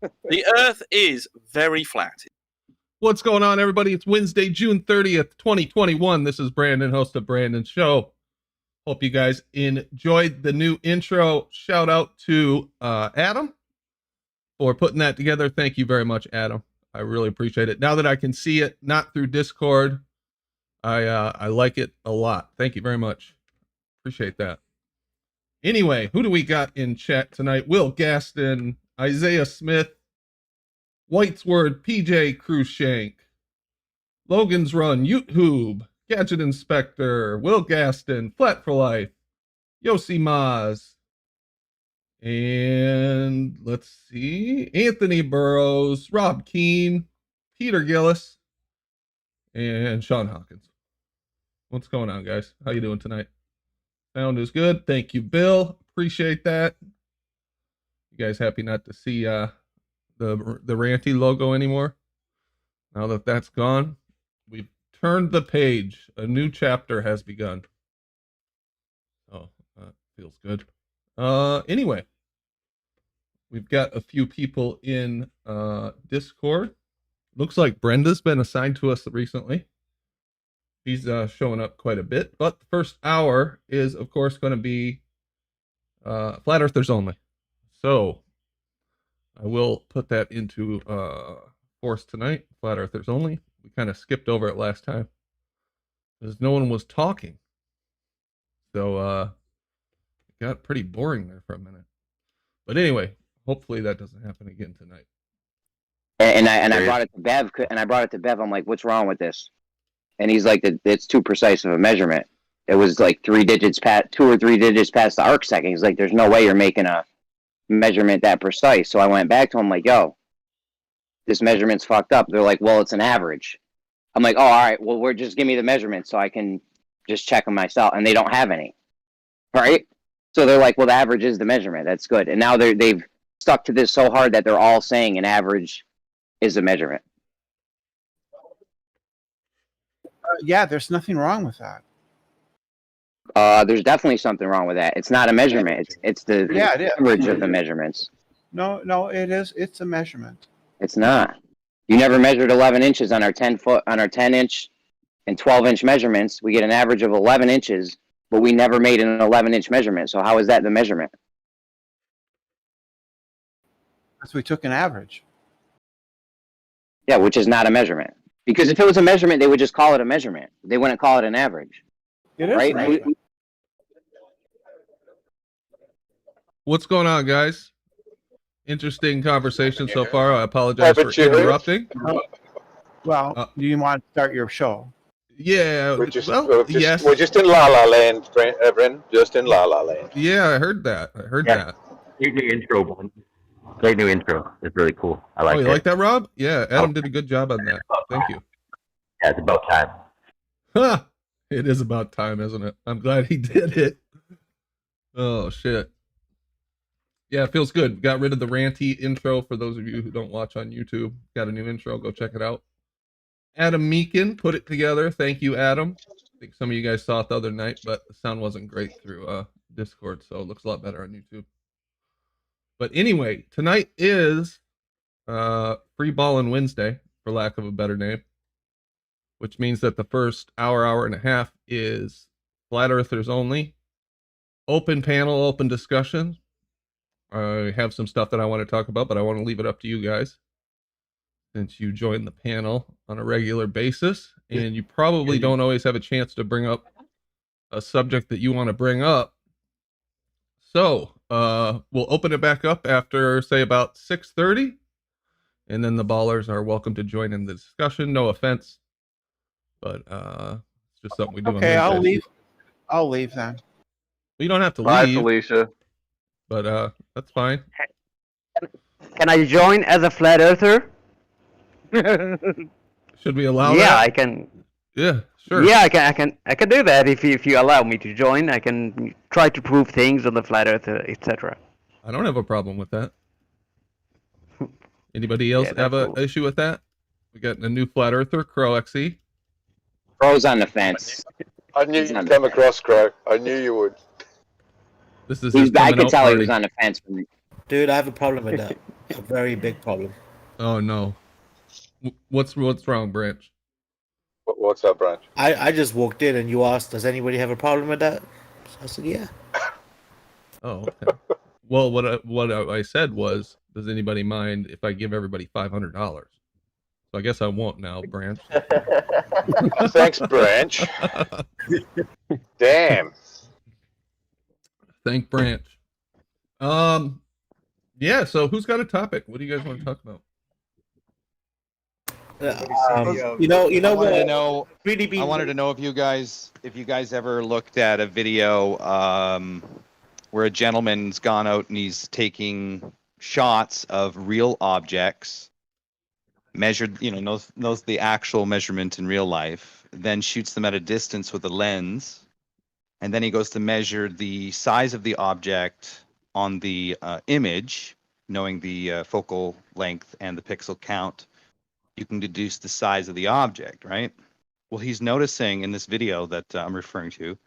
The Earth is very flat. What's going on, everybody? It's Wednesday, June 30th, 2021. This is Brandon, host of Brandon's Show. Hope you guys enjoyed the new intro. Shout out to Adam for putting that together. Thank you very much, Adam. I really appreciate it. Now that I can see it, not through Discord, I like it a lot. Thank you very much. Appreciate that. Anyway, who do we got in chat tonight? Will Gaston, Isaiah Smith, Whitesword, PJ Cruikshank, Logan's Run, YouTube, Gadget Inspector, Will Gaston, Flat for Life, Yossi Maz, and let's see, Anthony Burrows, Rob Keane, Peter Gillis, and Sean Hawkins. What's going on, guys? How you doing tonight? Sound is good. Thank you, Bill. Appreciate that. You guys happy not to see the Ranty logo anymore? Now that that's gone, we've turned the page. A new chapter has begun. Oh, that feels good. Anyway, we've got a few people in Discord. Looks like Brenda's been assigned to us recently. He's showing up quite a bit, but the first hour is, of course, going to be Flat Earthers only. So I will put that into force tonight. Flat Earthers only. We kind of skipped over it last time because no one was talking. So it got pretty boring there for a minute. But anyway, hopefully that doesn't happen again tonight. And I brought it to Bev, I'm like, what's wrong with this? And he's like, it's too precise of a measurement. It was like 2 or 3 digits past the arc second. He's like, there's no way you're making a measurement that precise. So I went back to him like, yo, this measurement's fucked up. They're like, well, it's an average. I'm like, oh, all right, well, just give me the measurement so I can just check them myself. And they don't have any. Right? So they're like, well, the average is the measurement. That's good. And now they've stuck to this so hard that they're all saying an average is a measurement. Yeah, there's nothing wrong with that. There's definitely something wrong with that. It's not a memeasurement. It's the average of the measurements. No, it is. It's a measurement. It's not. You never measured 11 inches on our 10-inch and 12-inch measurements. We get an average of 11 inches, but we never made an 11-inch measurement. So how is that the measurement? Because we took an average. Yeah, which is not a measurement. Because if it was a measurement, they would just call it a measurement. They wouldn't call it an average. It is right? What's going on, guys? Interesting conversation so far. I apologize for interrupting. Well, do you want to start your show? Yeah. Yes. We're just in La La Land, Bren. Just in La La Land. Yeah, I heard that. that. Great new intro. Great new intro. It's really cool. I like it. Oh, you like that, Rob? Yeah, Adam did a good job on that. Thank you. Yeah, it's about time. Huh. It is about time, isn't it? I'm glad he did it. Oh, shit. Yeah, it feels good. Got rid of the ranty intro for those of you who don't watch on YouTube. Got a new intro. Go check it out. Adam Meekin put it together. Thank you, Adam. I think some of you guys saw it the other night, but the sound wasn't great through Discord, so it looks a lot better on YouTube. But anyway, tonight is Freeballin Wednesday, for lack of a better name, which means that the first hour and a half is Flat Earthers only. Open panel, open discussion. I have some stuff that I want to talk about, but I want to leave it up to you guys since you join the panel on a regular basis, and you probably don't always have a chance to bring up a subject that you want to bring up. So we'll open it back up after, say, about 6:30, and then the ballers are welcome to join in the discussion. No offense, but it's just something we do. Okay, I'll leave. I'll leave then. You don't have to Bye, leave, Felicia. but that's fine. Can I join as a flat earther? Should we allow that? Yeah, I can. Yeah, sure. Yeah, I can do that if you allow me to join. I can try to prove things on the flat earth, etc. I don't have a problem with that. Anybody else have an issue with that? We got a new flat earther, Crow XE. Crow's on the fence. I knew you'd come across, Crow. I knew you would. This is his I could tell he party. was on the fence. Dude, I have a problem with that. a very big problem. Oh no. What's wrong, Branch? What's up, Branch? I just walked in and you asked, does anybody have a problem with that? So I said, yeah. Oh, okay. Well, what I said was, does anybody mind if I give everybody $500? So I guess I won't now, Branch. Thanks, Branch. Damn. Thank Branch. Yeah. So who's got a topic? What do you guys want to talk about? You know I wanted what? to know. Really I wanted to know if you guys ever looked at a video where a gentleman's gone out and he's taking shots of real objects, measured, knows the actual measurement in real life, then shoots them at a distance with a lens, and then he goes to measure the size of the object on the image, knowing the focal length and the pixel count. You can deduce the size of the object, right? Well, he's noticing in this video that I'm referring to,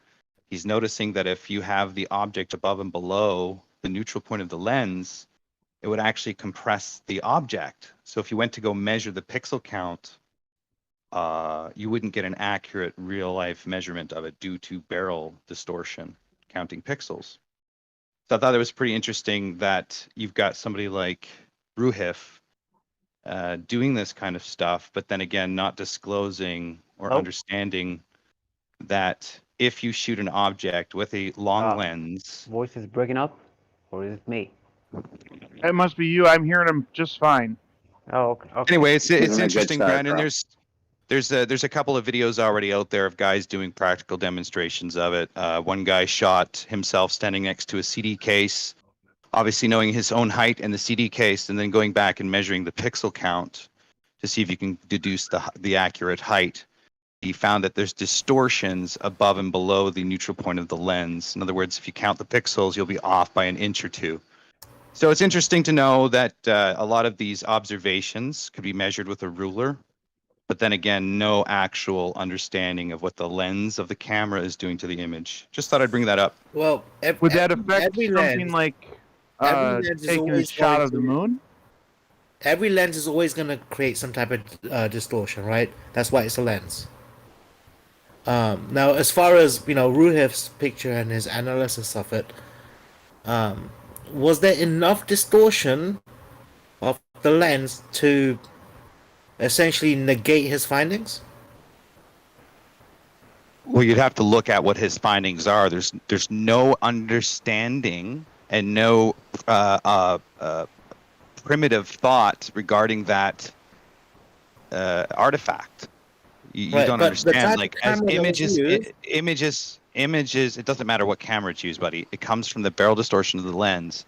he's noticing that if you have the object above and below the neutral point of the lens, it would actually compress the object. So if you went to go measure the pixel count, you wouldn't get an accurate real-life measurement of it due to barrel distortion, counting pixels. So I thought it was pretty interesting that you've got somebody like Ruhif doing this kind of stuff, but then again, not disclosing or understanding that if you shoot an object with a long lens. Voice is breaking up, or is it me? It must be you. I'm hearing him just fine. Oh, okay. Anyway, it's He's on a good interesting, side, Brandon. bro. There's a couple of videos already out there of guys doing practical demonstrations of it. One guy shot himself standing next to a CD case, obviously knowing his own height and the CD case, and then going back and measuring the pixel count to see if you can deduce the accurate height. He found that there's distortions above and below the neutral point of the lens. In other words, if you count the pixels, you'll be off by an inch or two. So it's interesting to know that a lot of these observations could be measured with a ruler, but then again, no actual understanding of what the lens of the camera is doing to the image. Just thought I'd bring that up. Well, Would that affect every something lens- like every lens is taking a always shot going of the to- moon? Every lens is always going to create some type of distortion, right? That's why it's a lens. Now, as far as Ruhif's picture and his analysis of it, was there enough distortion of the lens to essentially negate his findings? Well, you'd have to look at what his findings are. There's no understanding and no primitive thought regarding that artifact. You Right, don't but the type understand. of Like as camera that was images. It doesn't matter what camera it's used, buddy. It comes from the barrel distortion of the lens.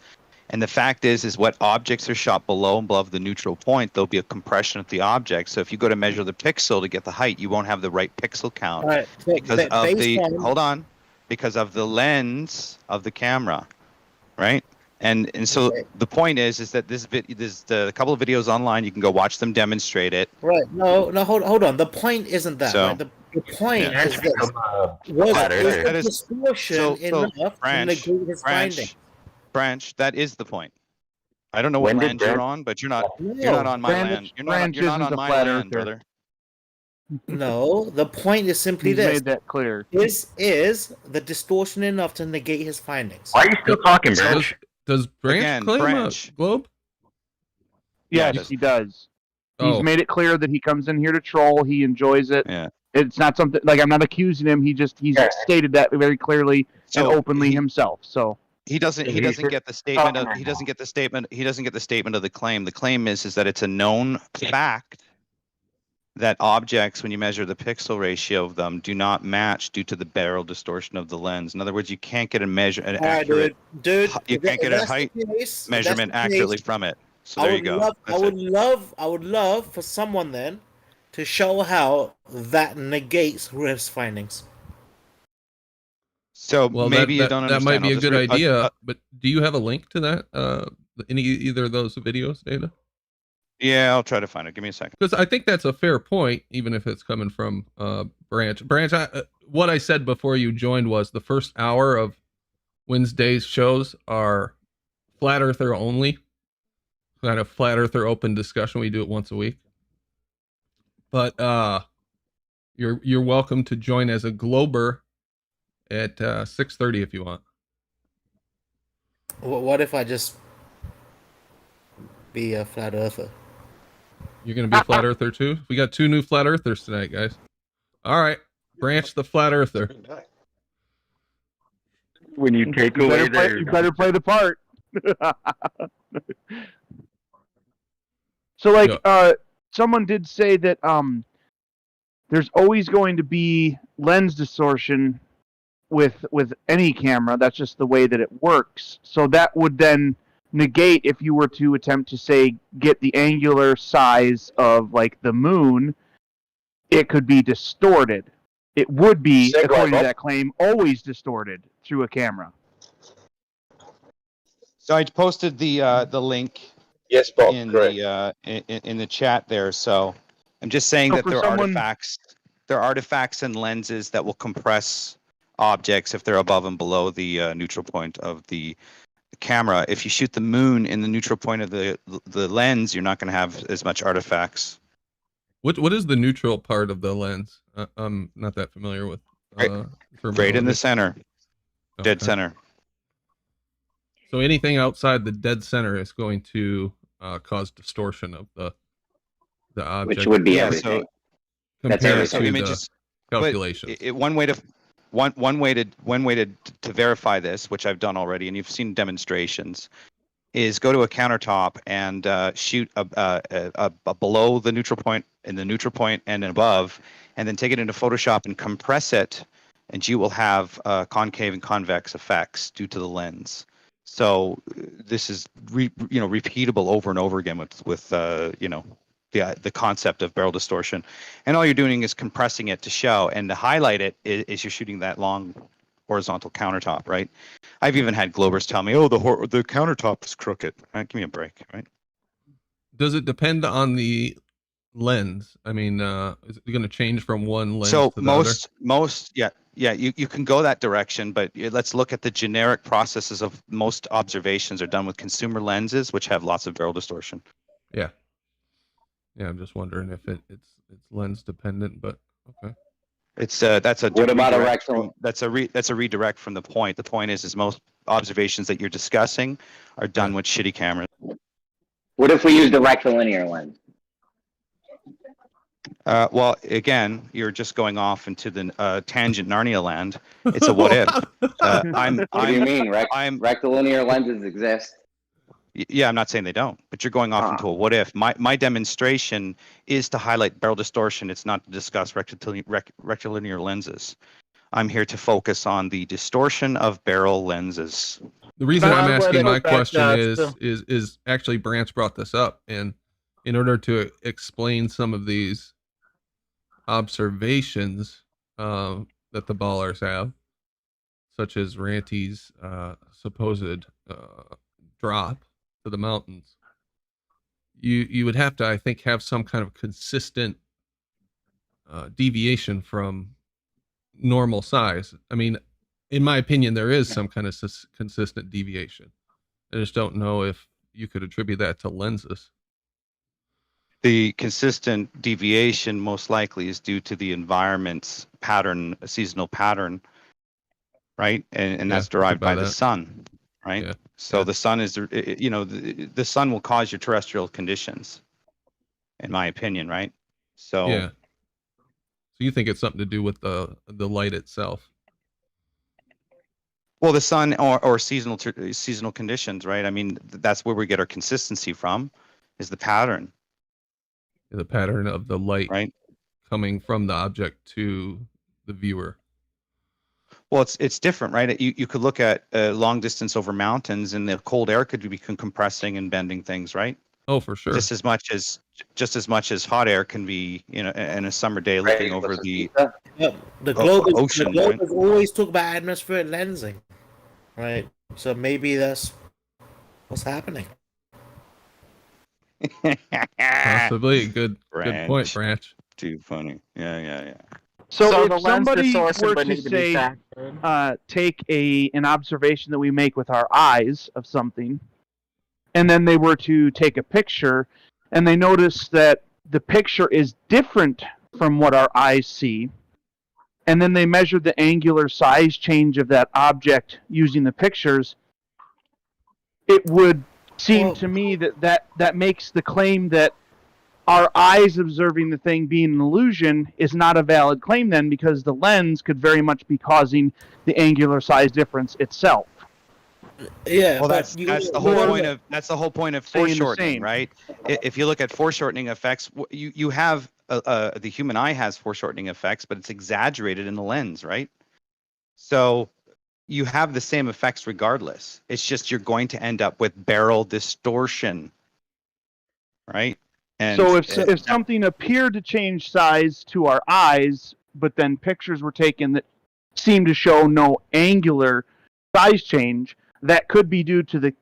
And the fact is what objects are shot below and above the neutral point, there'll be a compression of the object. So if you go to measure the pixel to get the height, you won't have the right pixel count Right, because of the lens of the camera, right? And so the point is that there's a couple of videos online. You can go watch them demonstrate it. Right. No, hold on. The point isn't that. So- right? The point Yeah, is this. was Was it? That is- distortion enough to Branch, negate his finding? Branch, that is the point. I don't know what When did land you're Branch- on, but you're not No, on my Branch- land. You're not Branch on isn't a my flat land, earther. brother. no. The point is simply He's this: made that clear. is the distortion enough to negate his findings? Why are you still talking, Branch? Does Branch Again, claim Branch. a globe? Yes, Yes. he does. Oh. He's made it clear that he comes in here to troll. He enjoys it. Yeah. It's not something like I'm not accusing him. He's Yeah. stated that very clearly and So openly he- himself. So He doesn't get the statement of he doesn't get the statement of the claim. The claim is that it's a known fact that objects, when you measure the pixel ratio of them, do not match due to the barrel distortion of the lens. In other words, you can't get an accurate dude. you can't get a height measurement accurately from it. So there you go. I would love for someone then to show how that negates Riff's findings. So Well, maybe you that don't understand. might be I'll a just good read- idea. But do you have a link to that? Either of those videos, Data? yeah, I'll try to find it. Give me a second. Because I think that's a fair point, even if it's coming from Branch. Branch, what I said before you joined was the first hour of Wednesday's shows are flat earther only. kind of flat earther open discussion. We do it once a week. But you're welcome to join as a Glober at 6:30 if you want. What if I just be a flat earther? You're gonna be a flat earther too? We got 2 new flat earthers tonight, guys. All right, Branch the flat earther. When you take away you better play the part. So, like, someone did say that there's always going to be lens distortion with any camera. That's just the way that it works. So that would then negate if you were to attempt to, say, get the angular size of, like, the moon. It could be distorted. It would be, according to that claim, always distorted through a camera. So I posted the link Yes, Bob. in Correct. the in the chat there. So I'm just saying that there are artifacts and lenses that will compress objects if they're above and below the neutral point of the camera. If you shoot the moon in the neutral point of the lens, you're not going to have as much artifacts. What is the neutral part of the lens? I'm not that familiar with. Right in the center, dead center. So anything outside the dead center is going to cause distortion of the object, Which would be everything. That's compared everything. to Images, the calculations. one way to verify this, which I've done already, and you've seen demonstrations, is go to a countertop and shoot a below the neutral point, in the neutral point and above, and then take it into Photoshop and compress it, and you will have concave and convex effects due to the lens. So this is repeatable over and over again with the concept of barrel distortion, and all you're doing is compressing it to show, and to highlight it is you're shooting that long horizontal countertop, right? I've even had Globers tell me, "Oh, the countertop is crooked." Give me a break, right? Does it depend on the lens? I mean, is it going to change from one lens So to the other? most, you can go that direction, but let's look at the generic processes of most observations are done with consumer lenses, which have lots of barrel distortion. Yeah, I'm just wondering if it's lens dependent, but okay. It's that's a What about a redirect rectal? that's a redirect from the point. The point is most observations that you're discussing are done with shitty cameras. What if we used a rectilinear lens? Well, again, you're just going off into the tangent Narnia land. It's a what if. What do you mean? Rectilinear lenses exist. Yeah, I'm not saying they don't, but you're going off into a what if. My demonstration is to highlight barrel distortion. It's not to discuss rectilinear lenses. I'm here to focus on the distortion of barrel lenses. The reason I'm I'm glad asking I my got that, question still. is actually Branch brought this up, and in order to explain some of these observations that the ballers have, such as Ranty's supposed drop to the mountains, you would have to, I think, have some kind of consistent deviation from normal size. I mean, in my opinion, there is some kind of consistent deviation. I just don't know if you could attribute that to lenses. The consistent deviation most likely is due to the environment's pattern, a seasonal pattern, right? And that's derived by the sun, right? Yeah. So the sun is, the sun will cause your terrestrial conditions, in my opinion, right? So Yeah. So you think it's something to do with the light itself? well, the sun or seasonal conditions, right? I mean, that's where we get our consistency from, is the pattern. The pattern of the light right coming from the object to the viewer. Well, it's different, right? You could look at long distance over mountains, and the cold air could be compressing and bending things, right? Oh, for sure. Just as much as hot air can be, in a summer day looking over the The globe ocean. The globe Right? has always talk about atmospheric lensing, right? So maybe that's what's happening. Possibly. Good point, Branch. Too funny. Yeah. So the if lens somebody distortion were would to need to be say, factored. take an observation that we make with our eyes of something, and then they were to take a picture, and they noticed that the picture is different from what our eyes see, and then they measured the angular size change of that object using the pictures, it would seem to me that makes the claim that our eyes observing the thing being an illusion is not a valid claim then, because the lens could very much be causing the angular size difference itself. Yeah, Well, but that's the whole point of Saying the foreshortening, same. right? If you look at foreshortening effects, you have the human eye has foreshortening effects, but it's exaggerated in the lens, right? So you have the same effects regardless. It's just you're going to end up with barrel distortion, right? And so if something appeared to change size to our eyes, but then pictures were taken that seemed to show no angular size change, that could be due to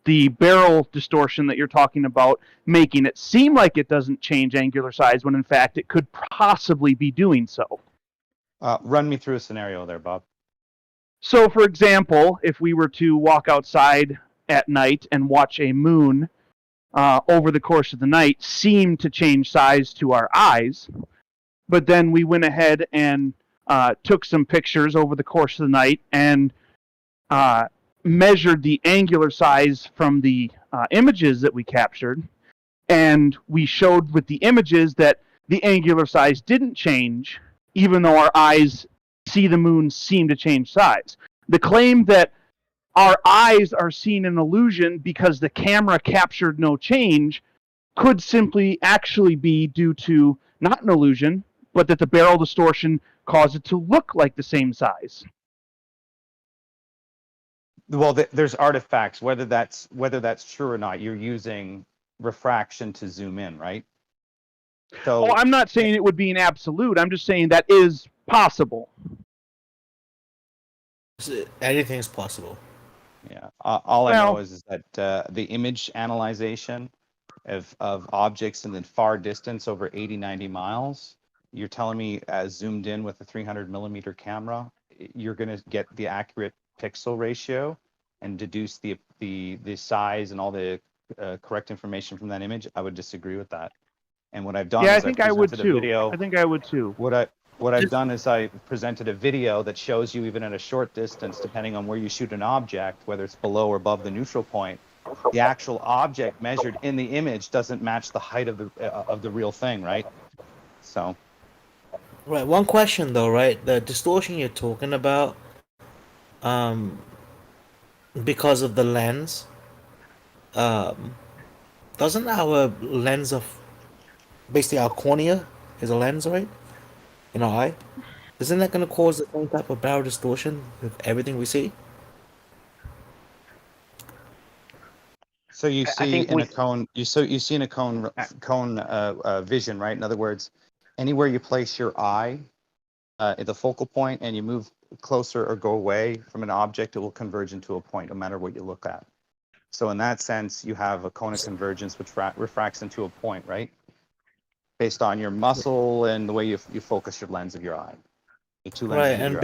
the barrel distortion that you're talking about, making it seem like it doesn't change angular size when in fact it could possibly be doing so. run me through a scenario there, Bob. So, for example, if we were to walk outside at night and watch a moon over the course of the night seem to change size to our eyes, but then we went ahead and took some pictures over the course of the night and measured the angular size from the images that we captured, and we showed with the images that the angular size didn't change, even though our eyes see the moon seem to change size. The claim that our eyes are seeing an illusion because the camera captured no change could simply actually be due to not an illusion, but that the barrel distortion caused it to look like the same size. Well, there's artifacts, whether that's true or not. You're using refraction to zoom in, right? So I'm not saying it would be an absolute. I'm just saying that is possible. Anything's possible. Yeah. All I know is that the image analyzation of objects in the far distance over 80, 90 miles, you're telling me zoomed in with a 300 millimeter camera, you're going to get the accurate pixel ratio and deduce the size and all the correct information from that image? I would disagree with that. And what I've done is I think I would too. Video. I think I would too. What I've done is I presented a video that shows you even at a short distance, depending on where you shoot an object, whether it's below or above the neutral point, the actual object measured in the image doesn't match the height of the real thing, right? So. Right. One question though, right? The distortion you're talking about, because of the lens, doesn't our lens of basically our cornea is a lens, right? In our eye, isn't that going to cause the same type of barrel distortion with everything we see? So you see in a cone, you see in a cone vision, right? In other words, anywhere you place your eye at the focal point and you move closer or go away from an object, it will converge into a point no matter what you look at. So in that sense, you have a cone of convergence which refracts into a point, right? Based on your muscle and the way you focus your lens of your eye. The two lenses. Right, and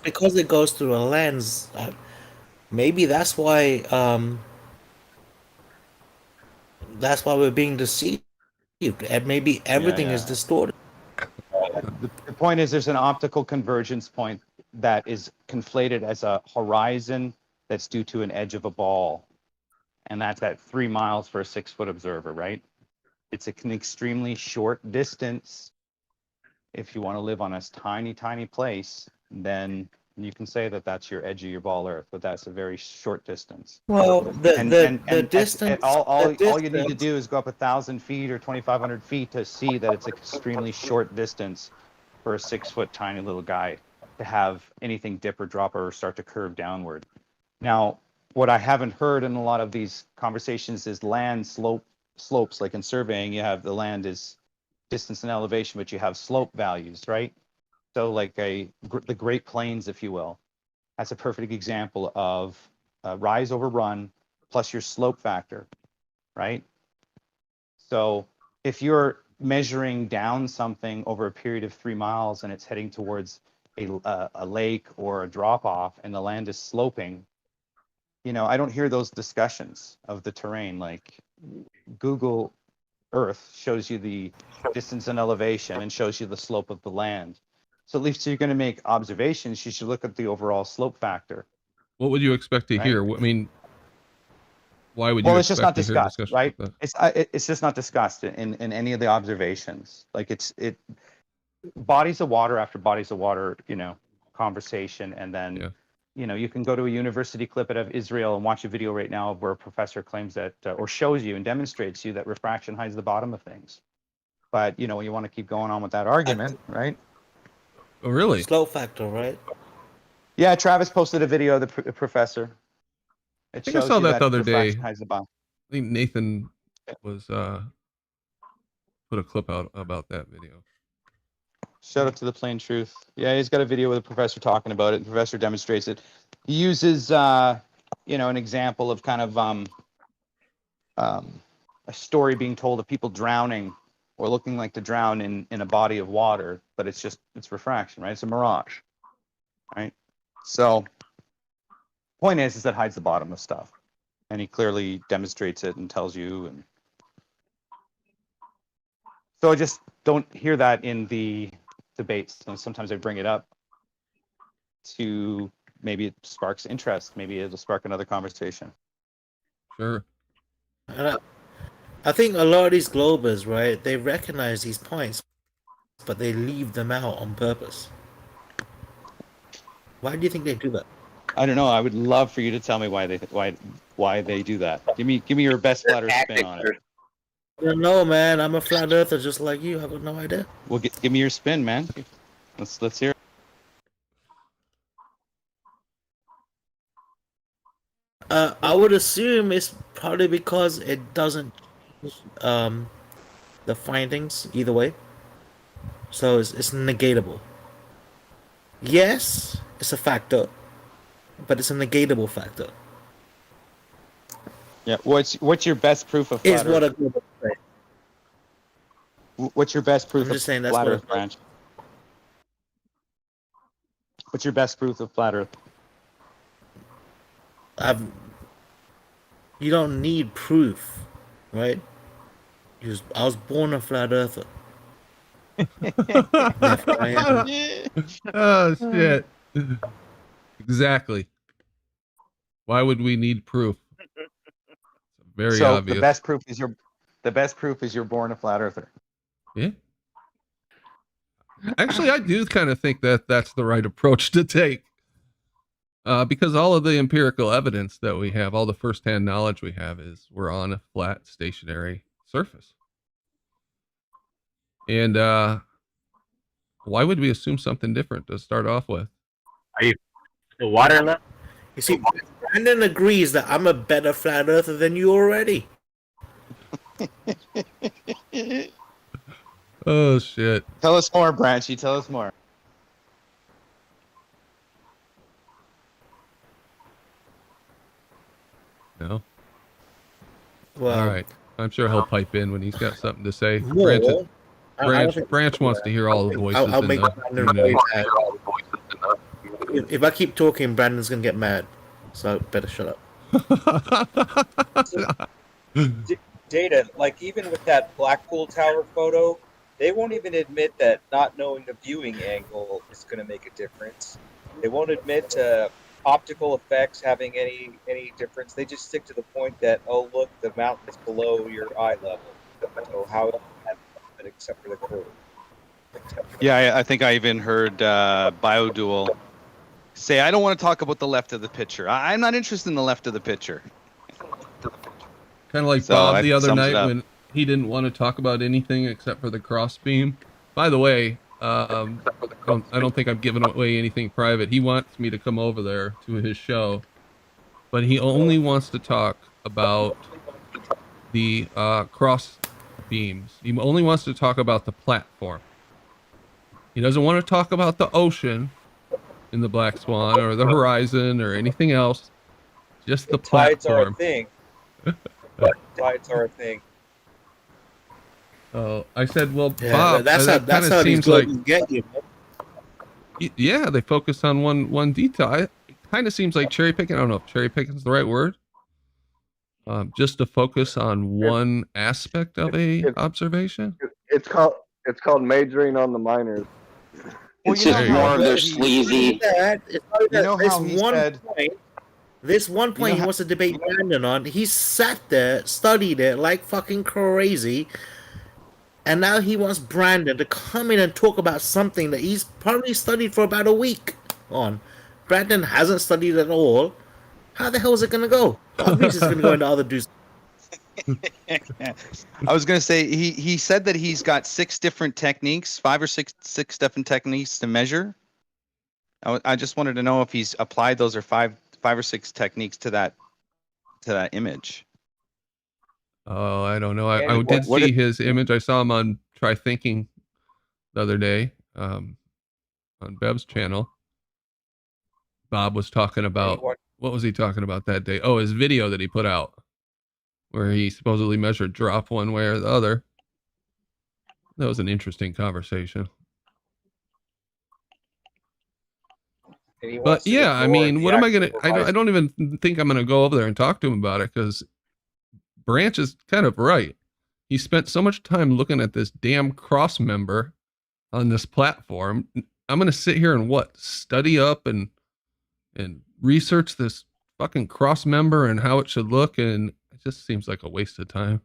because it goes through a lens, maybe that's why we're being deceived, and maybe everything is distorted. The point is, there's an optical convergence point that is conflated as a horizon that's due to an edge of a ball, and that's at 3 miles for a 6-foot observer, right? It's an extremely short distance. If you want to live on a tiny, tiny place, then you can say that that's your edge of your ball Earth, but that's a very short distance. Well, the distance. All you need to do is go up 1,000 feet or 2,500 feet to see that it's an extremely short distance for a 6-foot tiny little guy to have anything dip or drop or start to curve downward. Now, what I haven't heard in a lot of these conversations is land slopes. Like in surveying, you have the land is distance and elevation, but you have slope values, right? So like the Great Plains, if you will, that's a perfect example of rise over run plus your slope factor, right? So if you're measuring down something over a period of 3 miles and it's heading towards a lake or a drop off and the land is sloping, I don't hear those discussions of the terrain. Like Google Earth shows you the distance and elevation and shows you the slope of the land. So at least you're going to make observations. You should look at the overall slope factor. What would you expect to Right. hear? I mean, why would you? Well, it's just not expect to hear discussed, discussions right? like that? It's just not discussed in any of the observations. Like bodies of water after bodies of water, conversation, and then you can go to a university clip out of Israel and watch a video right now where a professor claims that or shows you and demonstrates to you that refraction hides the bottom of things. But you want to keep going on with that argument, right? Oh, really? Slope factor, right? Yeah, Travis posted a video of the professor. I think I saw that the other day. Hides the bottom. I think Nathan was put a clip out about that video. Shout out to the plain truth. Yeah, he's got a video with a professor talking about it. The professor demonstrates it. He uses an example of kind of a story being told of people drowning or looking like to drown in a body of water, but it's refraction, right? It's a mirage, right? So point is that hides the bottom of stuff, and he clearly demonstrates it and tells you. And so I just don't hear that in the debates. And sometimes I bring it up to maybe it sparks interest. Maybe it'll spark another conversation. Sure. And I think a lot of these globers, right, they recognize these points, but they leave them out on purpose. Why do you think they do that? I don't know. I would love for you to tell me why they do that. Give me your best flat earth spin on it. I don't know, man. I'm a flat earther just like you. I've got no idea. Well, give me your spin, man. Let's hear it. I would assume it's probably because it doesn't the findings either way. So it's negatable. Yes, it's a factor, but it's a negatable factor. Yeah. What's your best proof of flat Is what earth? What's your best proof I'm of just saying that's flat what earth, Branch? What's your best proof of flat earth? You don't need proof, right? I was born a flat earther. Therefore I am. Oh shit. Exactly. Why would we need proof? Very so obvious. The best proof is you're born a flat earther. Yeah. Actually, I do kind of think that that's the right approach to take. Because all of the empirical evidence that we have, all the firsthand knowledge we have is we're on a flat stationary surface. And why would we assume something different to start off with? Are you the water level? You see, Brandon agrees that I'm a better flat earther than you already. Oh shit. Tell us more, Branchy. Tell us more. No. Well, all right. I'm sure he'll pipe in when he's got something to say. more. Branch wants to hear all the voices. I'll in make the Brandon community. very mad. If I keep talking, Brandon's gonna get mad. So I better shut up. Data, like even with that Blackpool Tower photo, they won't even admit that not knowing the viewing angle is going to make a difference. They won't admit optical effects having any difference. They just stick to the point that, oh look, the mountain is below your eye level. So how except for the curve. Yeah, I think I even heard Biodual say, I don't want to talk about the left of the picture. I'm not interested in the left of the picture. Kind of like So Bob that the other sums it night up. when he didn't want to talk about anything except for the cross beam. By the way, I don't think I'm giving away anything private. He wants me to come over there to his show, but he only wants to talk about the cross beams. He only wants to talk about the platform. He doesn't want to talk about the ocean in the Black Swan or the horizon or anything else. Just the Tides are a platform. thing. Tides are a thing. Oh, I said, well, Yeah, Bob, that's that how kinda these seems like, globals get you. Man. yeah, they focus on one detail. kind of seems like cherry picking. I don't know if cherry picking is the right word. Just to focus on one aspect of a observation. It's called majoring on the minors. It's just more of their sleazy. This one point he wants to debate Brandon on. He sat there, studied it like fucking crazy, and now he wants Brandon to come in and talk about something that he's probably studied for about a week on. Brandon hasn't studied at all. How the hell is it going to go? Obviously, it's going to go into other dudes. I was going to say he said that he's got 6 different techniques, 5 or 6 different techniques to measure. I just wanted to know if he's applied those or 5 or 6 techniques to that image. Oh, I don't know. I did see his image. I saw him on Try Thinking the other day on Bev's channel. Bob was talking about, what was he talking about that day? Oh, his video that he put out where he supposedly measured drop one way or the other. That was an interesting conversation. But yeah, I mean, what am I going to, I don't even think I'm going to go over there and talk to him about it, because Branch is kind of right. He spent so much time looking at this damn cross member on this platform. I'm going to sit here and study up and research this fucking cross member and how it should look, and it just seems like a waste of time.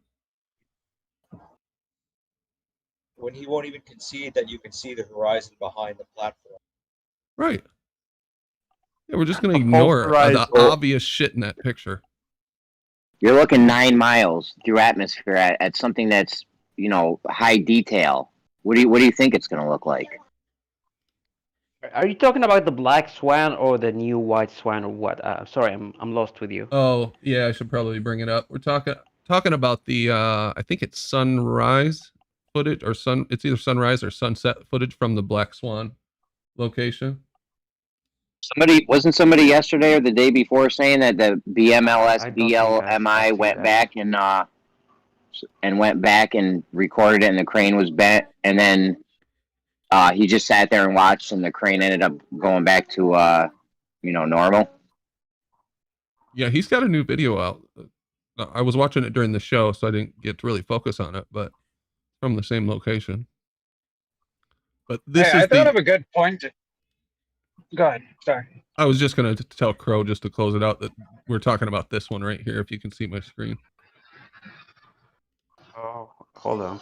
When he won't even concede that you can see the horizon behind the platform. Right. Yeah, we're just going to ignore the obvious shit in that picture. You're looking 9 miles through atmosphere at something that's, high detail. What do you think it's going to look like? Are you talking about the black swan or the new white swan or what? Sorry, I'm lost with you. Oh, yeah, I should probably bring it up. We're talking about the I think it's sunrise footage or it's either sunrise or sunset footage from the Black Swan location. Wasn't somebody yesterday or the day before saying that the BLMI went back and recorded it and the crane was bent, and then he just sat there and watched, and the crane ended up going back to normal. Yeah, he's got a new video out. I was watching it during the show, so I didn't get to really focus on it, but from the same location. But I thought of a good point. Go ahead. Sorry. I was just going to tell Crow, just to close it out, that we're talking about this one right here, if you can see my screen. Oh, hold on.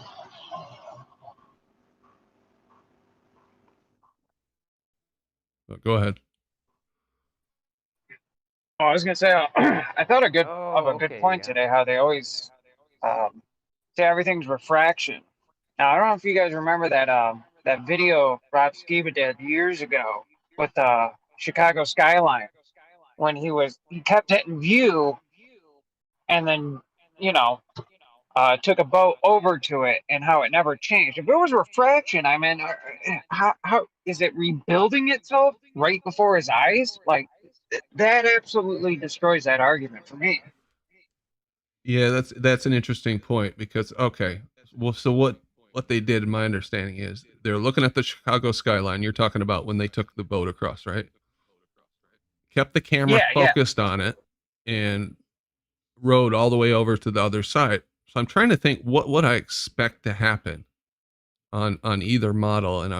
Go ahead. Oh, I was gonna say, I thought of a good point today. How they always say everything's refraction. Now, I don't know if you guys remember that video Rob Skiba did years ago with the Chicago skyline, when he kept hitting view, and then took a boat over to it, and how it never changed. If it was refraction, I mean, how is it rebuilding itself right before his eyes? Like, that absolutely destroys that argument for me. Yeah, that's an interesting point, because so what they did, in my understanding, is they're looking at the Chicago skyline. You're talking about when they took the boat across, right? Kept the camera focused on it and rode all the way over to the other side. So I'm trying to think what would I expect to happen on either model, and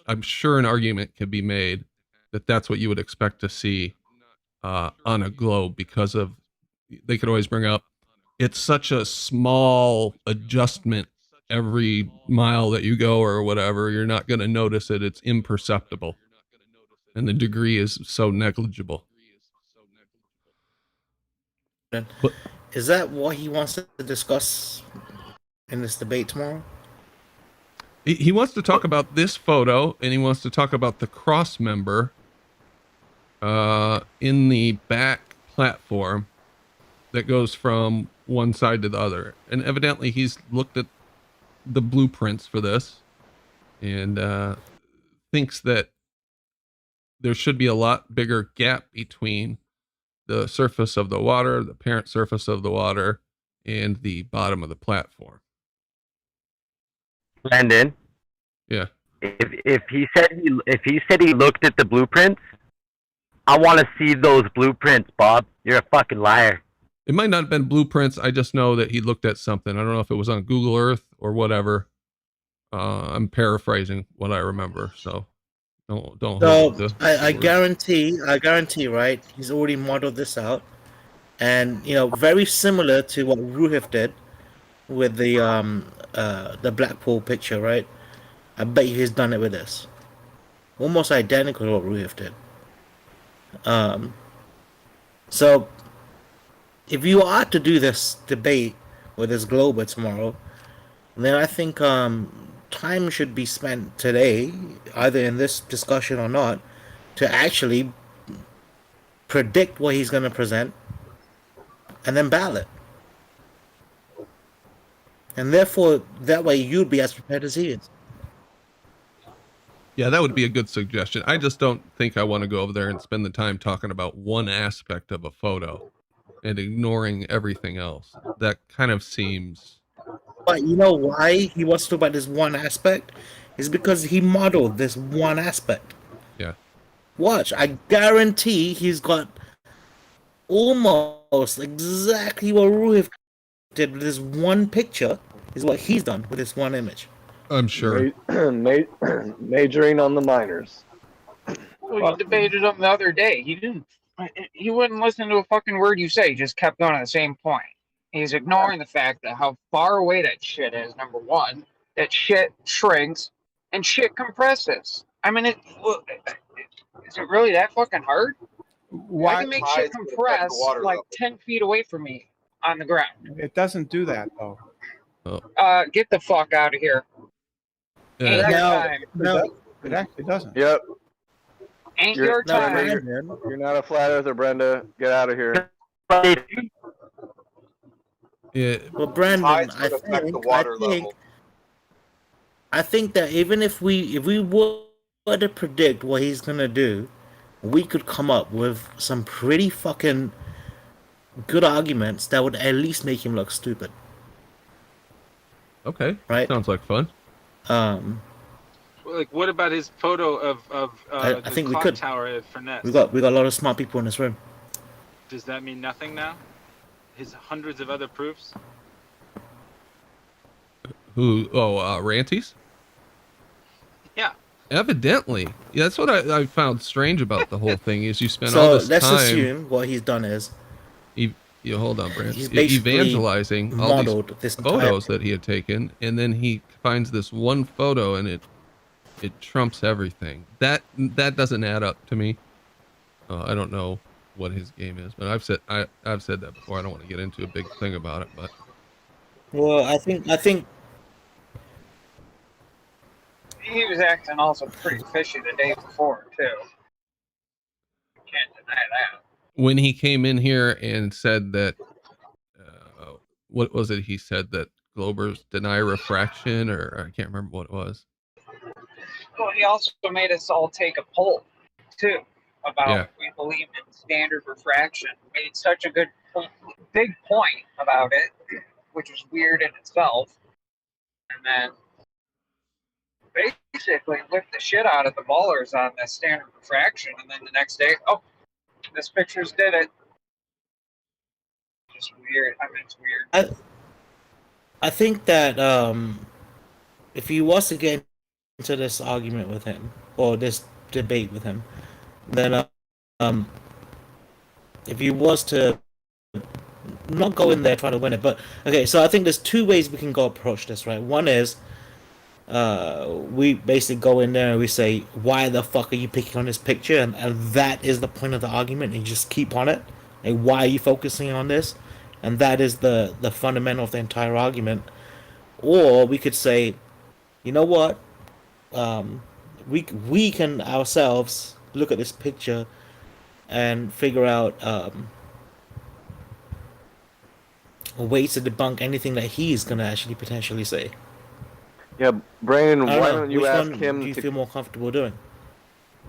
I'm sure an argument can be made that that's what you would expect to see on a globe, because of, they could always bring up, it's such a small adjustment every mile that you go or whatever, you're not going to notice it. It's imperceptible, and the degree is so negligible. But is that what he wants to discuss in this debate tomorrow? He wants to talk about this photo, and he wants to talk about the cross member in the back platform that goes from one side to the other. And evidently he's looked at the blueprints for this and thinks that there should be a lot bigger gap between the surface of the water, the parent surface of the water, and the bottom of the platform. Brandon? Yeah. If he said he looked at the blueprints, I want to see those blueprints, Bob. You're a fucking liar. It might not have been blueprints. I just know that he looked at something. I don't know if it was on Google Earth or whatever. I'm paraphrasing what I remember, so don't hold So the I word. guarantee, right? He's already modeled this out, and very similar to what Ruhif did with the Blackpool picture, right? I bet you he's done it with this, almost identical to what Ruhif did. So if you are to do this debate with this Glober tomorrow, then I think time should be spent today, either in this discussion or not, to actually predict what he's going to present and then ballot. And therefore, that way you'd be as prepared as he is. Yeah, that would be a good suggestion. I just don't think I want to go over there and spend the time talking about one aspect of a photo and ignoring everything else. That kind of seems... But you know why he wants to talk about this one aspect? Is because he modeled this one aspect. Yeah. Watch, I guarantee he's got almost exactly what Ruhif did with this one picture is what he's done with this one image. I'm sure. Majoring on the minors. Well, you debated him the other day. He wouldn't listen to a fucking word you say. He just kept going on the same point. He's ignoring the fact that how far away that shit is, number one. That shit shrinks and shit compresses. I mean, is it really that fucking hard? I can make shit compress like 10 feet away from me on the ground. It doesn't do that, though. Oh. Get the fuck out of here. Ain't your time. No, it actually doesn't. Yep. Ain't your time. You're not a flat earther, Brenda. Get out of here. Yeah. Well, Brandon, I think that even if we were to predict what he's gonna do, we could come up with some pretty fucking good arguments that would at least make him look stupid. Okay. Right. Sounds like fun. Like, what about his photo of I the think we clock could. tower at Furness? We got a lot of smart people in this room. Does that mean nothing now? His hundreds of other proofs? Who? Oh, Ranties? Yeah. Evidently. Yeah, that's what I found strange about the whole thing is you spend So all this let's time... assume what he's done is... You hold on, Brent. He's basically evangelizing all these modeled this photos that he had taken, and then he finds this one photo, and it trumps everything. That doesn't add up to me. I don't know what his game is, but I've said that before. I don't want to get into a big thing about it, but well, I think he was acting also pretty fishy the day before too. Can't deny that. When he came in here and said that, what was it? He said that Globers deny refraction, or I can't remember what it was. Well, he also made us all take a poll too about if we believe in standard refraction. Made such a big point about it, which was weird in itself, and then basically whipped the shit out of the ballers on the standard refraction, and then the next day, oh, this pictures did it. Just weird. I mean, it's weird. I think that if he was to get into this argument with him or this debate with him, then if he was to not go in there trying to win it, but okay. So I think there's two ways we can go approach this, right? One is we basically go in there and we say, why the fuck are you picking on this picture? And that is the point of the argument, and you just keep on it. Like, why are you focusing on this? And that is the fundamental of the entire argument. Or we could say, you know what? We can ourselves look at this picture and figure out ways to debunk anything that he's going to actually potentially say. Yeah, Brandon, why don't don't you ask him do you feel more comfortable doing?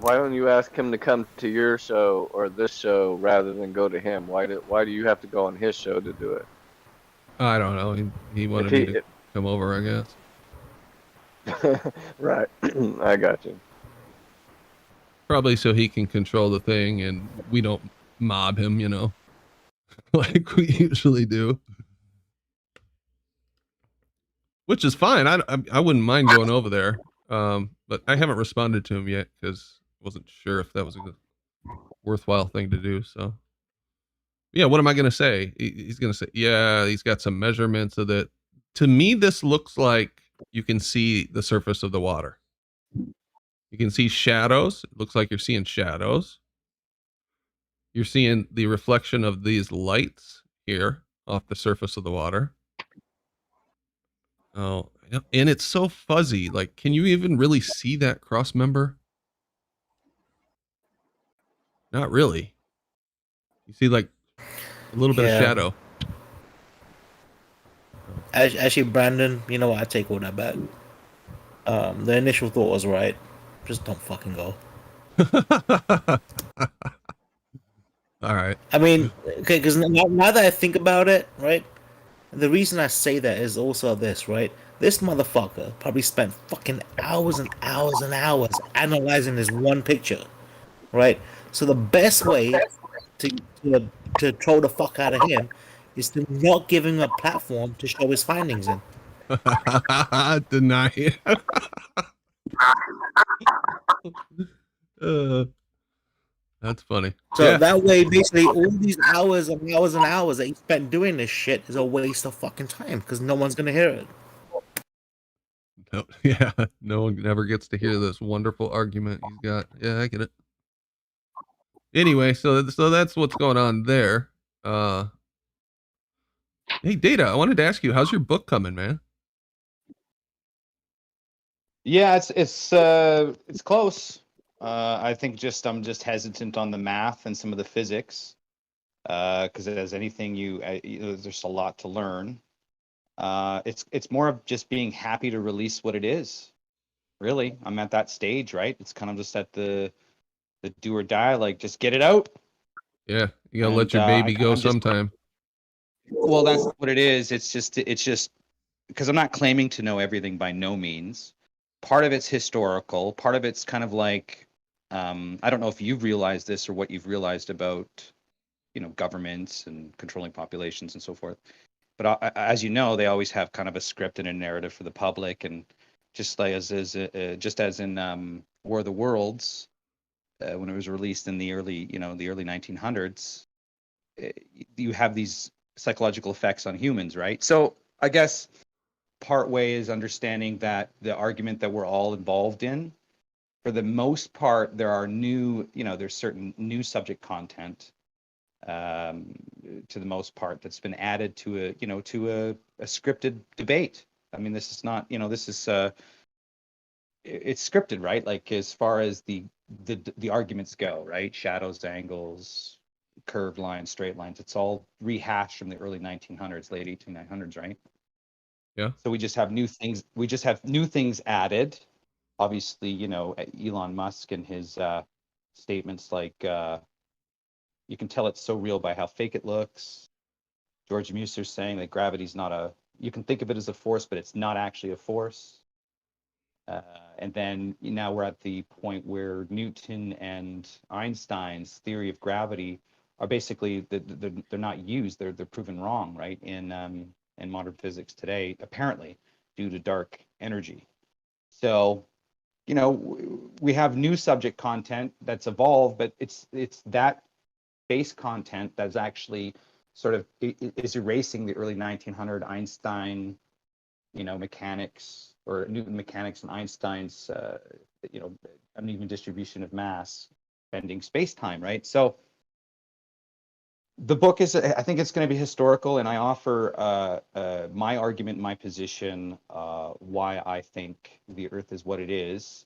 Why don't you ask him to come to your show or this show rather than go to him? Why do you have to go on his show to do it? I don't know. He wanted me to come over, I guess. Right. I got you. Probably so he can control the thing and we don't mob him, you know, like we usually do. Which is fine. I wouldn't mind going over there. But I haven't responded to him yet because I wasn't sure if that was a good, worthwhile thing to do. So, yeah, what am I going to say? He's going to say, yeah, he's got some measurements of that. To me, this looks like you can see the surface of the water. You can see shadows. It looks like you're seeing shadows. You're seeing the reflection of these lights here off the surface of the water. Oh, and it's so fuzzy. Like, can you even really see that cross member? Not really. You see like a little bit of shadow. Actually, Brandon, you know what? I take all that back. The initial thought was right. Just don't fucking go. All right. I mean, okay, because now that I think about it, right? The reason I say that is also this, right? This motherfucker probably spent fucking hours and hours and hours analyzing this one picture, right? So the best way to troll the fuck out of him is to not give him a platform to show his findings in. Deny it. That's funny. So that way, basically, all these hours and hours and hours that he spent doing this shit is a waste of fucking time because no one's gonna hear it. No, yeah, no one ever gets to hear this wonderful argument he's got. Yeah, I get it. Anyway, so that's what's going on there. Hey, Data, I wanted to ask you, how's your book coming, man? Yeah, it's close. I think I'm just hesitant on the math and some of the physics, because as anything there's a lot to learn. It's more of just being happy to release what it is. Really, I'm at that stage, right? It's kind of just at the do or die, like just get it out. Yeah, you gotta let your baby go sometime. Well, that's what it is. It's just because I'm not claiming to know everything by no means. Part of it's historical. Part of it's kind of like, I don't know if you've realized this or what you've realized about, governments and controlling populations and so forth. But as you know, they always have kind of a script and a narrative for the public, and just like just as in War of the Worlds, when it was released in the early 1900s, you have these psychological effects on humans, right? So I guess part way is understanding that the argument that we're all involved in, for the most part, there are there's certain new subject content, to the most part, that's been added to a scripted debate. I mean, this is not, it's scripted, right? Like as far as the arguments go, right? Shadows, angles, curved lines, straight lines, it's all rehashed from the early 1900s, late 1800s, right? Yeah. So we just have new things added. Obviously, Elon Musk and his statements like, you can tell it's so real by how fake it looks. George Muser's saying that gravity's not you can think of it as a force, but it's not actually a force. And then now we're at the point where Newton and Einstein's theory of gravity are basically, they're not used. They're proven wrong, right? In modern physics today, apparently due to dark energy. So, we have new subject content that's evolved, but it's that base content that's actually sort of is erasing the early 1900 Einstein, mechanics, or Newton mechanics and Einstein's, uneven distribution of mass bending space-time, right? So the book is, I think it's going to be historical, and I offer my argument, my position, why I think the Earth is what it is,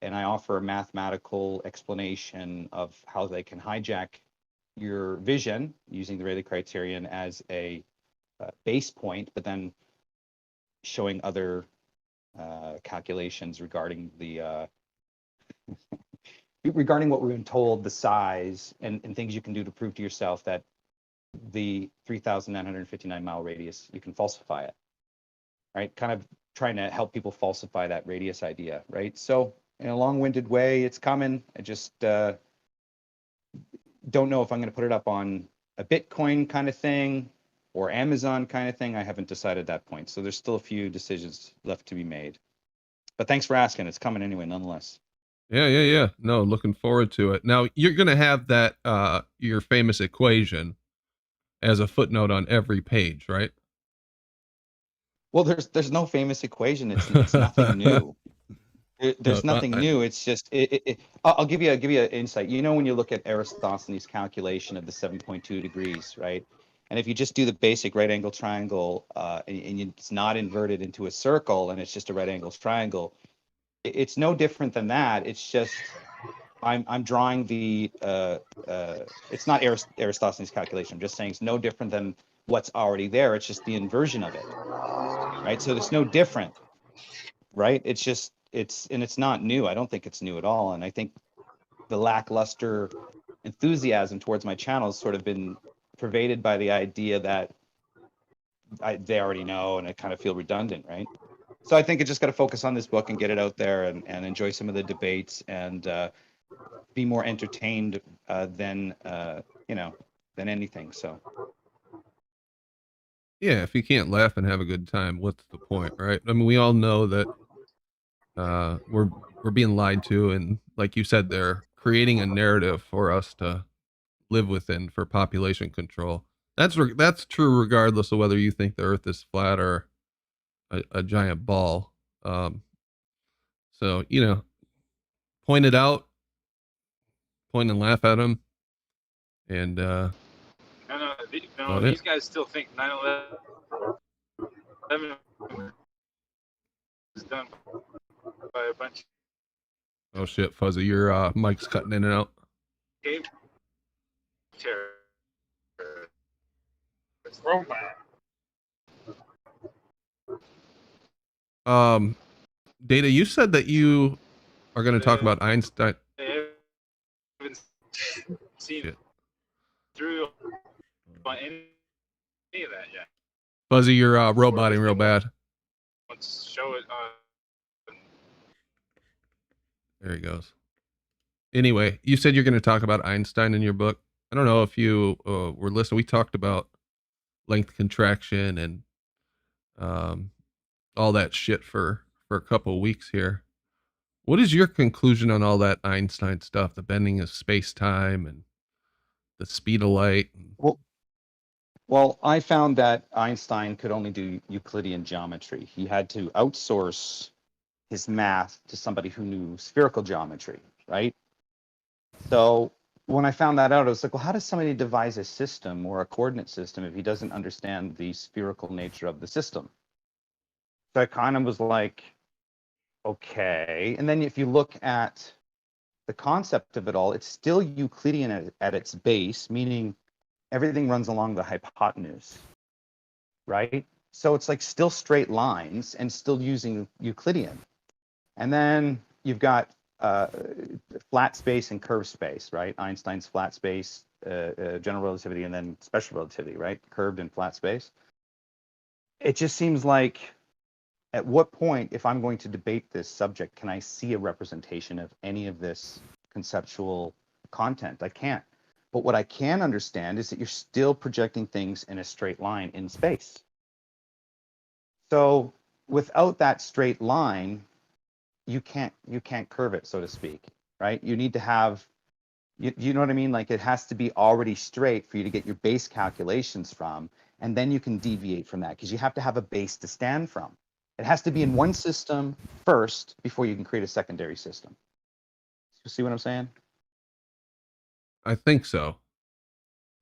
and I offer a mathematical explanation of how they can hijack your vision using the Rayleigh criterion as a base point, but then showing other calculations regarding regarding what we've been told, the size and things you can do to prove to yourself that the 3,959 mile radius, you can falsify it, right? Kind of trying to help people falsify that radius idea, right? So in a long-winded way. It's coming. I just don't know if I'm going to put it up on a Bitcoin kind of thing or Amazon kind of thing. I haven't decided at that point. So there's still a few decisions left to be made. But thanks for asking. It's coming anyway, nonetheless. Yeah. No, looking forward to it. Now you're gonna have that your famous equation as a footnote on every page, right? Well, there's no famous equation. It's nothing new. There's nothing new. It's just I'll give you an insight. You know, when you look at Aristophanes' calculation of the 7.2 degrees, right? And if you just do the basic right angle triangle, and it's not inverted into a circle, and it's just a right angle triangle, it's no different than that. It's just I'm drawing the it's not Aristophanes' calculation. I'm just saying it's no different than what's already there. It's just the inversion of it, right? So it's no different, right? It's just it's not new. I don't think it's new at all. And I think the lackluster enthusiasm towards my channel has sort of been pervaded by the idea that they already know, and I kind of feel redundant, right? So I think I just got to focus on this book and get it out there and enjoy some of the debates and be more entertained than than anything. So Yeah, if you can't laugh and have a good time, what's the point, right? I mean, we all know that we're being lied to, and like you said, they're creating a narrative for us to live within for population control. That's true regardless of whether you think the Earth is flat or a giant ball. So point it out, point and laugh at them, and No, these guys still think 9/11 was done by a bunch oh shit, Fuzzy, your mic's cutting in and out. of game terrorists. Robot. Data, you said that you are going to talk about Einstein. They haven't seen through on any of that yet. Fuzzy, you're roboting real bad. Let's show it on. There he goes. Anyway, you said you're going to talk about Einstein in your book. I don't know if you were listening. We talked about length contraction and all that shit for a couple of weeks here. What is your conclusion on all that Einstein stuff, the bending of space-time and the speed of light? Well, I found that Einstein could only do Euclidean geometry. He had to outsource his math to somebody who knew spherical geometry, right? So when I found that out, I was like, well, how does somebody devise a system or a coordinate system if he doesn't understand the spherical nature of the system? So I kind of was like, okay. And then if you look at the concept of it all, it's still Euclidean at its base, meaning everything runs along the hypotenuse, right? So it's like still straight lines and still using Euclidean. And then you've got flat space and curved space, right? Einstein's flat space, general relativity, and then special relativity, right? Curved and flat space. It just seems like, at what point, if I'm going to debate this subject, can I see a representation of any of this conceptual content? I can't. But what I can understand is that you're still projecting things in a straight line in space. So without that straight line, you can't curve it, so to speak, right? You need to have, you know what I mean? Like it has to be already straight for you to get your base calculations from, and then you can deviate from that because you have to have a base to stand from. It has to be in one system first before you can create a secondary system. You see what I'm saying? I think so.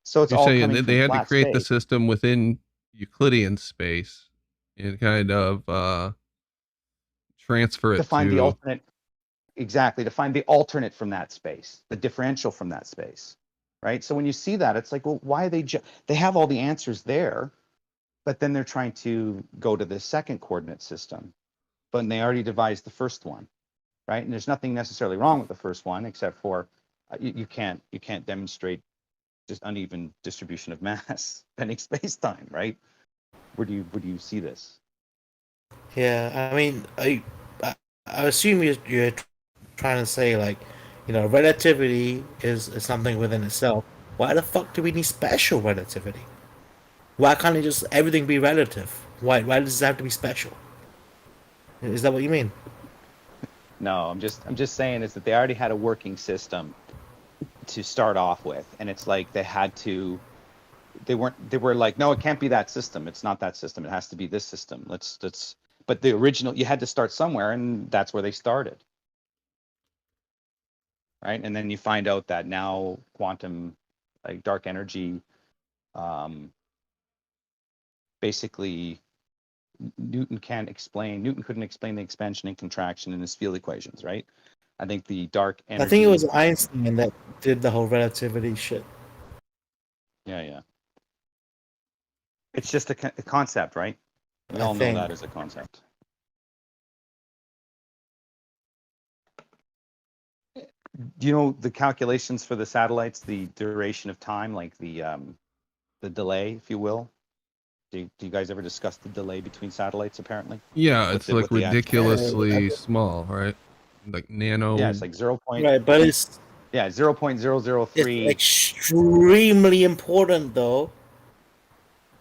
So it's You're all saying coming that from they had to flat create the space. system within Euclidean space and kind of transfer it To find the to alternate, exactly, to find the alternate from that space, the differential from that space, right? So when you see that, it's like, well, why are they have all the answers there, but then they're trying to go to the second coordinate system, but they already devised the first one, right? And there's nothing necessarily wrong with the first one, except for you can't demonstrate just uneven distribution of mass bending space-time, right? Where do you see this? Yeah, I mean, I assume you're trying to say like, relativity is something within itself. Why the fuck do we need special relativity? Why can't it just everything be relative? Why does it have to be special? Is that what you mean? No, I'm just saying is that they already had a working system to start off with, and it's like they were like, no, it can't be that system. It's not that system. It has to be this system. But the original, you had to start somewhere, and that's where they started. Right. And then you find out that now quantum, like dark energy, basically Newton couldn't explain the expansion and contraction in his field equations, right? I think the dark energy. I think it was Einstein that did the whole relativity shit. Yeah. It's just a concept, right? We all know that as a concept. Do you know the calculations for the satellites, the duration of time, like the delay, if you will? Do you guys ever discuss the delay between satellites? Apparently. Yeah, it's like ridiculously small, right? Like nano. Yeah, it's like 0. Right, but it's 0.003. It's extremely important, though.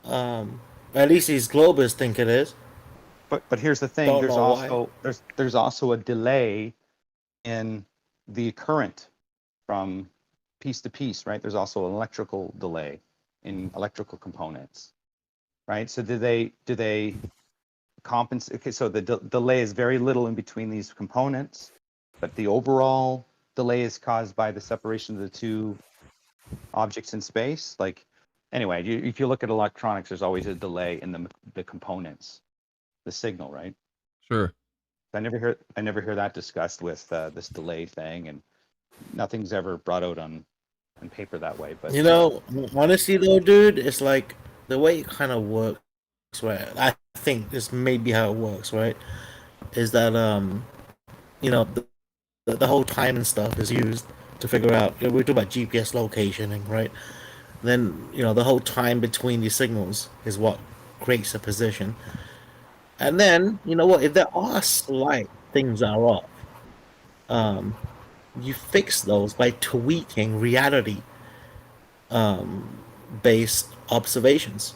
At least these globers think it is. But here's the thing: there's also a delay in the current from piece to piece, right? There's also an electrical delay in electrical components, right? So do they compensate? Okay, so the delay is very little in between these components, but the overall delay is caused by the separation of the two objects in space. Like, anyway, if you look at electronics, there's always a delay in the components, the signal, right? Sure. I never hear that discussed with this delay thing, and nothing's ever brought out on paper that way. But honestly though, dude, it's like the way it kind of works. Right, I think this may be how it works. Right, is that the whole time and stuff is used to figure out. We're talking about GPS locationing, right? Then the whole time between these signals is what creates a position. And then what? If there are slight things that are off, you fix those by tweaking reality based observations.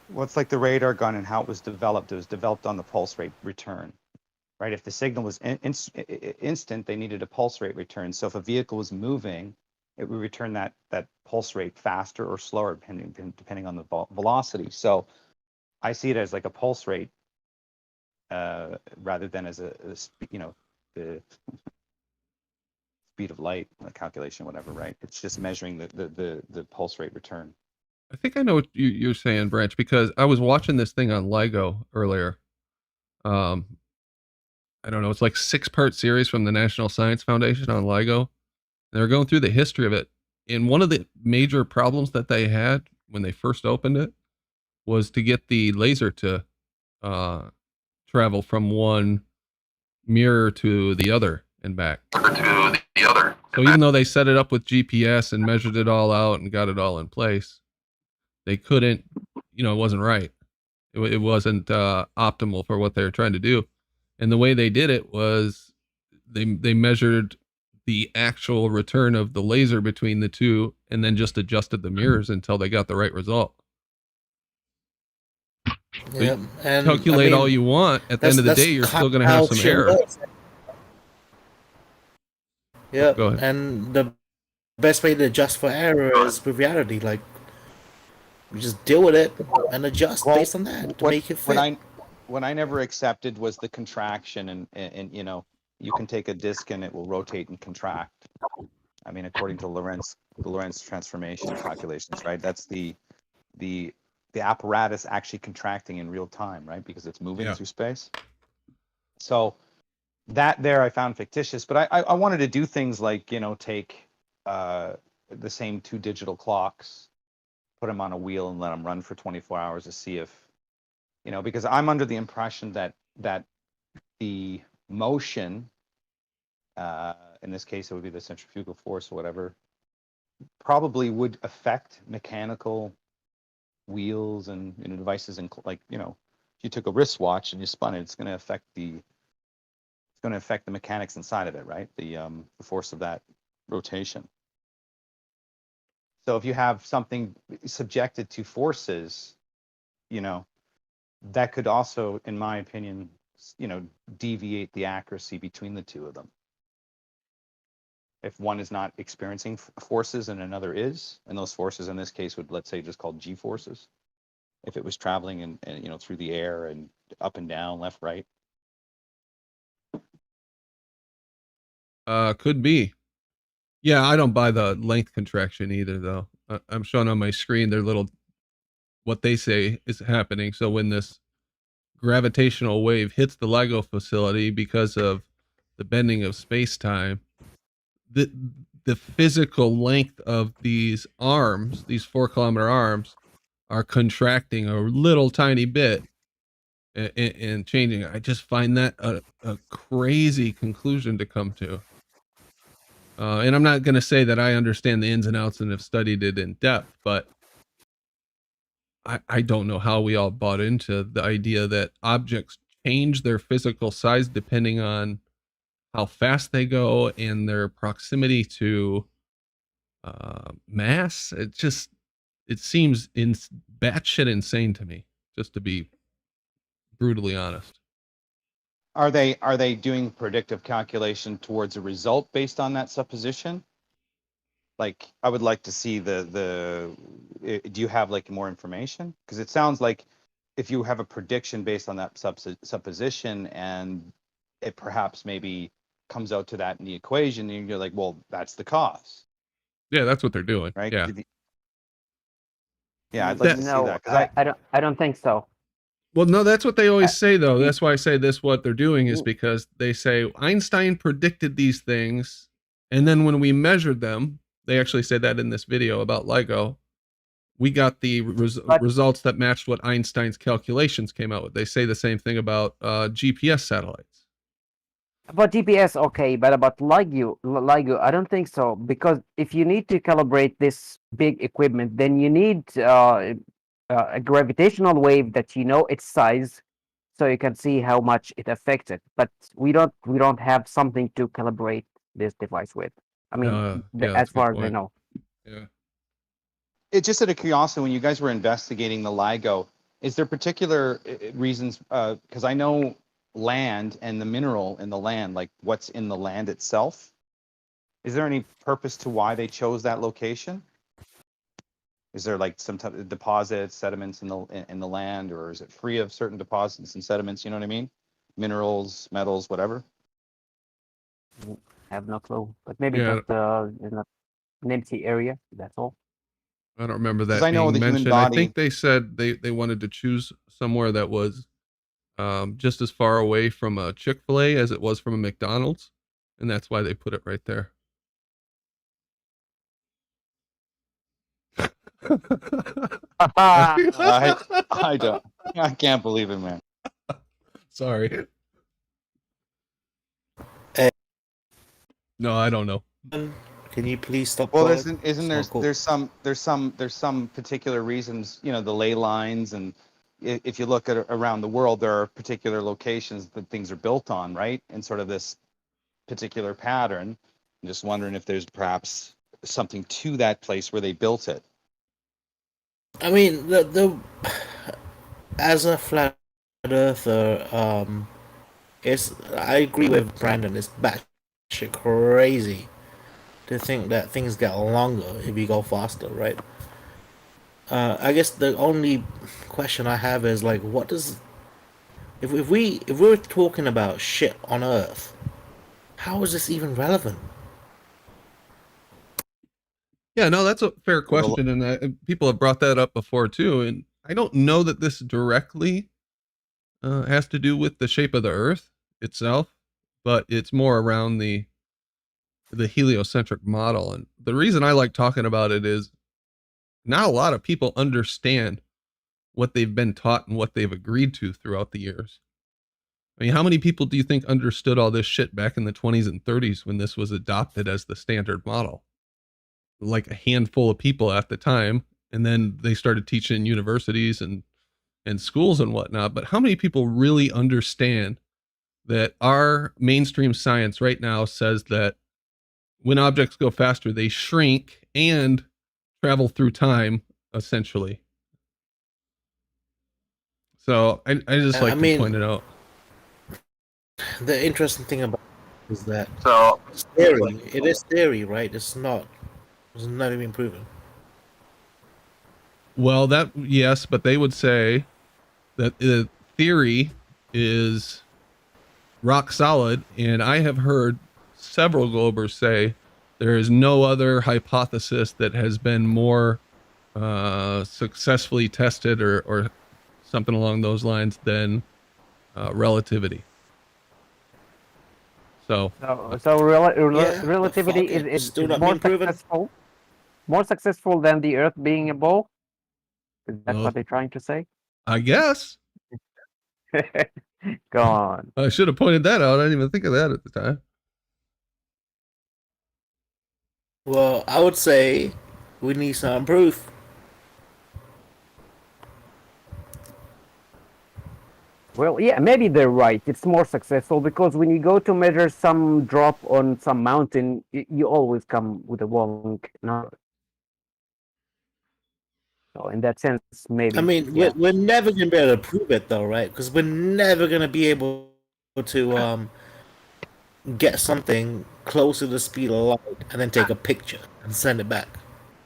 Well, it's like the radar gun and how it was developed. It was developed on the pulse rate return, right? If the signal was instant, they needed a pulse rate return. So if a vehicle was moving, it would return that pulse rate faster or slower, depending on the velocity. So I see it as like a pulse rate rather than as the speed of light, a calculation, whatever, right? It's just measuring the pulse rate return. I think I know what you're saying, Branch, because I was watching this thing on LIGO earlier. I don't know, it's like 6-part series from the National Science Foundation on LIGO. They were going through the history of it. And one of the major problems that they had when they first opened it was to get the laser to travel from one mirror to the other and back. So even though they set it up with GPS and measured it all out and got it all in place, they couldn't, it wasn't right. It wasn't optimal for what they were trying to do. And the way they did it was they measured the actual return of the laser between the two and then just adjusted the mirrors until they got the right result. So Yeah, and calculate all you want. At the end of the day, you're still going to have some error. Yeah, Go ahead. and the best way to adjust for error is with reality. Like, you just deal with it and adjust based on that to make it fit. What I never accepted was the contraction, and you can take a disk and it will rotate and contract. I mean, according to the Lorentz transformation calculations, right? That's the apparatus actually contracting in real time, right? Because it's moving through space. So that there I found fictitious, but I wanted to do things like, take the same 2 digital clocks, put them on a wheel and let them run for 24 hours to see if, because I'm under the impression that the motion, in this case, it would be the centrifugal force or whatever, probably would affect mechanical wheels and devices. And if you took a wristwatch and you spun it, it's going to affect the going to affect the mechanics inside of it, right? The force of that rotation. So if you have something subjected to forces, you know, that could also, in my opinion, you know, deviate the accuracy between the two of them. If one is not experiencing forces and another is, and those forces in this case would, let's say, just called G forces. If it was traveling and you know, through the air and up and down, left, right. Could be. Yeah, I don't buy the length contraction either, though. I'm showing on my screen their little, what they say is happening. So when this gravitational wave hits the LIGO facility because of the bending of space-time, the physical length of these arms, these 4-kilometer arms, are contracting a little tiny bit and changing. I just find that a crazy conclusion to come to. And I'm not going to say that I understand the ins and outs and have studied it in depth, but I don't know how we all bought into the idea that objects change their physical size depending on how fast they go and their proximity to mass. It seems batshit insane to me, just to be brutally honest. Are they doing predictive calculation towards a result based on that supposition? Like, I would like to see do you have like more information? Because it sounds like if you have a prediction based on that supposition and it perhaps maybe comes out to that in the equation, and you're like, well, that's the cause. Yeah, that's what they're doing. Right? Yeah. Yeah, I'd like to see that. 'Cause I don't think so. Well, no, that's what they always say, though. That's why I say this, what they're doing is because they say Einstein predicted these things. And then when we measured them, they actually say that in this video about LIGO, we got the results that matched what Einstein's calculations came out with. They say the same thing about GPS satellites. About GPS, okay, but about LIGO, I don't think so. Because if you need to calibrate this big equipment, then you need a gravitational wave that you know its size, so you can see how much it affects it. But we don't have something to calibrate this device with. I mean, as far as I know. Yeah. It just out of curiosity, when you guys were investigating the LIGO, is there particular reasons? Because I know land and the mineral in the land, like what's in the land itself. Is there any purpose to why they chose that location? Is there like some type of deposits, sediments in the land, or is it free of certain deposits and sediments? You know what I mean? Minerals, metals, whatever. I have no clue, but maybe just in an empty area. That's all. I don't remember that 'Cause I know being the human mentioned. I body- think they said they wanted to choose somewhere that was just as far away from a Chick-fil-A as it was from a McDonald's, and that's why they put it right there. I can't believe it, man. Sorry. No, I don't know. Can you please stop? Well, calling? there's some particular reasons, you know, the ley lines, and if you look at around the world, there are particular locations that things are built on, right? And sort of this particular pattern. I'm just wondering if there's perhaps something to that place where they built it. I mean, the as a flat earther, I agree with Brandon. It's batshit crazy to think that things get longer if you go faster, right? I guess the only question I have is like, what does if we're talking about shit on Earth, how is this even relevant? Yeah, no, that's a fair question, and people have brought that up before too. And I don't know that this directly has to do with the shape of the Earth itself, but it's more around the heliocentric model. And the reason I like talking about it is not a lot of people understand what they've been taught and what they've agreed to throughout the years. I mean, how many people do you think understood all this shit back in the 20s and 30s when this was adopted as the standard model? Like a handful of people at the time, and then they started teaching in universities and schools and whatnot. But how many people really understand that our mainstream science right now says that when objects go faster, they shrink and travel through time, essentially. So I just like to point it out. The interesting thing about it is that So it's theory. It is theory, right? It's not even proven. Well, that yes, but they would say that the theory is rock solid, and I have heard several globers say there is no other hypothesis that has been more successfully tested or something along those lines than relativity. So relativity is still not more being proven. successful than the Earth being a ball. Is that what they're trying to say? I guess. Go on. I should have pointed that out. I didn't even think of that at the time. Well, I would say we need some proof. Well, yeah, maybe they're right. It's more successful because when you go to measure some drop on some mountain, you always come with a wrong number. So in that sense, maybe. I mean, we're never going to be able to prove it, though, right? Because we're never going to be able to get something close to the speed of light and then take a picture and send it back.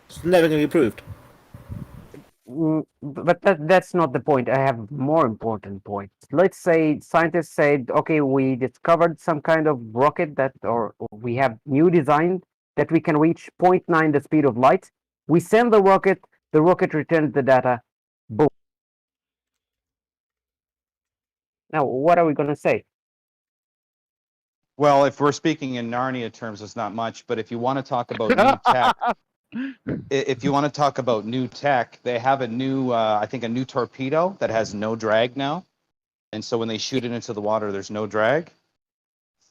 It's never going to be proved. But that's not the point. I have more important points. Let's say scientists said, okay, we discovered some kind of rocket or we have new design that we can reach 0.9 the speed of light. We send the rocket returns the data, boom. Now, what are we going to say? Well, if we're speaking in Narnia terms, it's not much. But if you want to talk about new tech, they have a new, I think, a new torpedo that has no drag now, and so when they shoot it into the water, there's no drag.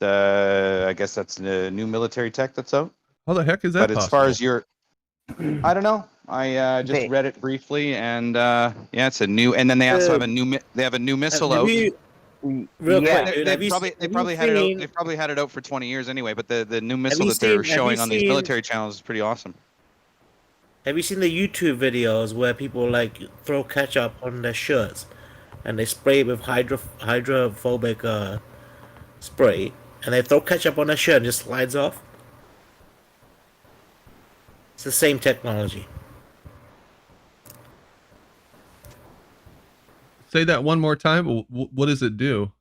I guess that's the new military tech that's out. How the heck is that? But as far as I don't know. I just read it briefly, and yeah, it's a new. And then they also have a new. They have a new missile out. Real quick, They probably had it out. They probably had it out for 20 years anyway. But the new missile that they're showing on these military channels is pretty awesome. Have you seen the YouTube videos where people like throw ketchup on their shirts, and they spray it with hydrophobic spray, and they throw ketchup on their shirt and it just slides off? It's the same technology. Say that one more time. What does it do?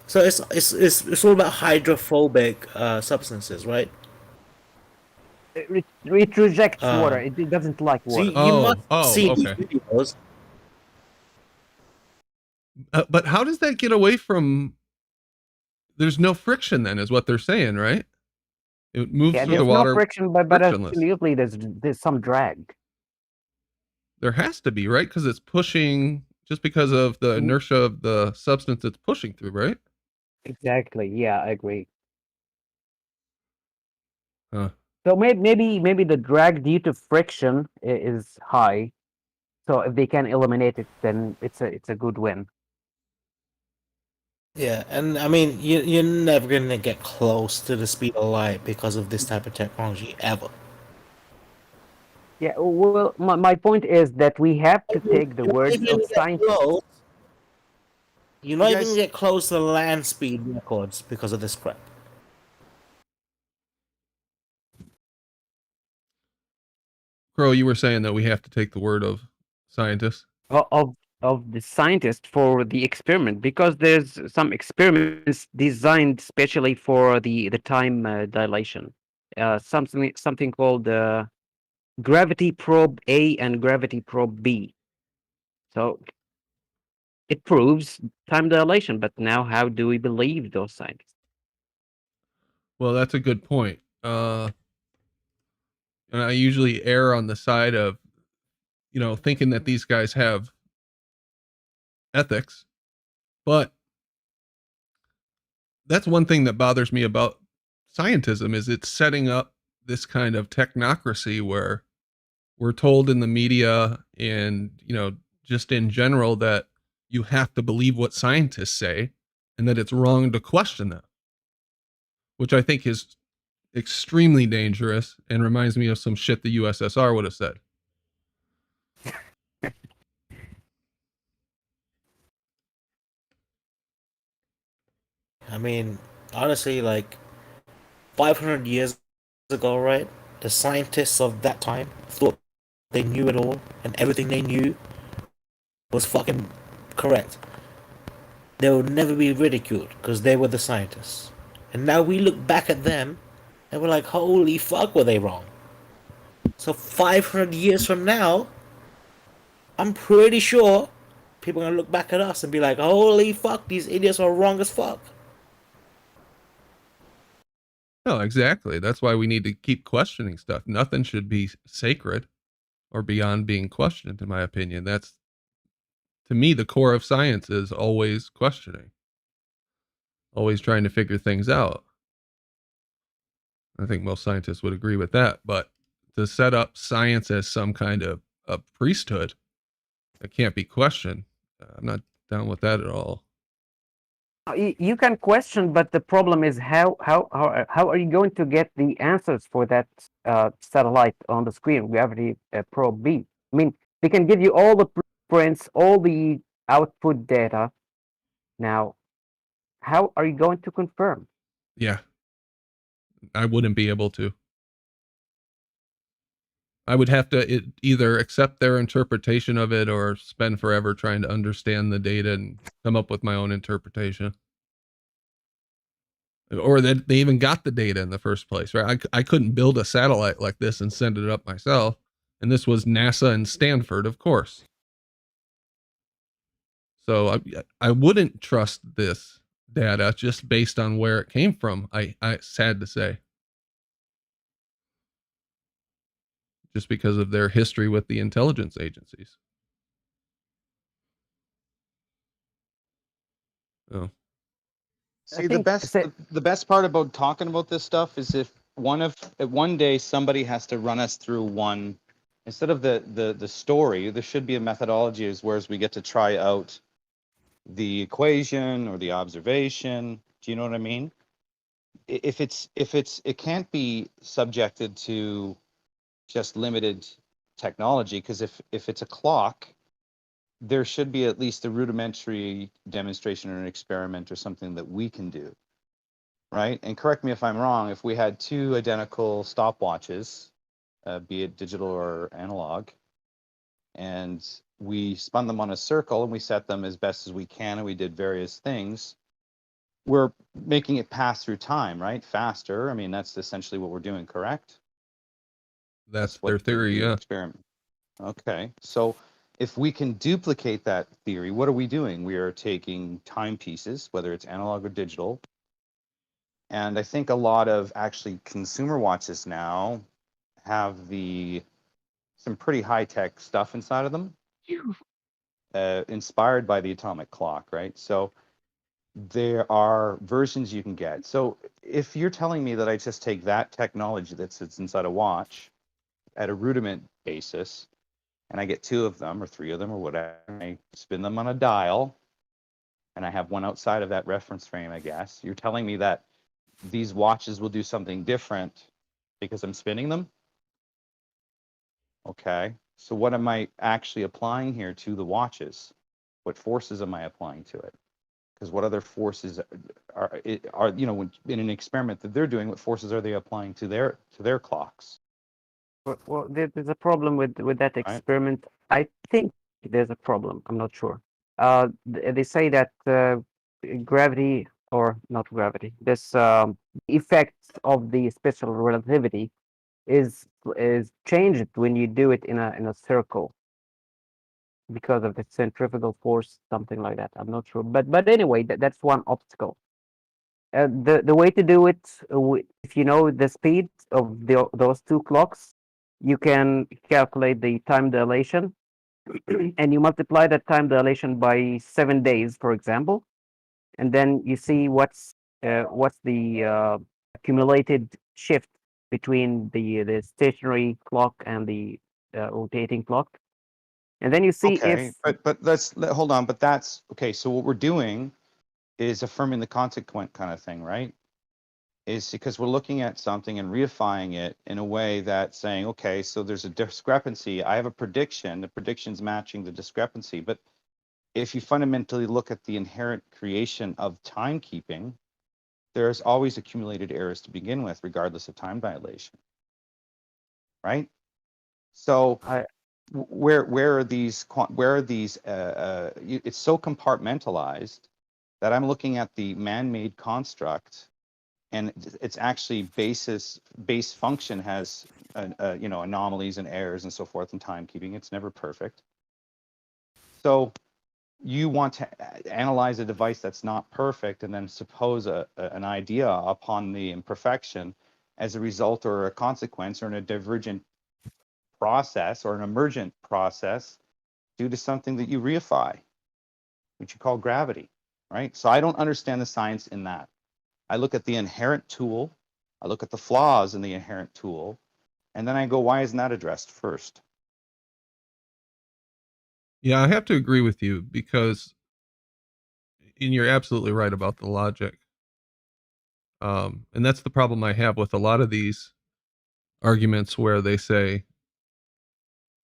So it's all about hydrophobic substances, right? It rejects water. It doesn't like water. So you must see these videos. But how does that get away from? There's no friction then, is what they're saying, right? It moves through the water. No friction, but absolutely there's some drag. There has to be, right? Because it's pushing, just because of the inertia of the substance it's pushing through, right? Exactly. Yeah, I agree. Huh. So maybe the drag due to friction is high. So if they can eliminate it, then it's a good win. Yeah, and I mean you're never gonna get close to the speed of light because of this type of technology ever. Yeah, well, my point is that we have to take the words of scientists. You're not even gonna get close to the land speed records because of this crap. Crow, you were saying that we have to take the word of scientists. Of the scientist for the experiment, because there's some experiments designed specially for the time dilation. Something called gravity probe A and gravity probe B. So it proves time dilation, but now how do we believe those scientists? Well, that's a good point. And I usually err on the side of, thinking that these guys have ethics, but that's one thing that bothers me about scientism is it's setting up this kind of technocracy where we're told in the media and, just in general that you have to believe what scientists say and that it's wrong to question them, which I think is extremely dangerous and reminds me of some shit the USSR would have said. I mean, honestly, like 500 years ago, right? The scientists of that time thought they knew it all, and everything they knew was fucking correct. They will never be ridiculed because they were the scientists. And now we look back at them and we're like, holy fuck, were they wrong? So 500 years from now, I'm pretty sure people are gonna look back at us and be like, holy fuck, these idiots are wrong as fuck. No, exactly. That's why we need to keep questioning stuff. Nothing should be sacred or beyond being questioned, in my opinion. That's, to me, the core of science is always questioning, always trying to figure things out. I think most scientists would agree with that. But to set up science as some kind of a priesthood that can't be questioned, I'm not down with that at all. You can question, but the problem is how are you going to get the answers for that satellite on the screen, gravity probe B? I mean, they can give you all the prints, all the output data. Now, how are you going to confirm? Yeah, I wouldn't be able to. I would have to either accept their interpretation of it or spend forever trying to understand the data and come up with my own interpretation. Or that they even got the data in the first place, right? I couldn't build a satellite like this and send it up myself. And this was NASA and Stanford, of course. So I wouldn't trust this data just based on where it came from. I sad to say. Just because of their history with the intelligence agencies. Oh. See, the best part about talking about this stuff is if one day somebody has to run us through one, instead of the story, there should be a methodology as whereas we get to try out the equation or the observation. Do you know what I mean? It can't be subjected to just limited technology, because if it's a clock, there should be at least a rudimentary demonstration or an experiment or something that we can do, right? And correct me if I'm wrong, if we had two identical stopwatches, be it digital or analog, and we spun them on a circle and we set them as best as we can and we did various things, we're making it pass through time, right? Faster. I mean, that's essentially what we're doing, correct? That's their theory, yeah. Experiment. Okay, so if we can duplicate that theory, what are we doing? We are taking timepieces, whether it's analog or digital. And I think a lot of actually consumer watches now have some pretty high-tech stuff inside of them, inspired by the atomic clock, right? So there are versions you can get. So if you're telling me that I just take that technology that sits inside a watch at a rudiment basis, and I get two of them or three of them or whatever, and I spin them on a dial, and I have one outside of that reference frame, I guess. You're telling me that these watches will do something different because I'm spinning them? Okay, so what am I actually applying here to the watches? What forces am I applying to it? Because what other forces are you know, in an experiment that they're doing, what forces are they applying to their clocks? Well, there's a problem with that experiment. I think there's a problem. I'm not sure. They say that gravity, or not gravity, this effect of the special relativity is changed when you do it in a circle because of the centrifugal force, something like that. I'm not sure, but anyway, that's one obstacle. The way to do it, if you know the speed of those two clocks, you can calculate the time dilation, and you multiply that time dilation by 7 days, for example, and then you see what's the accumulated shift between the stationary clock and the rotating clock. and then you see Okay, if but hold on. But that's okay. So what we're doing is affirming the consequent kind of thing, right? Is because we're looking at something and reifying it in a way that's saying, okay, so there's a discrepancy. I have a prediction. The prediction's matching the discrepancy. But if you fundamentally look at the inherent creation of timekeeping, there's always accumulated errors to begin with, regardless of time dilation, right? So where are these? It's so compartmentalized that I'm looking at the man-made construct, and it's actually base function has anomalies and errors and so forth in timekeeping. It's never perfect. So you want to analyze a device that's not perfect and then suppose an idea upon the imperfection as a result or a consequence or in a divergent process or an emergent process due to something that you reify, which you call gravity, right? So I don't understand the science in that. I look at the inherent tool, I look at the flaws in the inherent tool, and then I go, why isn't that addressed first? Yeah, I have to agree with you because, and you're absolutely right about the logic. And that's the problem I have with a lot of these arguments where they say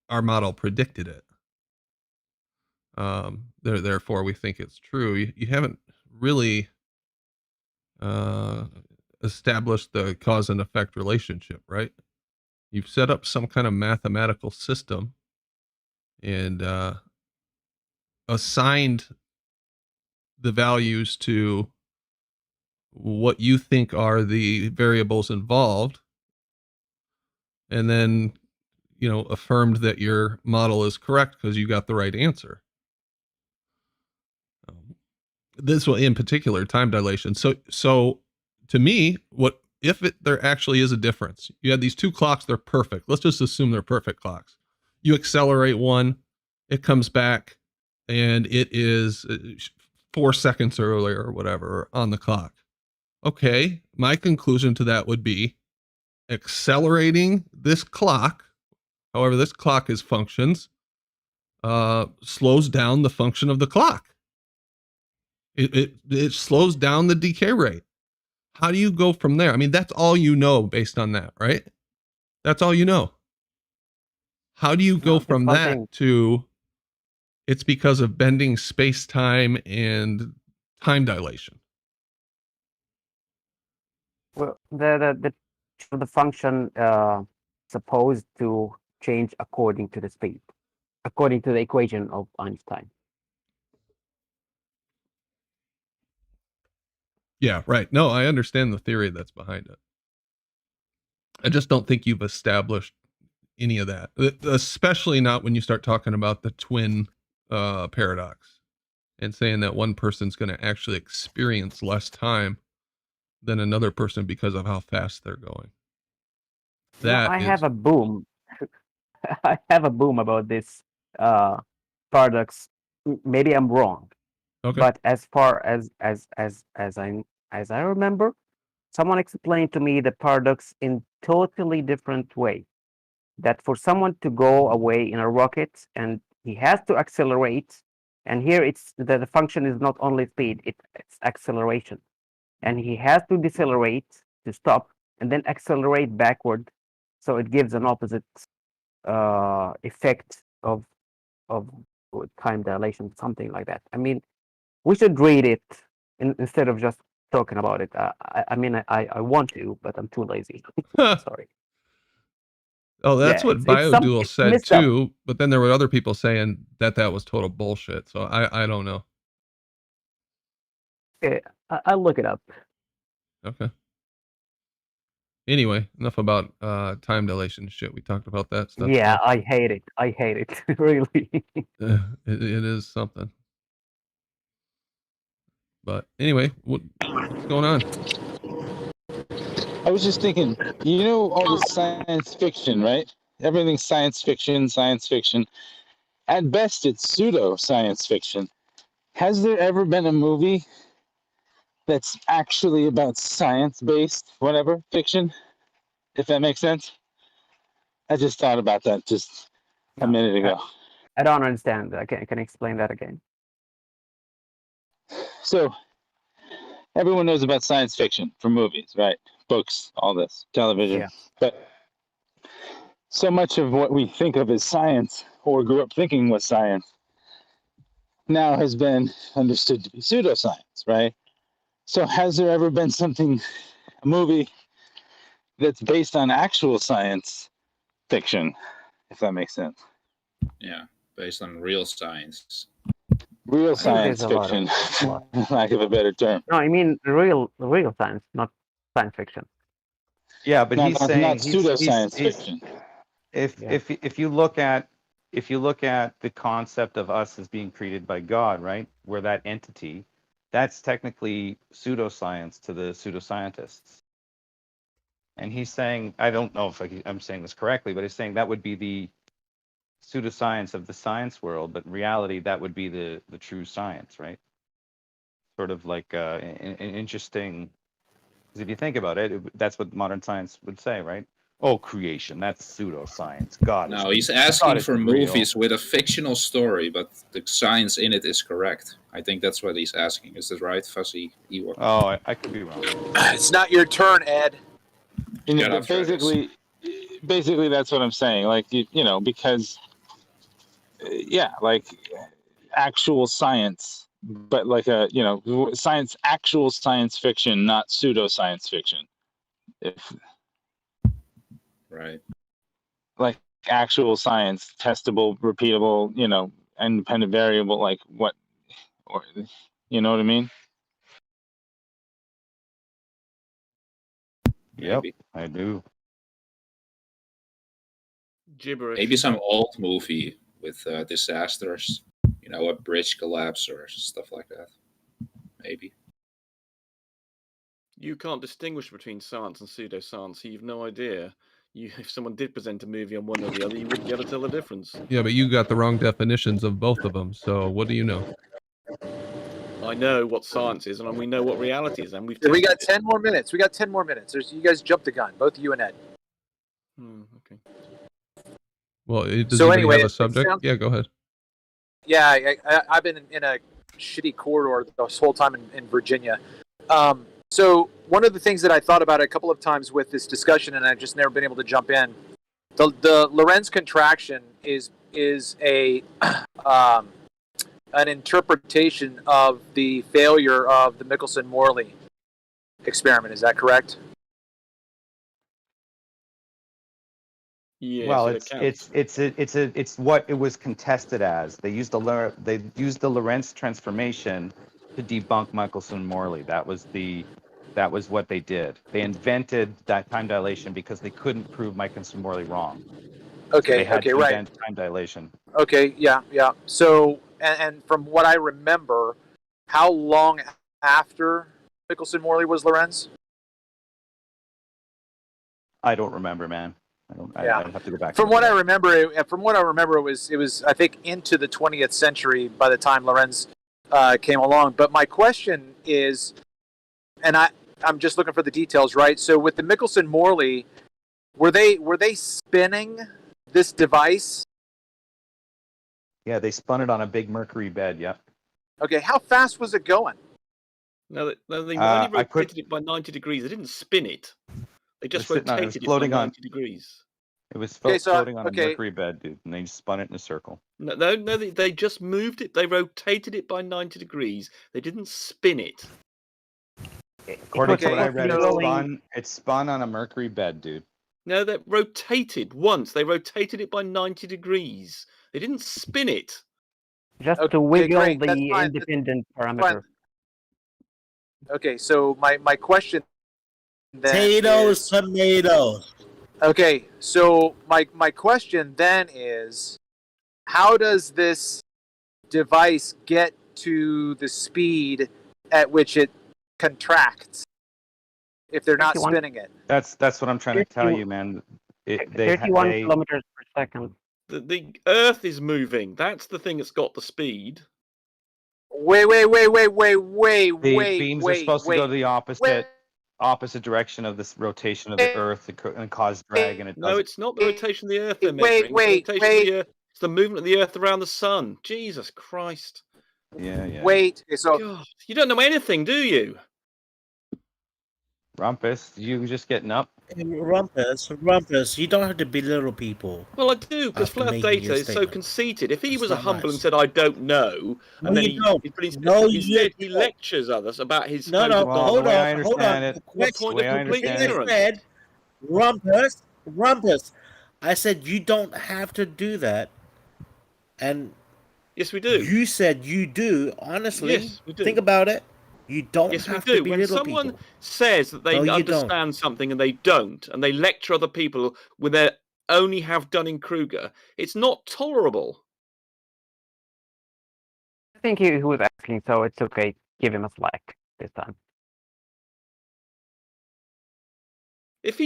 our model predicted it. Therefore we think it's true. You haven't really established the cause and effect relationship, right? You've set up some kind of mathematical system and assigned the values to what you think are the variables involved, and then affirmed that your model is correct because you got the right answer. This one in particular, time dilation. So to me, what if there actually is a difference? You had these two clocks, they're perfect. Let's just assume they're perfect clocks. You accelerate one, it comes back, and it is 4 seconds earlier or whatever on the clock. Okay, my conclusion to that would be accelerating this clock, however this clock is functions, slows down the function of the clock. It slows down the decay rate. How do you go from there? I mean, that's all you know based on that, right? That's all you know. How do you go from that to it's because of bending space-time and time dilation? well, the function supposed to change according to the speed, according to the equation of Einstein. Yeah, right. No, I understand the theory that's behind it. I just don't think you've established any of that, especially not when you start talking about the twin paradox and saying that one person's going to actually experience less time than another person because of how fast they're going. I have a boom. I have a boom about this paradox. Maybe I'm wrong. Okay. But as far as I remember, someone explained to me the paradox in totally different way. That for someone to go away in a rocket and he has to accelerate, and here it's the function is not only speed, it's acceleration, and he has to decelerate to stop and then accelerate backward, so it gives an opposite effect of time dilation, something like that. I mean, we should read it instead of just talking about it. I mean, I want to, but I'm too lazy. Sorry. Oh, that's what BioDuel said too. But then there were other people saying that was total bullshit. So I don't know. Okay, I'll look it up. Okay. Anyway, enough about time dilation shit. We talked about that stuff. Yeah, I hate it. I hate it. Really. It is something. But anyway, what's going on? I was just thinking, you know, all this science fiction, right? Everything's science fiction, science fiction. At best, it's pseudo science fiction. Has there ever been a movie that's actually about science-based, whatever, fiction? If that makes sense? I just thought about that just a minute ago. I don't understand. Can you explain that again? So everyone knows about science fiction from movies, right? Books, all this, television. Yeah. But so much of what we think of as science, or grew up thinking was science, now has been understood to be pseudoscience, right? So has there ever been a movie that's based on actual science fiction, if that makes sense? Yeah, based on real science. Real think science there's a lot fiction, of- lack of a better term. No, I mean real science, not science fiction. Yeah, but he's saying not pseudoscience fiction. If you look at the concept of us as being created by God, right? We're that entity. That's technically pseudoscience to the pseudoscientists. And he's saying, I don't know if I'm saying this correctly, but he's saying that would be the pseudoscience of the science world, but in reality, that would be the true science, right? Sort of like an interesting, because if you think about it, that's what modern science would say, right? Oh, creation, that's pseudoscience. God. No, he's asking for movies with a fictional story, but the science in it is correct. I think that's what he's asking. Is that right, Fuzzy Ewok? Oh, I could be wrong. It's not your turn, Ed. Basically, that's what I'm saying. Like, you know, because, yeah, like actual science, but like actual science fiction, not pseudoscience fiction. Right. Like actual science, testable, repeatable, you know, independent variable, like what, or you know what I mean? Yep, I do. Gibberish. Maybe some old movie with disasters, you know, a bridge collapse or stuff like that. Maybe. You can't distinguish between science and pseudoscience, so you've no idea. If someone did present a movie on one or the other, you wouldn't be able to tell the difference. Yeah, but you got the wrong definitions of both of them. So what do you know? I know what science is, and we know what reality is, and we've. We got 10 more minutes. We got 10 more minutes. You guys jumped the gun, both you and Ed. Okay. Well, does So anybody anyway, have a it subject? sounds- Yeah, go ahead. Yeah, I've been in a shitty corridor this whole time in Virginia. So one of the things that I thought about a couple of times with this discussion, and I've just never been able to jump in, the Lorentz contraction is a an interpretation of the failure of the Michelson-Morley experiment. Is that correct? Yeah. Well, it's what it was contested as. They used the Lorentz transformation to debunk Michelson-Morley. That was what they did. They invented that time dilation because they couldn't prove Michelson-Morley wrong. Okay. So they had to right. invent time dilation. Okay. Yeah. So, and from what I remember, how long after Michelson-Morley was Lorentz? I don't remember, man. I'd have to go back. From what I remember, it was I think into the 20th century by the time Lorentz came along. But my question is, and I'm just looking for the details, right? So with the Michelson-Morley, were they spinning this device? Yeah, they spun it on a big mercury bed. Yep. Okay, how fast was it going? No, they only rotated it by 90 degrees. They didn't spin it. They just rotated it by 90 degrees. It was floating on a mercury bed, dude, and they just spun it in a circle. No, they just moved it. They rotated it by 90 degrees. They didn't spin it. According to what I read, it spun on a mercury bed, dude. No, they rotated once. They rotated it by 90 degrees. They didn't spin it. Just to wiggle great. the That's fine. independent parameter. Okay, so my question then Tomatoes. Okay, so my question then is, how does this device get to the speed at which it contracts if they're not spinning it? That's what I'm trying to tell you, man. 31 kilometers per second. The Earth is moving. That's the thing that's got the speed. Wait. The beams are supposed to go the opposite direction of this rotation of the Earth and cause drag, and it doesn't. No, it's not the rotation of the Earth they're Wait. measuring. It's the movement of the Earth around the sun. Jesus Christ. Yeah. Wait, so God, you don't know anything, do you? Rumpus, you just getting up? Rumpus, you don't have to belittle people. Well, I do, because After Flat making Data your is so statement. conceited. If he That's was not humble and nice. said, I don't know, No, and then you don't. instead he lectures others about his No, supposed no, hold on, hold on. The Question, point of complete I ignorance. said, Rumpus. I said you don't have to do that, and yes, we do. You said you do. Honestly, yes, we do. Think about it. You don't yes, have we do. to When belittle someone people. says that they No, you understand something and they don't, and they lecture other people when they only have Dunning-Kruger, it's not tolerable. I think he was asking, so it's okay. Give him a slack this time. If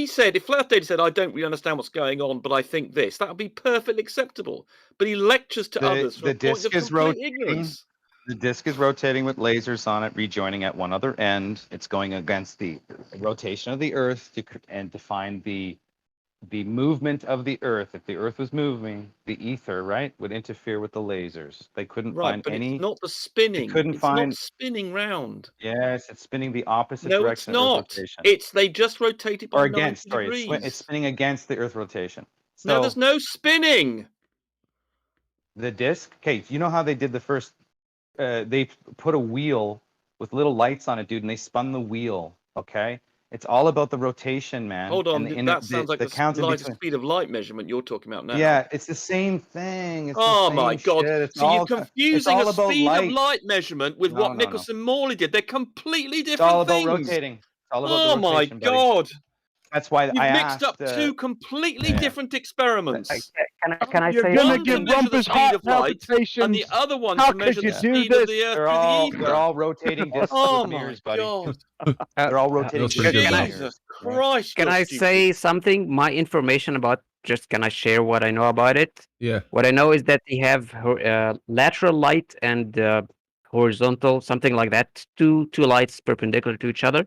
Flat Data said, I don't really understand what's going on, but I think this, that would be perfectly acceptable. But he lectures to others from a point of complete ignorance. The disc is rotating with lasers on it, rejoining at one other end. It's going against the rotation of the Earth and to find the movement of the Earth. If the Earth was moving, the ether, right, would interfere with the lasers. They couldn't find but any. It's not the spinning. They couldn't it's find. Not spinning round. Yes, it's spinning the opposite No, direction it's of Earth not. rotation. They just rotate it by Or against. 90 Sorry, degrees. it's spinning against the Earth rotation. So no, there's no spinning. The disc. Okay, you know how they did the first. They put a wheel with little lights on it, dude, and they spun the wheel. Okay, it's all about the rotation, man. Hold on, and that sounds like the speed of light measurement you're talking about now. Yeah, it's the same thing. It's oh the same my God! shit. So you're confusing a speed of light measurement with what No. Nicholson Morley did. They're completely different It's all about things. rotating. It's all about the rotation, my God! Buddy. That's why You've I mixed asked, up two completely different experiments. Can I You're say one something? to measure the speed of light, and the other one to measure the speed of the Earth through the ether. They're all rotating discs with mirrors, buddy. God. They're all rotating discs with mirrors. Jesus Christ! Can I say something? My information about can I share what I know about it? Yeah. What I know is that they have lateral light and horizontal, something like that. Two lights perpendicular to each other.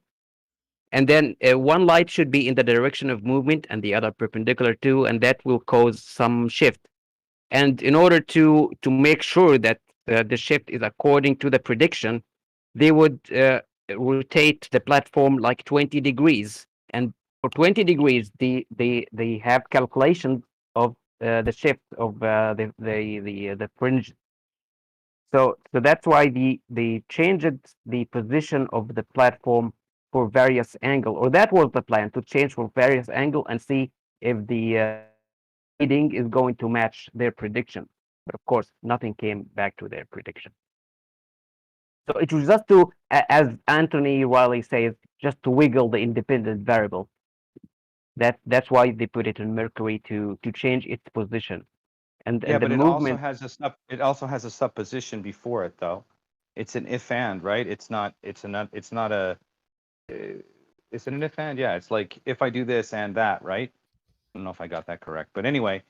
And then one light should be in the direction of movement and the other perpendicular to, and that will cause some shift. And in order to make sure that the shift is according to the prediction, they would rotate the platform like 20 degrees. And for 20 degrees, they have calculations of the shift of the fringe. So that's why they changed the position of the platform for various angle, or that was the plan, to change for various angle and see if the reading is going to match their prediction. But of course, nothing came back to their prediction. So it was just to, as Anthony Riley says, just to wiggle the independent variable. That's why they put it in Mercury to change its position. And Yeah, the but movement. it also has a supposition before it, though. It's an if and, right? It's an if and. Yeah, it's like if I do this and that, right? I don't know if I got that correct, but anyway,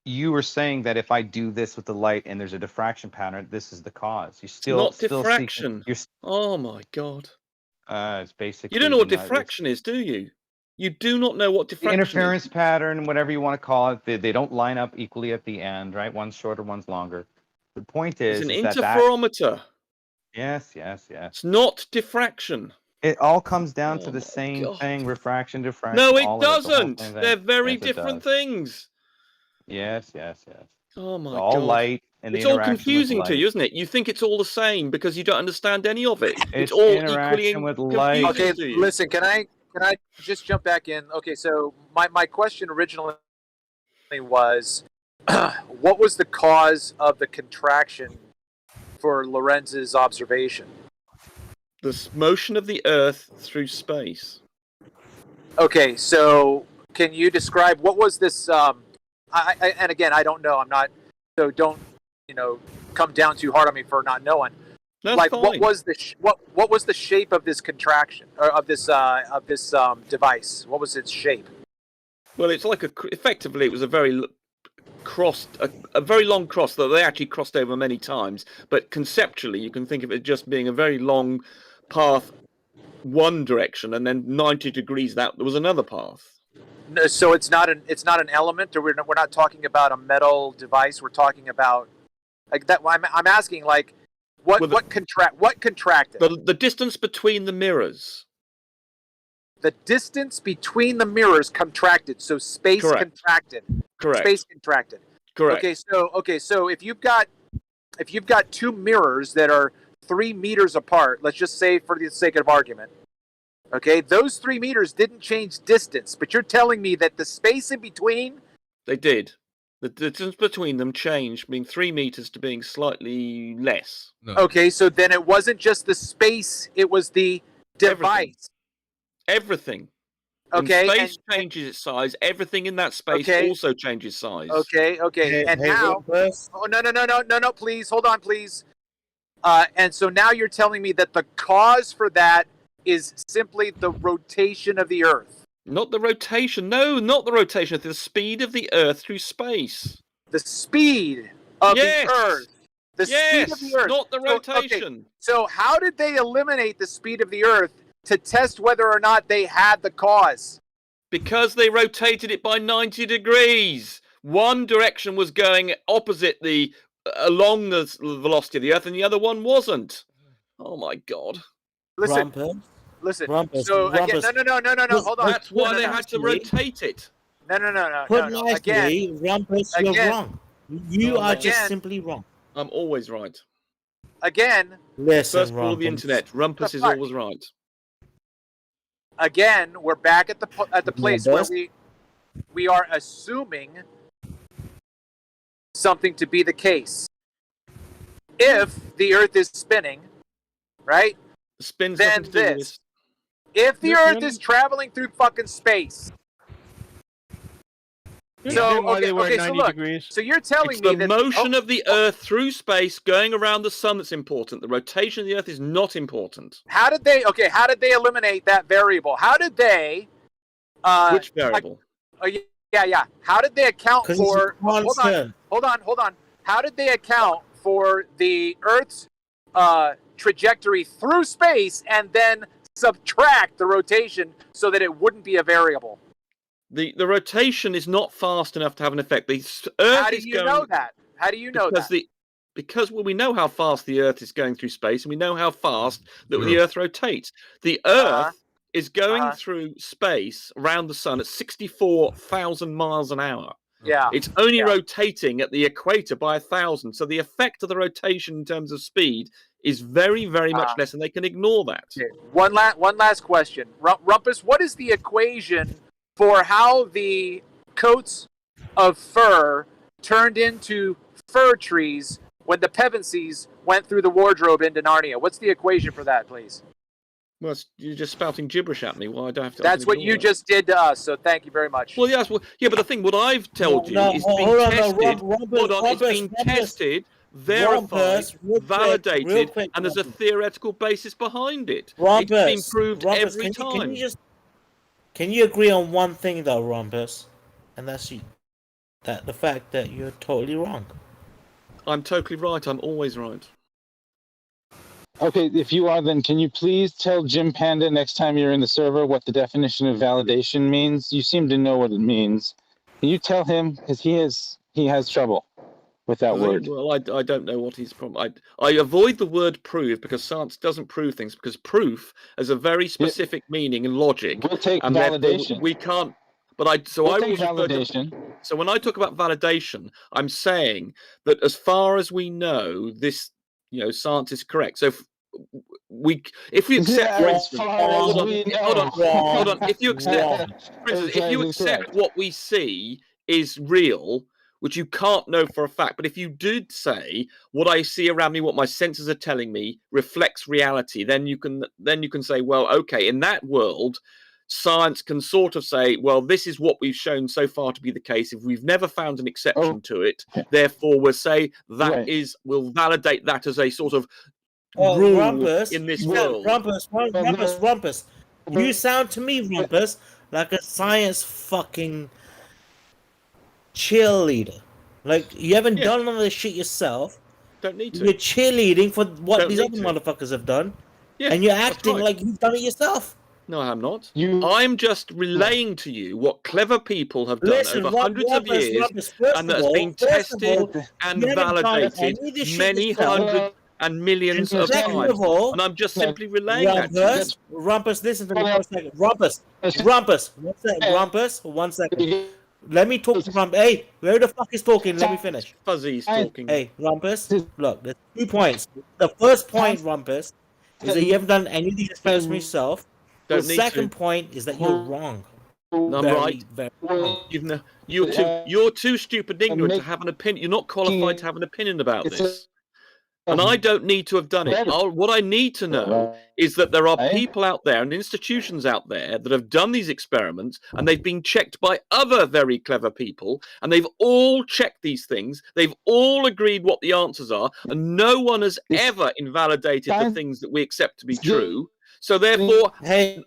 you were saying that if I do this with the light and there's a diffraction pattern, this is the cause. You still diffraction. Oh my God! It's basically you don't know what diffraction is, do you? You do not know what diffraction interference pattern, whatever you want to call it. They don't line up equally at the end, right? One's shorter, one's longer. The point is, it's an interferometer. Yes. It's not diffraction. It all comes down to the same thing: refraction, diffraction. No, it doesn't. They're very different things. Yes. Oh my God! All light and it's all confusing to you, isn't it? You think it's all the same because you don't understand any of it. It's all equally with light. Okay, listen. Can I just jump back in? Okay, so my question originally was, what was the cause of the contraction for Lorenz's observation? The motion of the Earth through space. Okay, so can you describe what was this? And again, I don't know. I'm not. So don't come down too hard on me for not knowing. That's like fine. what was the shape of this contraction or of this device? What was its shape? Well, it's like effectively it was a very a very long cross that they actually crossed over many times. But conceptually, you can think of it just being a very long path, one direction, and then 90 degrees. That there was another path. No, so it's not an element, or we're not talking about a metal device. We're talking about like that. I'm asking like what contracted? The distance between the mirrors. The distance between the mirrors contracted, so space contracted. Correct. Space contracted. Correct. So if you've got two mirrors that are 3 meters apart, let's just say for the sake of argument, okay, those 3 meters didn't change distance, but you're telling me that the space in between? They did. The distance between them changed, being 3 meters to being slightly less. No. Okay, so then it wasn't just the space; it was the device. Everything. Okay. When space changes its size, everything in that space also changes size. Okay. And now, no, please hold on, please. And so now you're telling me that the cause for that is simply the rotation of the Earth. Not the rotation. No, not the rotation. The speed of the Earth through space. The speed of the Earth. The speed of the Earth. Not the rotation. So how did they eliminate the speed of the Earth to test whether or not they had the cause? Because they rotated it by 90 degrees. One direction was going opposite along the velocity of the Earth, and the other one wasn't. Oh my God! Listen. Rumpus, so Rumpus. again, no. Hold on. That's why they had to rotate it. No. Put nicely, Rumpus, you're wrong. You are just simply wrong. I'm always right. Again. Listen, first rule of the internet: Rumpus is always right. Again, we're back at the place where we are assuming something to be the case. If the Earth is spinning, right? Spins then this. If the Earth is traveling through fucking space. So you're telling me the motion of the Earth through space going around the sun that's important. The rotation of the Earth is not important. How did they eliminate that variable? How did they which variable? Yeah. How did they account for hold on. How did they account for the Earth's trajectory through space and then subtract the rotation so that it wouldn't be a variable? The rotation is not fast enough to have an effect. The Earth How do you know that? How do you know that? Because we know how fast the Earth is going through space, and we know how fast the Earth rotates. The Earth is going through space around the sun at 64,000 miles an hour. Yeah. It's only rotating at the equator by 1,000. So the effect of the rotation in terms of speed is very, very much less, and they can ignore that. Okay. One last question. Rumpus, what is the equation for how the coats of fur turned into fir trees when the Pevensies went through the wardrobe into Narnia? What's the equation for that, please? Well, you're just spouting gibberish at me. Why do I have to? That's what you just did to us. So thank you very much. Well, yes. Well, yeah, but the thing, what I've told you is being tested. It's being tested, verified, validated, and there's a theoretical basis behind it. It's been proved every time. Can you agree on one thing though, Rumpus? And that's the fact that you're totally wrong. I'm totally right. I'm always right. Okay, if you are, then can you please tell Jim Panda next time you're in the server what the definition of validation means? You seem to know what it means. Can you tell him, because he has trouble with that word. Well, I don't know what his problem. I avoid the word prove because science doesn't prove things, because proof has a very specific meaning and logic. We'll take and validation. We can't. But I will validation. So when I talk about validation, I'm saying that as far as we know, this science is correct. So if we accept, for instance, hold on. If you accept, for instance, if you accept what we see is real, which you can't know for a fact, but if you did say what I see around me, what my senses are telling me reflects reality, then you can say, well, okay, in that world, science can sort of say, well, this is what we've shown so far to be the case. If we've never found an exception to it, therefore we'll say that we'll validate that as a sort of rule Rumpus, in this world. Rumpus. You sound to me, Rumpus, like a science fucking cheerleader. Like, you haven't done none of this shit yourself. Don't need to. You're cheerleading for what these other motherfuckers have done. Yeah, and you're acting like you've done it yourself. No, I'm not. I'm just relaying to you what clever people have done over hundreds of years, and that has been tested and validated many hundreds and millions of times. And I'm just simply relaying that to you. Rumpus, listen to me for a second. Rumpus, one second. Let me talk to Rumpus. Hey, where the fuck is talking? Let me finish. Fuzzy's talking. Hey, Rumpus, look, there's 2 points. The first point, Rumpus, is that you haven't done any of these experiments for yourself. The second point is that you're wrong. I'm right. You're too stupid and ignorant to have an opinion. You're not qualified to have an opinion about this. And I don't need to have done it. What I need to know is that there are people out there and institutions out there that have done these experiments, and they've been checked by other very clever people, and they've all checked these things. They've all agreed what the answers are, and no one has ever invalidated the things that we accept to be true. So therefore, I'm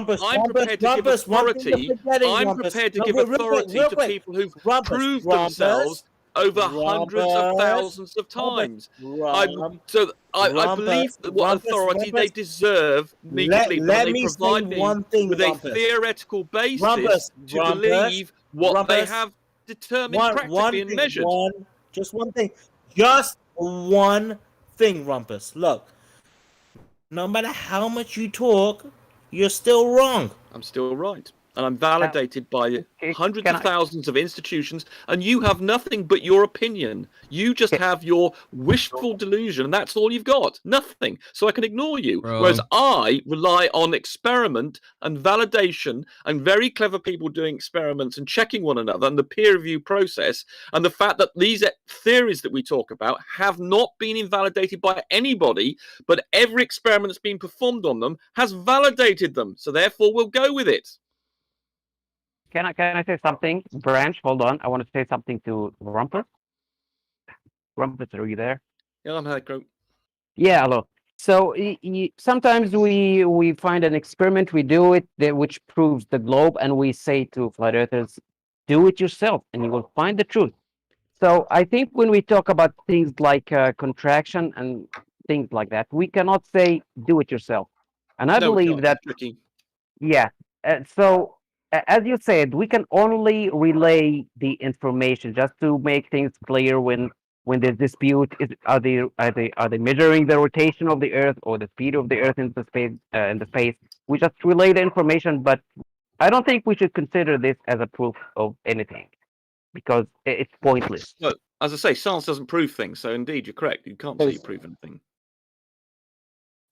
prepared to give authority. I'm prepared to give authority to people who've proved themselves over hundreds of thousands of times. I believe that what authority they deserve me to believe. They provide me with a theoretical basis to believe what they have determined practically and measured. Just one thing. Just one thing, Rumpus. Look, no matter how much you talk, you're still wrong. I'm still right. And I'm validated by hundreds of thousands of institutions, and you have nothing but your opinion. You just have your wishful delusion, and that's all you've got. Nothing. So I can ignore you. Whereas I rely on experiment and validation and very clever people doing experiments and checking one another and the peer review process, and the fact that these theories that we talk about have not been invalidated by anybody, but every experiment that's been performed on them has validated them. So therefore, we'll go with it. Can I say something? Branch, hold on. I want to say something to Rumpus. Rumpus, are you there? Yeah, I'm here, Crow. Yeah, hello. So sometimes we find an experiment, we do it, which proves the globe, and we say to flat earthers, do it yourself, and you will find the truth. So I think when we talk about things like contraction and things like that, we cannot say do it yourself. And I believe that. Yeah. So. As you said, we can only relay the information just to make things clear when there's dispute. Are they measuring the rotation of the Earth or the speed of the Earth in the space? We just relay the information, but I don't think we should consider this as a proof of anything because it's pointless. Look, as I say, science doesn't prove things, so indeed you're correct. You can't say you prove anything.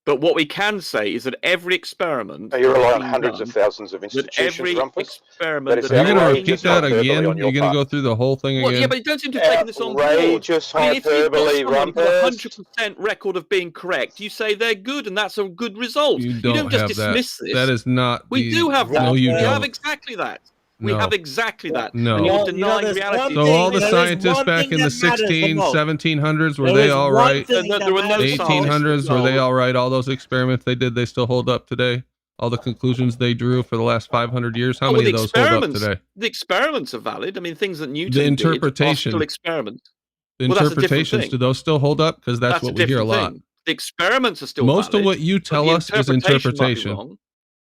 But what we can say is that every experiment... You rely on hundreds of thousands of institutions, every Rumpus. experiment... You're going to repeat that again? You're going to go through the whole thing again? Yeah, but you don't seem to have taken this on board. Outrageous hyperbole, Rumpus. 100% record of being correct. You say they're good, and that's a good result. You don't just have dismiss that. this. That is not... We do have that. No, you don't. We have exactly that. We have exactly that. No. And you're denying reality. So all the scientists back in the 1700s, were they all right? There were no 1800s, were they all right? All those experiments they did, they still hold up today? All the conclusions they drew for the last 500 years, how many of those hold up today? The experiments are valid. I mean, things that Newton the interpretation, did are still experiments. The interpretations, do those still hold up? Because that's what we hear a lot. The experiments are still most valid, of what you tell us is interpretation.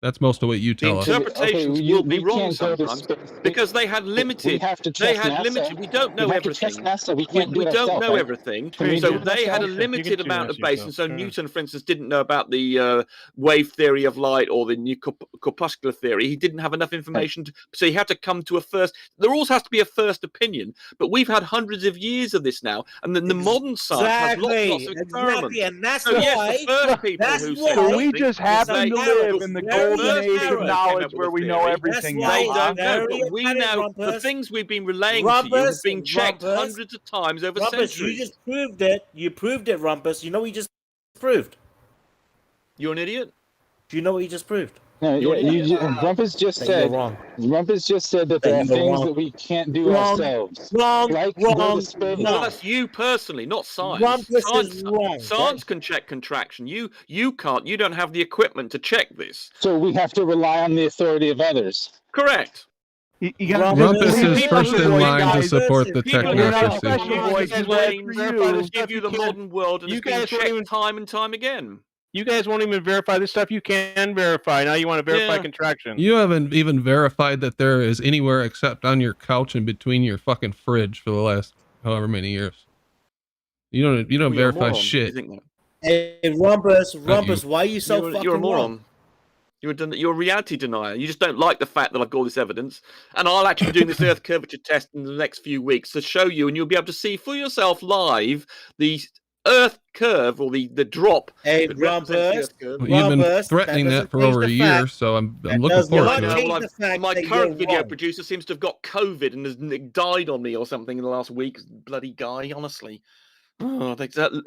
That's most of what you tell us. The interpretations will be wrong sometimes because they had limited. We don't know everything. We don't know everything. So they had a limited amount of basis. So Newton, for instance, didn't know about the wave theory of light or the new corpuscular theory. He didn't have enough information, so he had to come to a first. There always has to be a first opinion. But we've had hundreds of years of this now, and then the modern science has lots of experiments. And that's so yes, the first people who said so we just happen to live in the golden age of knowledge where we know everything. They don't know, but we know the things we've been relaying to you have been checked hundreds of times over centuries. You just proved it. You proved it, Rumpus. You know what you just proved? You're an idiot? Do you know what you just proved? No, Rumpus just said. Rumpus just said that there are things that we can't do ourselves. Wrong. Well, that's you personally, not science. Rumpus is wrong. Science can check contraction. You can't. You don't have the equipment to check this. So we have to rely on the authority of others. Correct. Rumpus is first in line to support the technocracy. Give you the modern world, and it's been checked time and time again. You guys won't even verify the stuff you can verify. Now you want to verify contraction. You haven't even verified that there is anywhere except on your couch and between your fucking fridge for the last however many years. You don't verify shit. Hey, Rumpus, why are you so fucking You're a moron. wrong? You're a reality denier. You just don't like the fact that I've got all this evidence, and I'll actually be doing this Earth curvature test in the next few weeks to show you, and you'll be able to see for yourself live the Earth curve or the drop. Hey, Rumpus, You've been threatening that for over a year, so I'm looking forward to it. My current video producer seems to have got COVID and has died on me or something in the last week. Bloody guy, honestly. Oh,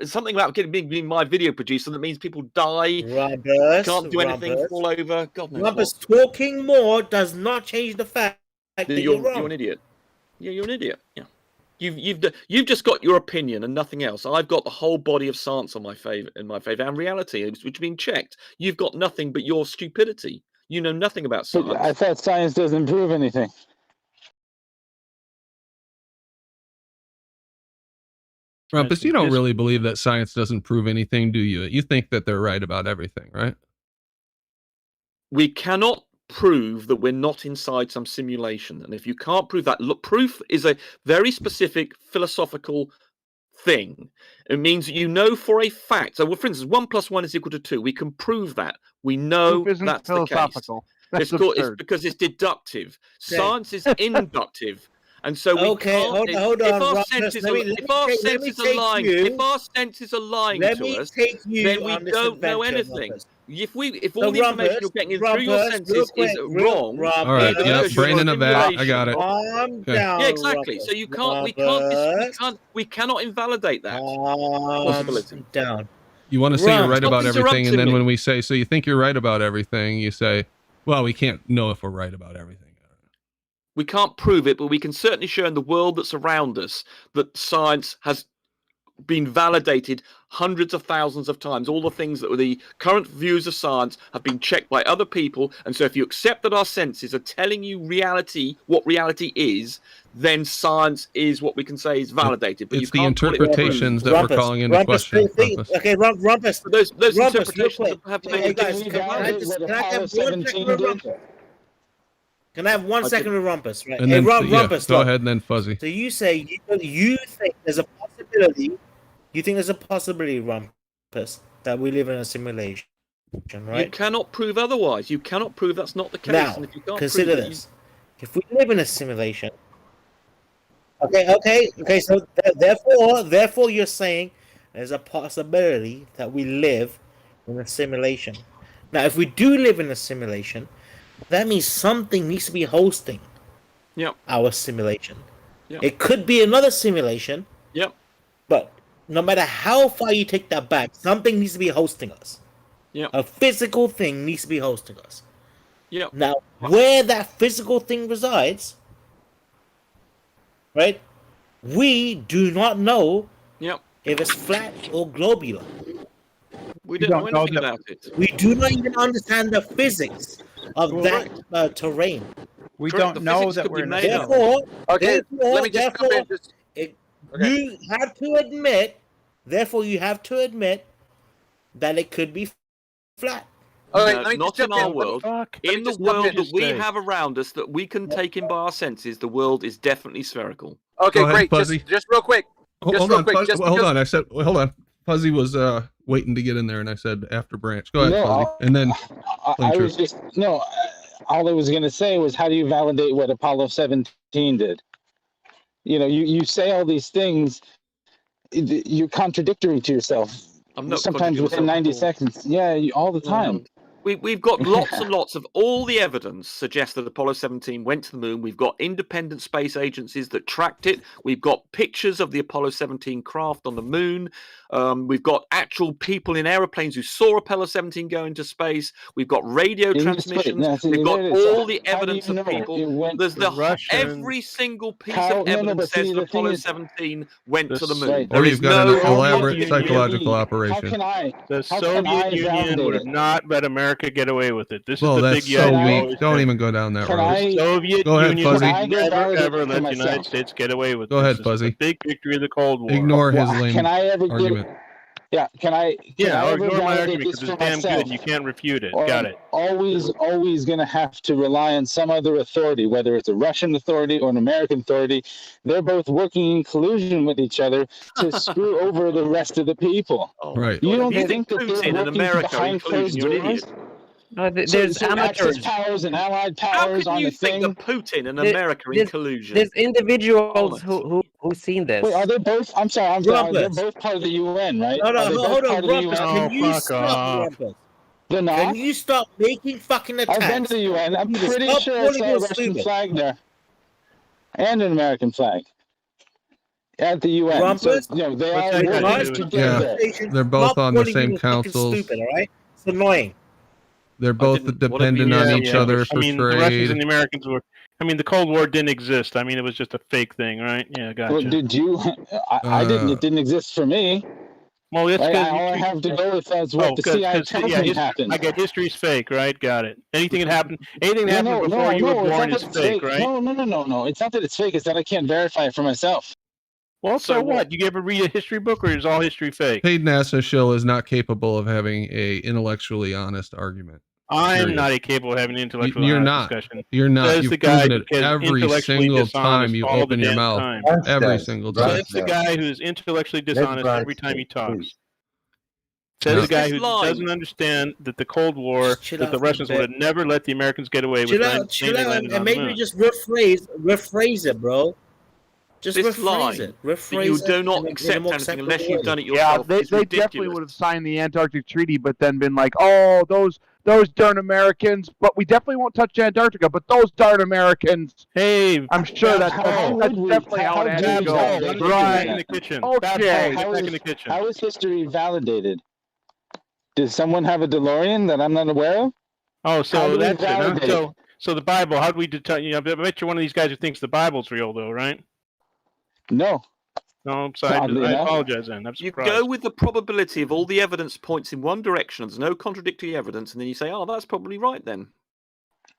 something about being my video producer that means people die. Can't do anything, fall over. God knows. Rumpus, talking more does not change the fact that you're wrong. You're an idiot. Yeah, you're an idiot. Yeah, you've just got your opinion and nothing else. I've got the whole body of science in my favor and reality, which has been checked. You've got nothing but your stupidity. You know nothing about science. I thought science doesn't prove anything. Rumpus, you don't really believe that science doesn't prove anything, do you? You think that they're right about everything, right? We cannot prove that we're not inside some simulation. And if you can't prove that, look, proof is a very specific philosophical thing. It means that you know for a fact. So, for instance, 1 + 1 is equal to 2. We can prove that. We know that's the case. It's because it's deductive. Science is inductive. And so we can't. Hold on, if our senses are lying to us, then we don't know anything. If all the information you're getting through your senses is wrong, all right, yeah, brain in a vat, I got it. Yeah, exactly. So you can't. We cannot invalidate that possibility. Down. You want to say you're right about everything, and then when we say, so you think you're right about everything, you say, well, we can't know if we're right about everything. We can't prove it, but we can certainly show in the world that's around us that science has been validated hundreds of thousands of times. All the things that were the current views of science have been checked by other people. And so if you accept that our senses are telling you reality, what reality is, then science is what we can say is validated. But it's the interpretations that we're calling into question. Okay, Rumpus. Those Rumpus, interpretations have to make Can I have 1 second with Rumpus? Right? And then, Rumpus, go ahead and then Fuzzy. So you say you think there's a possibility. You think there's a possibility, Rumpus, that we live in a simulation, right? You cannot prove otherwise. You cannot prove that's not the case. Now, and if you can't consider prove this: if we live in a simulation, okay. So therefore, you're saying there's a possibility that we live in a simulation. Now, if we do live in a simulation, that means something needs to be hosting our simulation. Yep. It could be another simulation. Yep. But no matter how far you take that back, something needs to be hosting us. Yep. A physical thing needs to be hosting us. Yep. Now, where that physical thing resides, right? We do not know if it's flat or globular. We don't know anything about it. We do not even understand the physics of that terrain. We don't know that we're therefore. Let me just come in. You have to admit. Therefore, you have to admit that it could be flat. Not in our world. In the world that we have around us, that we can take in by our senses, the world is definitely spherical. Okay, Go ahead, great. Fuzzy. Just real quick. Hold on. I said, hold on. Fuzzy was waiting to get in there, and I said after Branch. Go ahead, Fuzzy. And then I was just all I was going to say was, how do you validate what Apollo 17 did? You know, you say all these things, you're contradictory to yourself. I'm not sometimes within 90 seconds. Yeah, all the time. We've got lots and lots of all the evidence suggests that Apollo 17 went to the moon. We've got independent space agencies that tracked it. We've got pictures of the Apollo 17 craft on the moon. We've got actual people in aeroplanes who saw Apollo 17 go into space. We've got radio transmissions. We've got all the evidence of people. There's every single piece of evidence says that Apollo 17 went to the moon. Or you've got an elaborate psychological operation. The Soviet Union would have not let America get away with it. This is the that's big so weak. Don't even go down that road. The Soviet Go ahead, Union Fuzzy. would never ever let the United States get away with Go this. ahead, This is Fuzzy. the big victory of the Cold War. Ignore his lame Can I ever argument. Yeah, can I ignore my validate argument this because it's for damn myself? good and you can't refute it. Or Got it. always going to have to rely on some other authority, whether it's a Russian authority or an American authority. They're both working in collusion with each other to screw over the rest of the people. Right. You don't You think that Putin they're and working America are behind closed including, you're an doors? idiot. No, there's So amateurs. Axis powers and allied How powers can on you a think thing. that Putin and There- America are in there's- collusion? There's individuals who've seen this. Wait, are they both? I'm sorry. They're Rumpus. both part of the UN, right? No, Are they both hold part on, of the Rumpus. UN? Can you fuck stop, off. Rumpus? They're not. Can you stop making fucking attacks? I've been to the UN. I'm You just pretty stop sure I pointing saw a your Russian stupid. flag there, and an American flag at the UN. Rumpus? So they What's are that got to working do with together. They're both Stop on the pointing same your fucking councils. Stupid, all right? It's annoying. They're both dependent on each other for I mean, the Russians trade. and the Americans were. I mean, the Cold War didn't exist. I mean, it was just a fake thing, right? Yeah, gotcha. Well, did you? I didn't. It didn't exist for me. Well, that's Right? because All I have to go with is what the CIA tells me happened. I get history's fake, right? Got it. Anything that happened before you were born is fake, right? No. It's not that it's fake. It's that I can't verify it for myself. Well, so what? You ever read a history book, or is all history fake? Paid NASA shill is not capable of having a intellectually honest argument. I'm Period. not capable of having an intellectual You're honest not. discussion. You're not. Says You've the guy proven it who is every intellectually single dishonest time you all open the your damn mouth. time. Every single time. Says the guy who's intellectually dishonest every time he talks. Says No. the guy This who line. doesn't understand that the Cold War, chill that the out for a Russians bit. would have never let the Americans get away with Chill saying out, chill they out, landed on and the maybe moon. just rephrase it, bro. Just This rephrase line it. that Rephrase you it do in not a accept more anything acceptable unless you've way. done it Yeah, yourself. they is definitely ridiculous. would have signed the Antarctic Treaty, but then been like, oh, those darn Americans, but we definitely won't touch Antarctica, but those darn Americans. Hey, I'm sure that's definitely how it had to go. Right in the kitchen. Okay. Get back in the kitchen. How is history validated? Does someone have a DeLorean that I'm not aware of? Oh, How so do we that's it. Huh? validate So the Bible. How do we determine? I bet you're one of these guys who thinks the Bible's real, though, right? No. No, I'm sorry. Oddly I enough. apologize. Then I'm You surprised. go with the probability of all the evidence points in one direction, and there's no contradictory evidence, and then you say, oh, that's probably right then.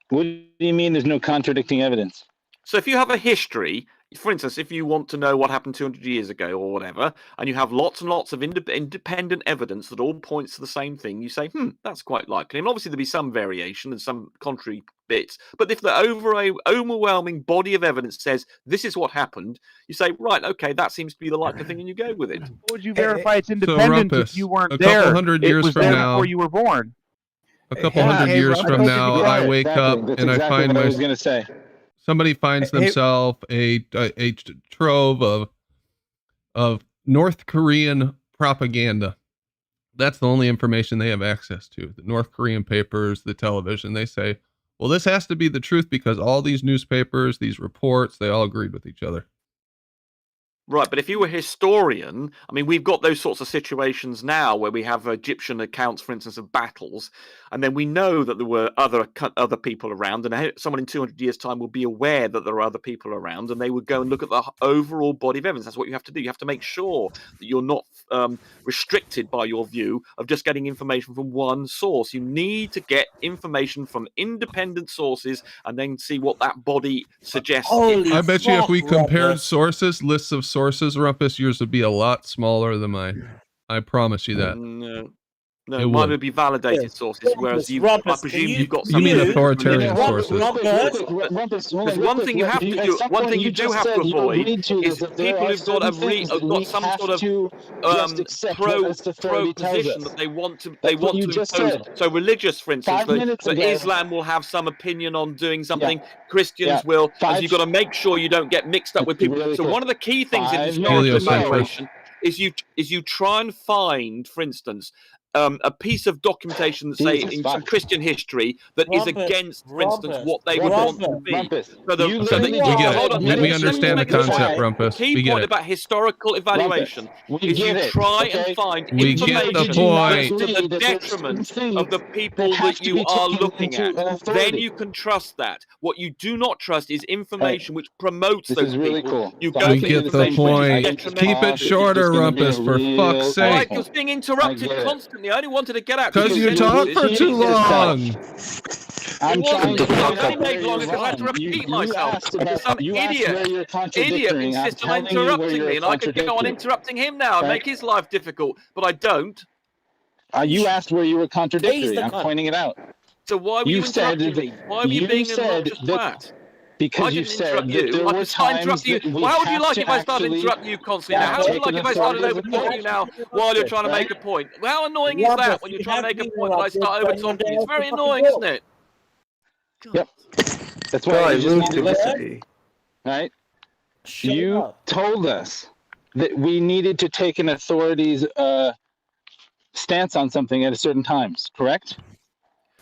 What do you mean there's no contradicting evidence? So if you have a history, for instance, if you want to know what happened 200 years ago or whatever, and you have lots and lots of independent evidence that all points to the same thing, you say, that's quite likely. And obviously there'll be some variation and some contrary bits. But if the overwhelming body of evidence says this is what happened, you say, right, okay, that seems to be the likely thing, and you go with it. How would you verify it's So, independent Rumpus, if you weren't a there? couple hundred years it was from there now, before you were born. a couple hundred years from now, I wake up That's and I exactly find what I was going to say. somebody finds themselves a trove of North Korean propaganda. That's the only information they have access to. The North Korean papers, the television. They say, well, this has to be the truth because all these newspapers, these reports, they all agreed with each other. Right, but if you were a historian, I mean, we've got those sorts of situations now where we have Egyptian accounts, for instance, of battles, and then we know that there were other people around, and someone in 200 years' time will be aware that there are other people around, and they would go and look at the overall body of evidence. That's what you have to do. You have to make sure that you're not restricted by your view of just getting information from one source. You need to get information from independent sources and then see what that body suggests. I bet you if we compared sources, lists of sources, Rumpus, yours would be a lot smaller than mine. I promise you that. No, It mine would. would be validated sources, whereas I presume you've got You some. mean authoritarian sources? There's one thing you have to do. One thing you do have to avoid is people who've got some sort of pro position that they want to impose. So religious, for instance, that Islam will have some opinion on doing something. Christians will, and you've got to make sure you don't get mixed up with people. So one of the key things in historical evaluation is you try and find, for instance, a piece of documentation that say in some Christian history that is against, for instance, what they would want to be. We understand the concept, Rumpus. The key point about historical evaluation is you try and find information that's to the detriment of the people that you are looking at. Then you can trust that. What you do not trust is information which promotes those people. You go We get the point. Keep it shorter, Rumpus, for fuck's sake. You're being interrupted constantly. I only wanted to get out because you talk for too long. I'm trying to I've only made longer because I have to repeat myself. Because some idiot insists on interrupting me, and I could go on interrupting him now and make his life difficult, but I don't. You asked where you were contradictory. I'm pointing it out. So why were you interrupting me? Why were you being an obnoxious twat? Because you said that there were times that we How would you like have if I to started actually interrupting you constantly now? How would you like if I started over-talking you now while you're trying to make a point? How annoying is that when you're trying to make a point and I start over-talking you? It's very annoying, isn't it? Yep. That's why you just need to listen. Right? You told us that we needed to take an authority's stance on something at a certain times, correct?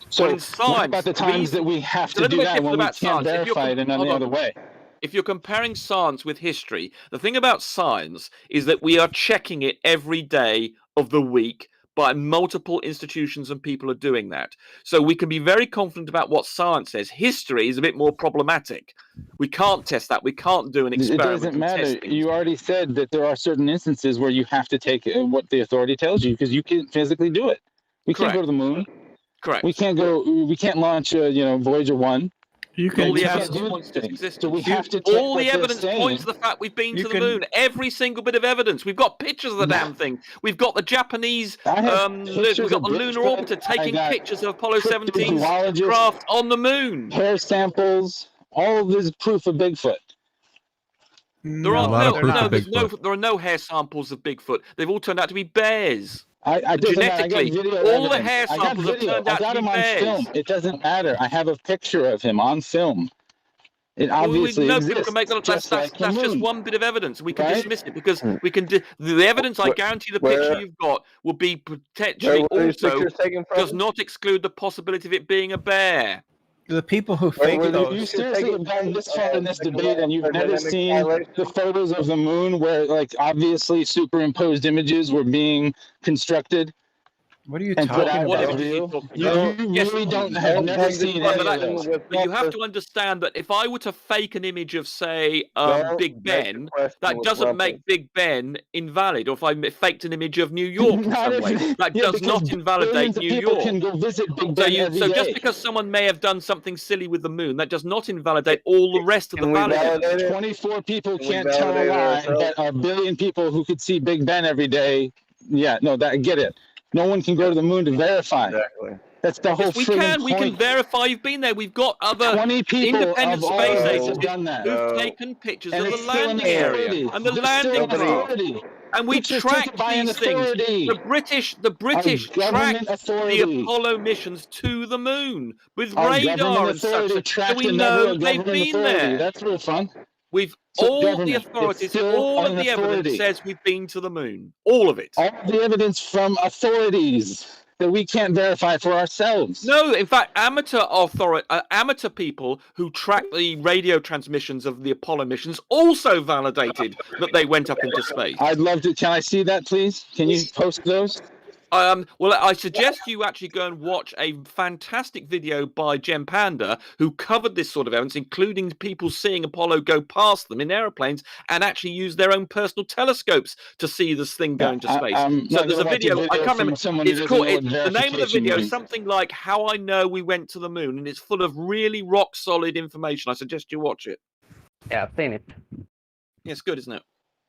So what about the times that we have to do that when we can't verify it in any other way? If you're comparing science with history, the thing about science is that we are checking it every day of the week by multiple institutions and people are doing that. So we can be very confident about what science says. History is a bit more problematic. We can't test that. We can't do an experiment. It doesn't matter. You already said that there are certain instances where you have to take what the authority tells you because you can't physically do it. We can't go to the moon. Correct. We can't go. We can't launch. Voyager 1. You can all the evidence points to existence. So we have to all the evidence points to the fact we've been to the moon. Every single bit of evidence. We've got pictures of the damn thing. We've got the Japanese. We've got the lunar orbiter taking pictures of Apollo 17's craft on the moon. Hair samples. All of this proof of Bigfoot. There are no hair samples of Bigfoot. They've all turned out to be bears. Genetically, all the hair samples have turned out to be bears. Film. It doesn't matter. I have a picture of him on film. It obviously exists. People can make that. That's just one bit of evidence. We can dismiss it because we can. The evidence, I guarantee, the picture you've got will be potentially also does not exclude the possibility of it being a bear. The people who fake those. You seriously have gone this far in this debate and you've never seen the photos of the moon where, like, obviously superimposed images were being constructed? What are you talking about? You really don't have never seen any of those. But you have to understand that if I were to fake an image of, say, Big Ben, that doesn't make Big Ben invalid. Or if I faked an image of New York in some way, that does not invalidate New York. Can go visit Big Ben so just because someone may have done something silly with the moon, that does not invalidate all the rest of the validation. 24 people can't tell a lie, but a billion people who could see Big Ben every day. Yeah, no, I get it. No one can go to the moon to verify. Exactly. That's the whole point. We can verify you've been there. We've got other independent space agencies who've taken pictures of the landing area and the landing craft. And we track these things. The British tracked the Apollo missions to the moon with radar and such. So we know they've been there. That's real fun. All the authorities, all of the evidence says we've been to the moon. All of it. All the evidence from authorities that we can't verify for ourselves. No, in fact, amateur people who track the radio transmissions of the Apollo missions also validated that they went up into space. I'd love to. Can I see that, please? Can you post those? Well, I suggest you actually go and watch a fantastic video by Jem Panda, who covered this sort of evidence, including people seeing Apollo go past them in airplanes and actually use their own personal telescopes to see this thing go into space. So there's a video, I can't remember. It's called, the name of the video is something like "How I Know We Went to the Moon," and it's full of really rock solid information. I suggest you watch it. Yeah, I've seen it. Yeah, it's good, isn't it?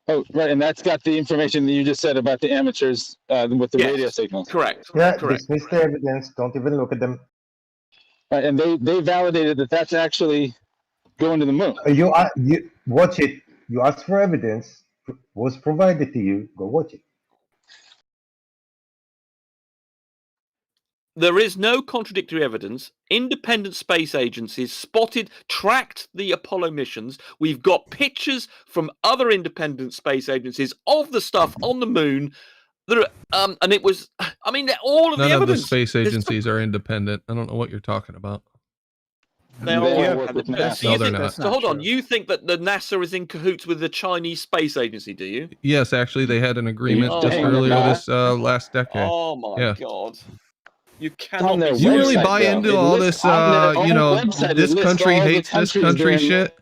Oh, right, and that's got the information that you just said about the amateurs with the radio signals. Correct. Yeah, correct. Dismiss the evidence. Don't even look at them. Right, and they validated that that's actually going to the moon. You watch it. You ask for evidence. Was provided to you. Go watch it. There is no contradictory evidence. Independent space agencies tracked the Apollo missions. We've got pictures from other independent space agencies of the stuff on the moon. And it was, I mean, all of the evidence. None of the space agencies are independent. I don't know what you're talking about. They all work with NASA. No, they're not. So hold on, you think that the NASA is in cahoots with the Chinese space agency, do you? Yes, actually, they had an agreement just earlier this last decade. Oh my God. You cannot. You really buy into all this, this country hates this country shit?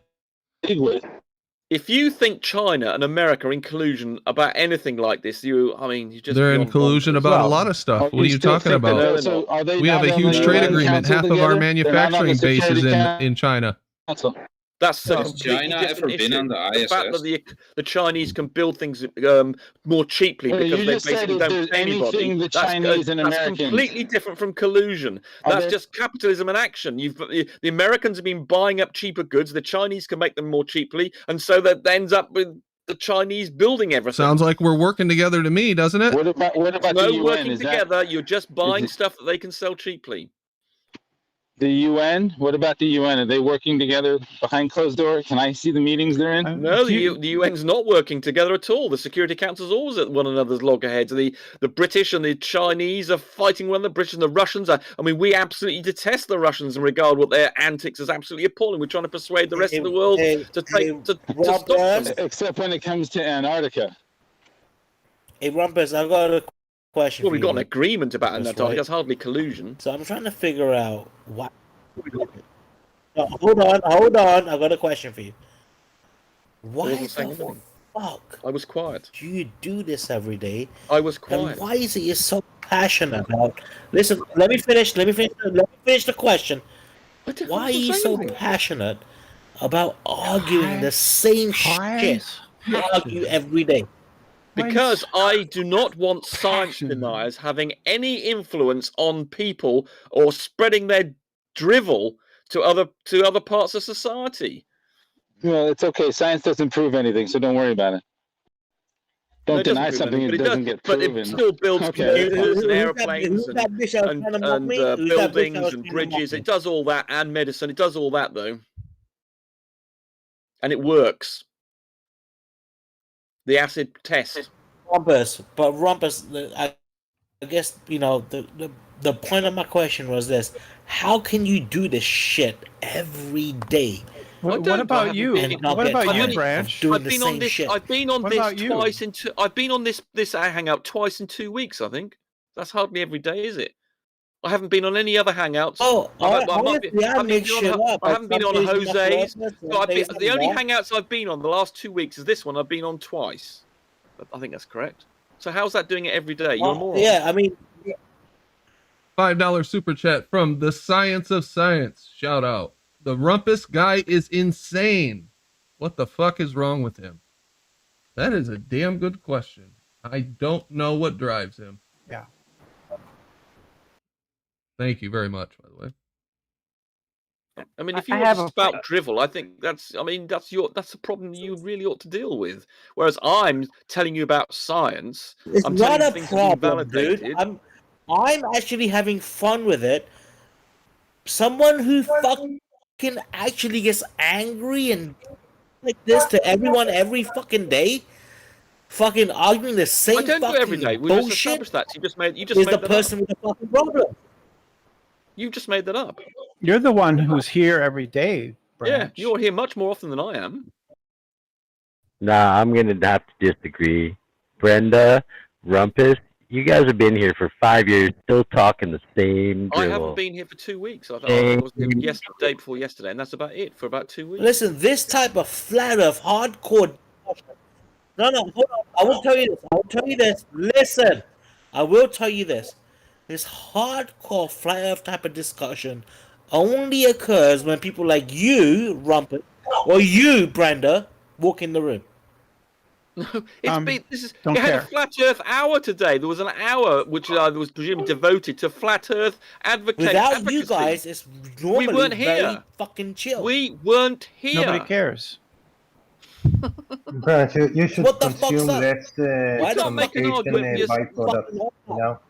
If you think China and America are in collusion about anything like this, you just they're in collusion about a lot of stuff. What are you talking about? We have a huge trade agreement. Half of our manufacturing base is in China. That's Has China ever been on the ISS? The fact that the Chinese can build things more cheaply because they basically don't pay anybody. That's completely different from collusion. That's just capitalism in action. The Americans have been buying up cheaper goods. The Chinese can make them more cheaply, and so that ends up with the Chinese building everything. Sounds like we're working together to me, doesn't it? What about no the UN? Working together. You're just buying stuff that they can sell cheaply. The UN? What about the UN? Are they working together behind closed doors? Can I see the meetings they're in? No, the UN's not working together at all. The Security Council's always at one another's loggerheads. The British and the Chinese are fighting one another. The British and the Russians are. I mean, we absolutely detest the Russians and regard what their antics as absolutely appalling. We're trying to persuade the rest of the world to stop them. Except when it comes to Antarctica. Hey, Rumpus, I've got a question. Well, we've got an agreement about Antarctica. Right. That's hardly collusion. So I'm trying to figure out what. No, hold on. I've got a question for you. Why the fuck? I was quiet. Do you do this every day? I was quiet. And why is it you're so passionate about? Listen, let me finish the question. Why are you so passionate about arguing the same shit you argue every day? Because I do not want science deniers having any influence on people or spreading their drivel to other parts of society. Well, it's okay. Science doesn't prove anything, so don't worry about it. Don't deny something that doesn't get proven. But it still builds computers and airplanes and buildings and bridges. It does all that, and medicine. It does all that, though. And it works. The acid test. Rumpus, I guess, the point of my question was this: how can you do this shit every day? What about you? What about you, Branch? I've been on this hangout twice in 2 weeks. I think that's hardly every day, is it? I haven't been on any other hangouts. I haven't been on Jose's. The only hangouts I've been on the last 2 weeks is this one. I've been on twice. I think that's correct. So how's that doing it every day? You're a moron. Yeah, I mean, $5 super chat from the Science of Science. Shout out. The Rumpus guy is insane. What the fuck is wrong with him? That is a damn good question. I don't know what drives him. Yeah. Thank you very much, by the way. I mean, if you want to spout drivel, I think that's a problem you really ought to deal with. Whereas I'm telling you about science. It's not a problem, dude. I'm actually having fun with it. Someone who fucking actually gets angry and like this to everyone every fucking day, fucking arguing the same I don't fucking do every day. We bullshit. just established that. You just made the person with the fucking problem. You just made that up. You're the one who's here every day, Branch. Yeah, you're here much more often than I am. Nah, I'm gonna have to disagree. Brenda, Rumpus, you guys have been here for 5 years, still talking the same drivel. I haven't been here for 2 weeks. I was here day before yesterday, and that's about it for about 2 weeks. Listen, this type of flat earth hardcore. No, hold on. I will tell you this. Listen, I will tell you this. This hardcore flat earth type of discussion only occurs when people like you, Rumpet, or you, Brenda, walk in the room. No, it had a flat earth hour today. There was an hour which was presumably devoted to flat earth advocacy. Without you guys, it's normally we weren't here. Very fucking chill. We weren't here. Nobody cares. Branch, you should What the consume fuck's less Why not make an argument? byproducts, you know?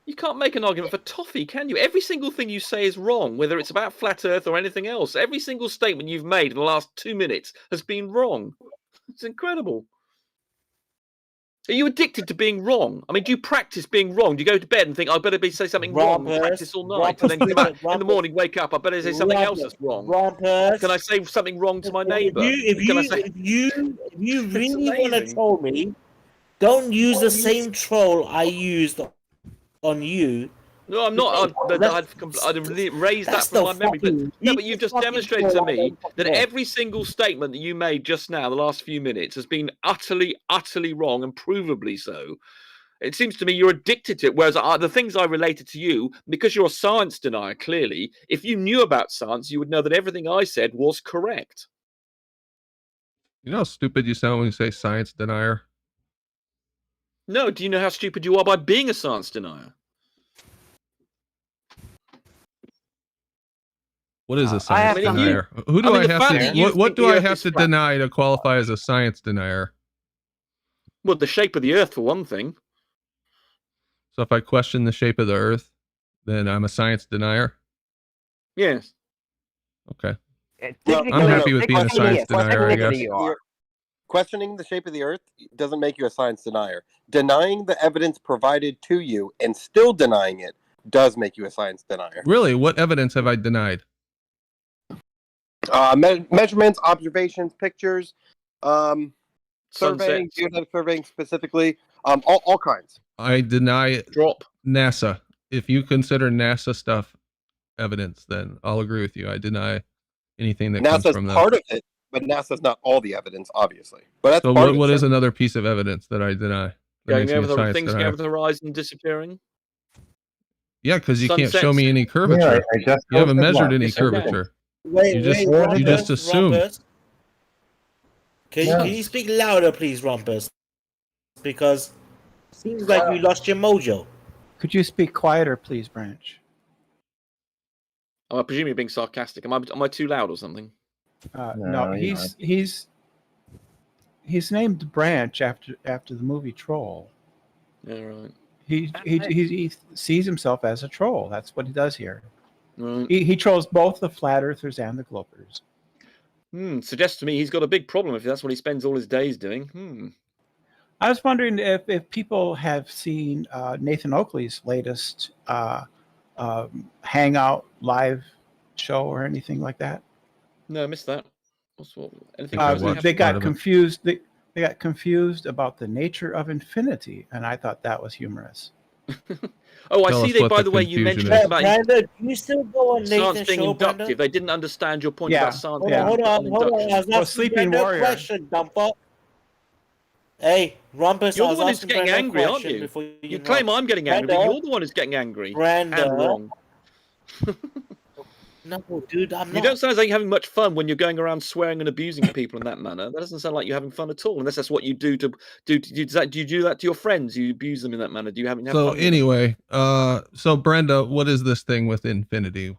You can't make an argument for toffee, can you? Every single thing you say is wrong, whether it's about flat earth or anything else. Every single statement you've made in the last 2 minutes has been wrong. It's incredible. Are you addicted to being wrong? I mean, do you practice being wrong? Do you go to bed and think, I better say something wrong and practice all night, and then come back in the morning, wake up, I better say something else that's wrong? Can I say something wrong to my neighbour? If you really want to troll me, don't use the same troll I used on you No, I'm not. I'd raised that from my memory. But no, but you've just demonstrated to me that every single statement that you made just now, the last few minutes, has been utterly, utterly wrong and provably so. It seems to me you're addicted to it. Whereas the things I related to you, because you're a science denier, clearly, if you knew about science, you would know that everything I said was correct. You know how stupid you sound when you say science denier? No, do you know how stupid you are by being a science denier? What is a science denier? Who do I have to? What do I have to deny to qualify as a science denier? Well, the shape of the Earth, for one thing. So if I question the shape of the Earth, then I'm a science denier? Yes. Okay. I'm happy with being a science denier, I guess. Questioning the shape of the Earth doesn't make you a science denier. Denying the evidence provided to you and still denying it does make you a science denier. Really? What evidence have I denied? Measurements, observations, pictures, surveying, geodetic surveying specifically, all kinds. I deny NASA. If you consider NASA stuff evidence, then I'll agree with you. I deny anything that comes from NASA's them. part of it, but NASA's not all the evidence, obviously. But that's so part what of it, is another piece of evidence that I deny? Going over the things going over the horizon disappearing? Yeah, because you can't show me any curvature. You haven't measured any curvature. You just assume. Rumpus. Can you speak louder, please, Rumpus? Because it seems like you lost your mojo. Could you speak quieter, please, Branch? I presume you're being sarcastic. Am I too loud or something? No, he's named Branch after the movie Troll. Yeah, right. He sees himself as a troll. That's what he does here. Right. He trolls both the flat earthers and the globbers. Suggests to me he's got a big problem if that's what he spends all his days doing. I was wondering if people have seen Nathan Oakley's latest Hangout live show or anything like that. No, I missed that. They got confused. They got confused about the nature of infinity, and I thought that was humorous. Oh, I see. By the way, you mentioned about Brandon, you still go on science Nathan's being show, inductive. Brandon? They didn't understand your point about science. Hold on. I was asking Sleeping Brandon Warrior. a question, dumper. Hey, Rumpus, You're I the was one who's asking getting Brandon angry, a aren't question you? You claim I'm getting angry, but you're the one who's getting angry. And wrong. No, dude, I'm not. You don't sound like you're having much fun when you're going around swearing and abusing people in that manner. That doesn't sound like you're having fun at all, unless that's what you do to do. Do you do that to your friends? You abuse them in that manner? Do you have So fun anyway, so Brenda, what is this thing with infinity?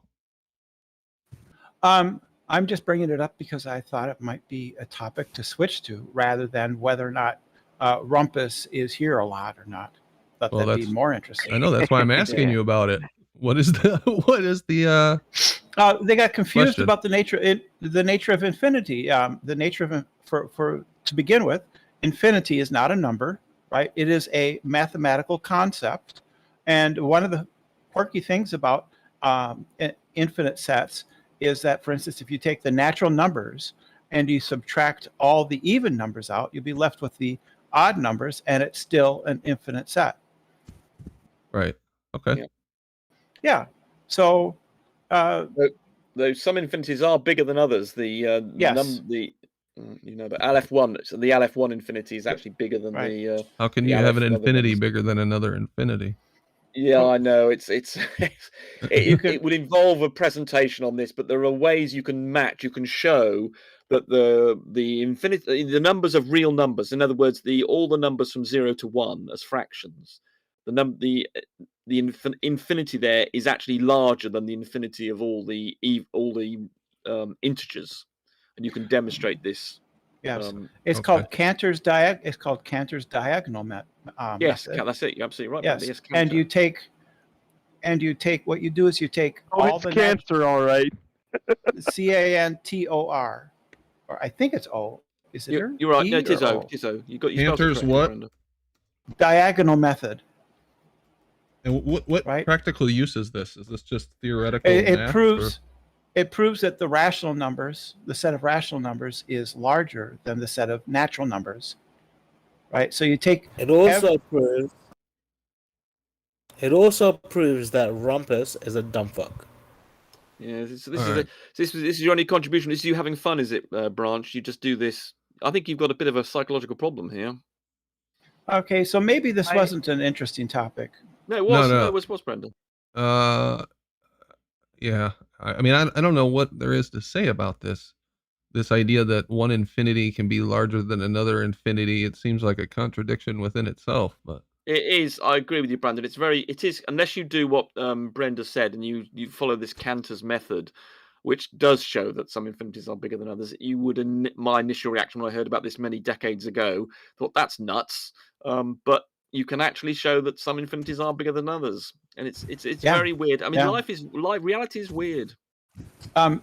I'm just bringing it up because I thought it might be a topic to switch to, rather than whether or not Rumpus is here a lot or not. Thought that'd be more interesting. I know, that's why I'm asking you about it. What is the they got confused question? about the nature of infinity. The nature of for to begin with, infinity is not a number, right? It is a mathematical concept, and one of the quirky things about infinite sets is that, for instance, if you take the natural numbers and you subtract all the even numbers out, you'll be left with the odd numbers, and it's still an infinite set. Right. Okay. Yeah. So, though some infinities are bigger than others. But Aleph-1, so the Aleph-1 infinity is actually bigger than the. How can you have an infinity bigger than another infinity? Yeah, I know. It would involve a presentation on this, but there are ways you can match. You can show that the numbers of real numbers. In other words, all the numbers from 0 to 1 as fractions. The infinity there is actually larger than the infinity of all the integers, and you can demonstrate this. Yes, it's called Cantor's diagonal method. Yes, that's it. You're absolutely right. Yes, and you take what you do is you take all it's the cancer, all right. Cantor, or I think it's O. Is it? You're right. No, it is O. It is O. You got Cantor's what? Diagonal method. And what practical use is this? Is this just theoretical? It proves that the rational numbers, the set of rational numbers, is larger than the set of natural numbers, right? So you take. It also proves It also proves that Rumpus is a dumb fuck. Yeah, this is your only contribution. This is you having fun, is it, Branch? You just do this. I think you've got a bit of a psychological problem here. Okay, so maybe this wasn't an interesting topic. No, it was. No. No, it was, Brendan. Yeah. I mean, I don't know what there is to say about this. This idea that one infinity can be larger than another infinity. It seems like a contradiction within itself, but. It is. I agree with you, Brandon. It is, unless you do what Brenda said and you follow this Cantor's method, which does show that some infinities are bigger than others. You would, my initial reaction when I heard about this many decades ago, thought that's nuts. But you can actually show that some infinities are bigger than others, and it's very weird. I mean, reality is weird.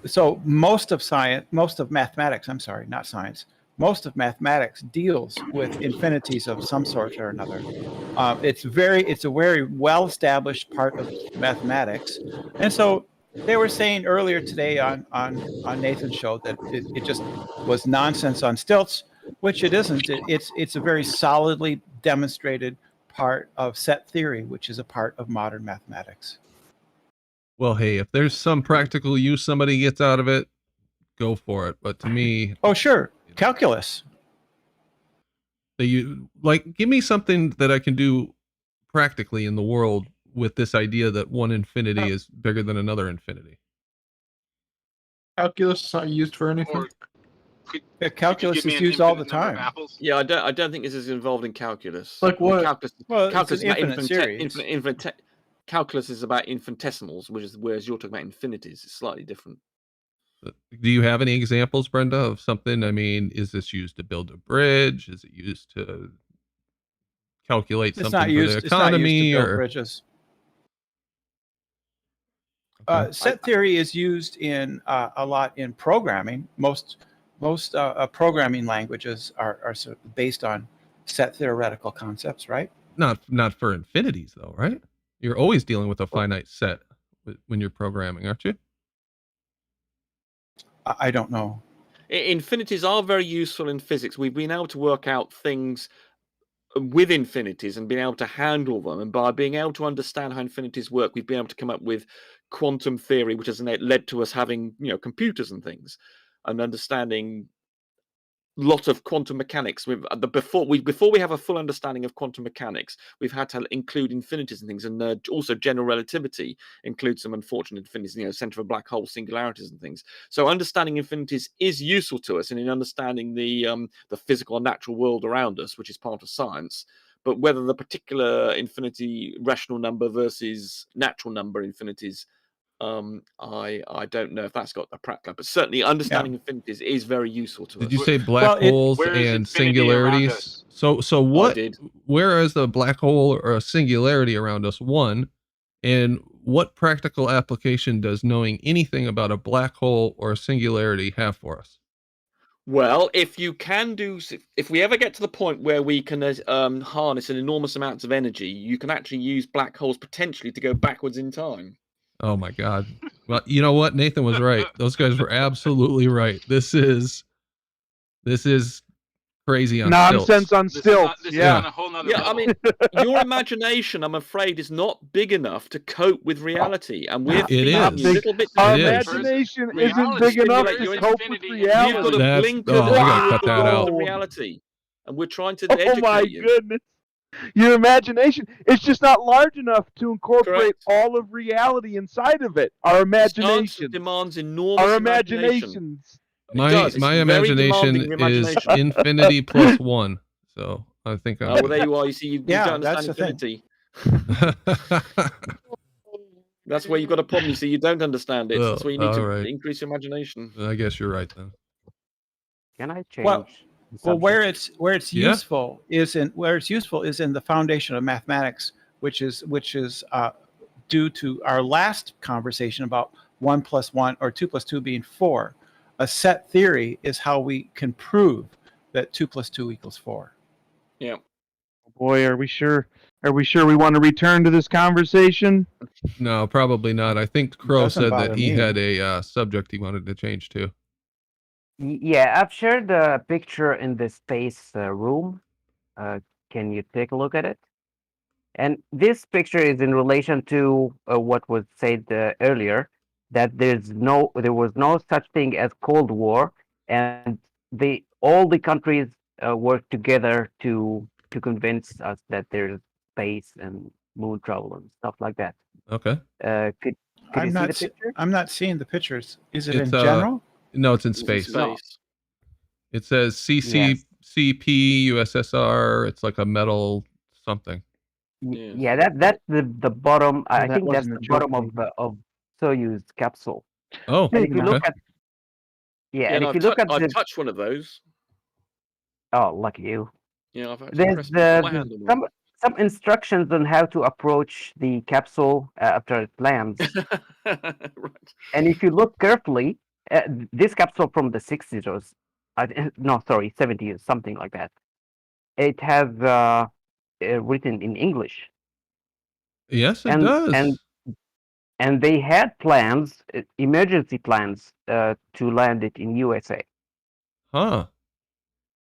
So most of mathematics, I'm sorry, not science. Most of mathematics deals with infinities of some sort or another. It's a very well-established part of mathematics, and so they were saying earlier today on Nathan's show that it just was nonsense on stilts, which it isn't. It's a very solidly demonstrated part of set theory, which is a part of modern mathematics. Well, hey, if there's some practical use somebody gets out of it, go for it. But to me, oh sure. Calculus. Give me something that I can do practically in the world with this idea that one infinity is bigger than another infinity. Calculus is not used for anything. Calculus is used all the time. Yeah, I don't think this is involved in calculus. Like what? Calculus it's an infinite series. Calculus is about infinitesimals, whereas you're talking about infinities. It's slightly different. Do you have any examples, Brenda, of something? I mean, is this used to build a bridge? Is it used to calculate something for the economy? It's not used to build bridges. Set theory is used in a lot in programming. Most programming languages are sort of based on set theoretical concepts, right? Not for infinities, though, right? You're always dealing with a finite set when you're programming, aren't you? I don't know. Infinities are very useful in physics. We've been able to work out things with infinities and been able to handle them. And by being able to understand how infinities work, we've been able to come up with quantum theory, which has led to us having, computers and things, and understanding lot of quantum mechanics. Before we have a full understanding of quantum mechanics, we've had to include infinities and things, and also general relativity includes some unfortunate infinities, center of a black hole, singularities and things. So understanding infinities is useful to us, and in understanding the physical and natural world around us, which is part of science. But whether the particular infinity rational number versus natural number infinities, I don't know if that's got a practical, but certainly understanding infinities is very useful to us. Did you say black holes and singularities? So what? Where is the black hole or a singularity around us? One, and what practical application does knowing anything about a black hole or a singularity have for us? Well, if we ever get to the point where we can harness an enormous amounts of energy, you can actually use black holes potentially to go backwards in time. Oh my God. Well, you know what? Nathan was right. Those guys were absolutely right. This is crazy on nonsense stilts. On stilts. Yeah. I mean, your imagination, I'm afraid, is not big enough to cope with reality. And we're Our imagination isn't big enough to cope with reality. You've got to blink I gotta cut that out. reality. And we're trying to educate my you. Goodness. Your imagination, it's just not large enough to incorporate all of reality inside of it. Our imagination demands enormous Our imaginations. My imagination is infinity plus one. So I think I'm well, there you are. You see, you don't understand infinity. That's where you've got a problem. You see, you don't understand it. That's where you need to increase your imagination. I guess you're right then. Can I change? Well, where it's useful is in the foundation of mathematics, which is due to our last conversation about 1 + 1 or 2 + 2 being 4. A set theory is how we can prove that 2 + 2 = 4. Yeah. Boy, are we sure? Are we sure we want to return to this conversation? No, probably not. I think Crow said that he had a subject he wanted to change to. Yeah, I've shared the picture in the space room. Can you take a look at it? And this picture is in relation to what was said earlier, that there was no such thing as Cold War, and all the countries work together to convince us that there's space and moon travel and stuff like that. Okay. Could you see the picture? I'm not seeing the pictures. Is it It's, in general? No, it's in space. No. It says CCP USSR. It's like a metal something. Yeah, that's the bottom. I that think that's wasn't the a bottom joke, of Soyuz capsule. Oh, And if you look okay. at and if you look at I've touched one of those. oh, lucky you. Yeah, I've actually There's pressed my hand on one. some instructions on how to approach the capsule after it lands. Right. And if you look carefully, this capsule from the 60s or 70s, something like that. It has written in English. Yes, it does. And they had plans, emergency plans, to land it in USA. Huh.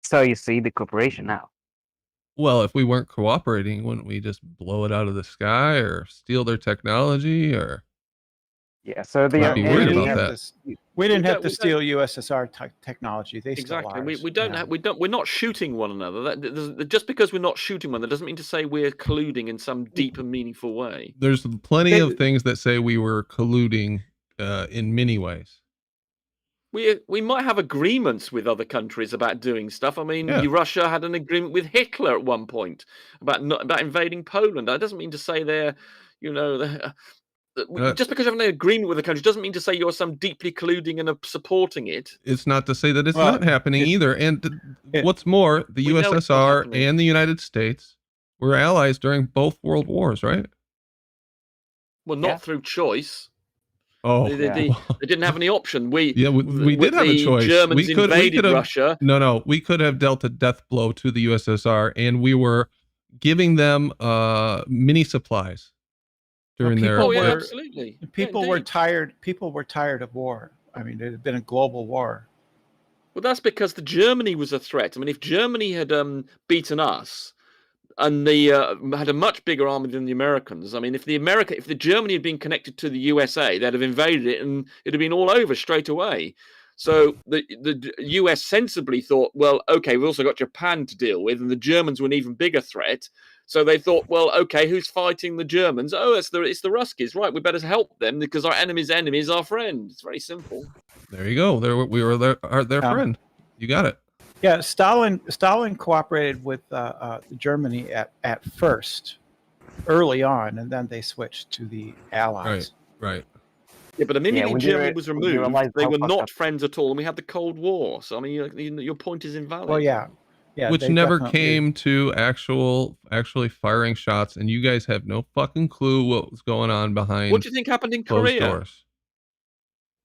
So you see the cooperation now. Well, if we weren't cooperating, wouldn't we just blow it out of the sky or steal their technology or? Yeah, so they I'd be worried about that. We didn't have to steal USSR technology. They stole Exactly. ours. We're not shooting one another. Just because we're not shooting one, that doesn't mean to say we're colluding in some deep and meaningful way. There's plenty of things that say we were colluding in many ways. We might have agreements with other countries about doing stuff. I mean, Russia had an agreement with Hitler at one point about invading Poland. That doesn't mean to say they're, just because you have an agreement with a country doesn't mean to say you're some deeply colluding and supporting it. It's not to say that it's not happening either. And what's more, the USSR and the United States were allies during both world wars, right? Well, not through choice. Oh, they didn't have any option. We did have a choice. Germans invaded Russia. No, we could have dealt a death blow to the USSR, and we were giving them mini supplies during their. Oh yeah, absolutely. People were tired. People were tired of war. I mean, it had been a global war. Well, that's because Germany was a threat. I mean, if Germany had beaten us, and they had a much bigger army than the Americans. I mean, if the Germany had been connected to the USA, they'd have invaded it, and it'd have been all over straight away. So the US sensibly thought, well, okay, we've also got Japan to deal with, and the Germans were an even bigger threat. So they thought, well, okay, who's fighting the Germans? Oh, it's the Ruskies, right? We better help them because our enemy's enemy is our friend. It's very simple. There you go. We were their friend. You got it. Yeah, Stalin cooperated with Germany at first, early on, and then they swithed to the Allies. Right. Yeah, but immediately Germany was removed, they were not friends at all, and we had the Cold War. So I mean, your point is invalid. Well, yeah, which never came to actually firing shots, and you guys have no fucking clue what was going on behind. What do you think happened in Korea? Doors.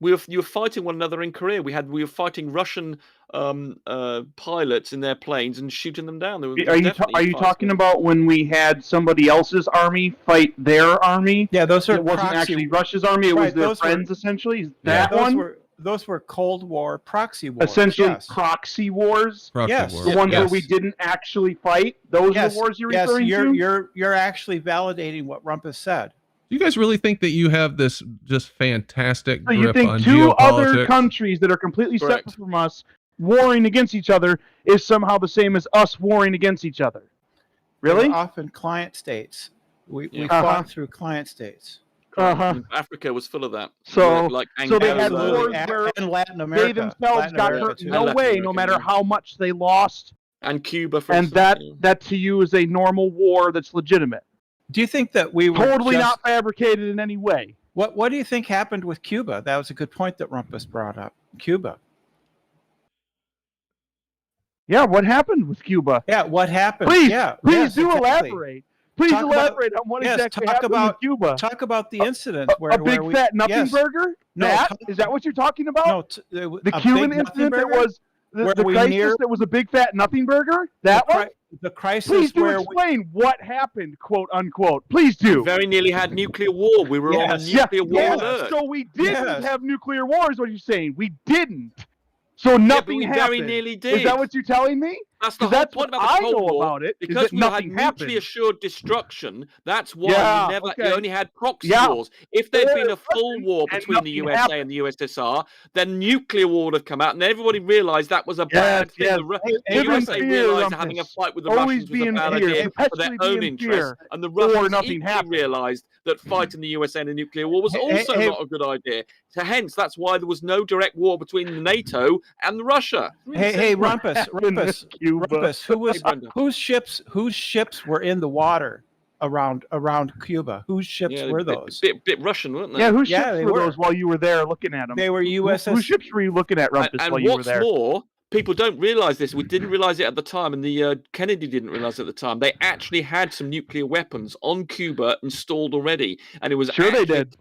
You were fighting one another in Korea. We were fighting Russian pilots in their planes and shooting them down. Are you talking about when we had somebody else's army fight their army? Yeah, those are it wasn't actually Russia's army. It was their friends essentially. Those were Cold War proxy wars. Essentially, proxy wars. The ones where we didn't actually fight. Those are the wars you're referring to. You're actually validating what Rumpus said. Do you guys really think that you have this just fantastic grip you think on two geopolitics? other countries that are completely separate from us warring against each other is somehow the same as us warring against each other? Really? They're often client states. We fought through client states. Africa was full of that. So they had Angola. wars where in Latin America. They themselves got hurt no way, no matter how much they lost. And Cuba, for instance. That to you is a normal war that's legitimate. Do you think that we were totally not fabricated in any way? What do you think happened with Cuba? That was a good point that Rumpus brought up. Cuba. Yeah, what happened with Cuba? Yeah, what happened? Please exactly. Elaborate. Please elaborate on what exactly happened with Cuba. Talk about the incident where a big fat nothing burger. Is that what you're talking about? No, the Cuban incident that was the crisis that was a big fat nothing burger. That one. The crisis. Please do explain what happened, quote unquote. Please do. We very nearly had nuclear war. We were on a nuclear war alert. So we didn't have nuclear war, is what you're saying. We didn't. So nothing happened. Very nearly did. Is that what you're telling me? That's the whole point about the Cold War. Because we had mutually assured destruction, that's why you only had proxy wars. If there'd been a full war between the USA and the USSR, then nuclear war would have come out, and everybody realized that was a bad thing. The USA realized having a fight with the Russians was a bad idea for their own interests, and the Russians equally realized that fighting the USA in a nuclear war was also not a good idea. So hence, that's why there was no direct war between NATO and Russia. Hey, Rumpus, whose ships were in the water around Cuba? Whose ships were those? Bit Russian, weren't they? Yeah, whose ships were those while you were there looking at them? They were USS. Whose ships were you looking at, Rumpus, while you were there? And what's more, people don't realize this. We didn't realize it at the time, and the Kennedy didn't realize it at the time. They actually had some nuclear weapons on Cuba installed already, and it was they did.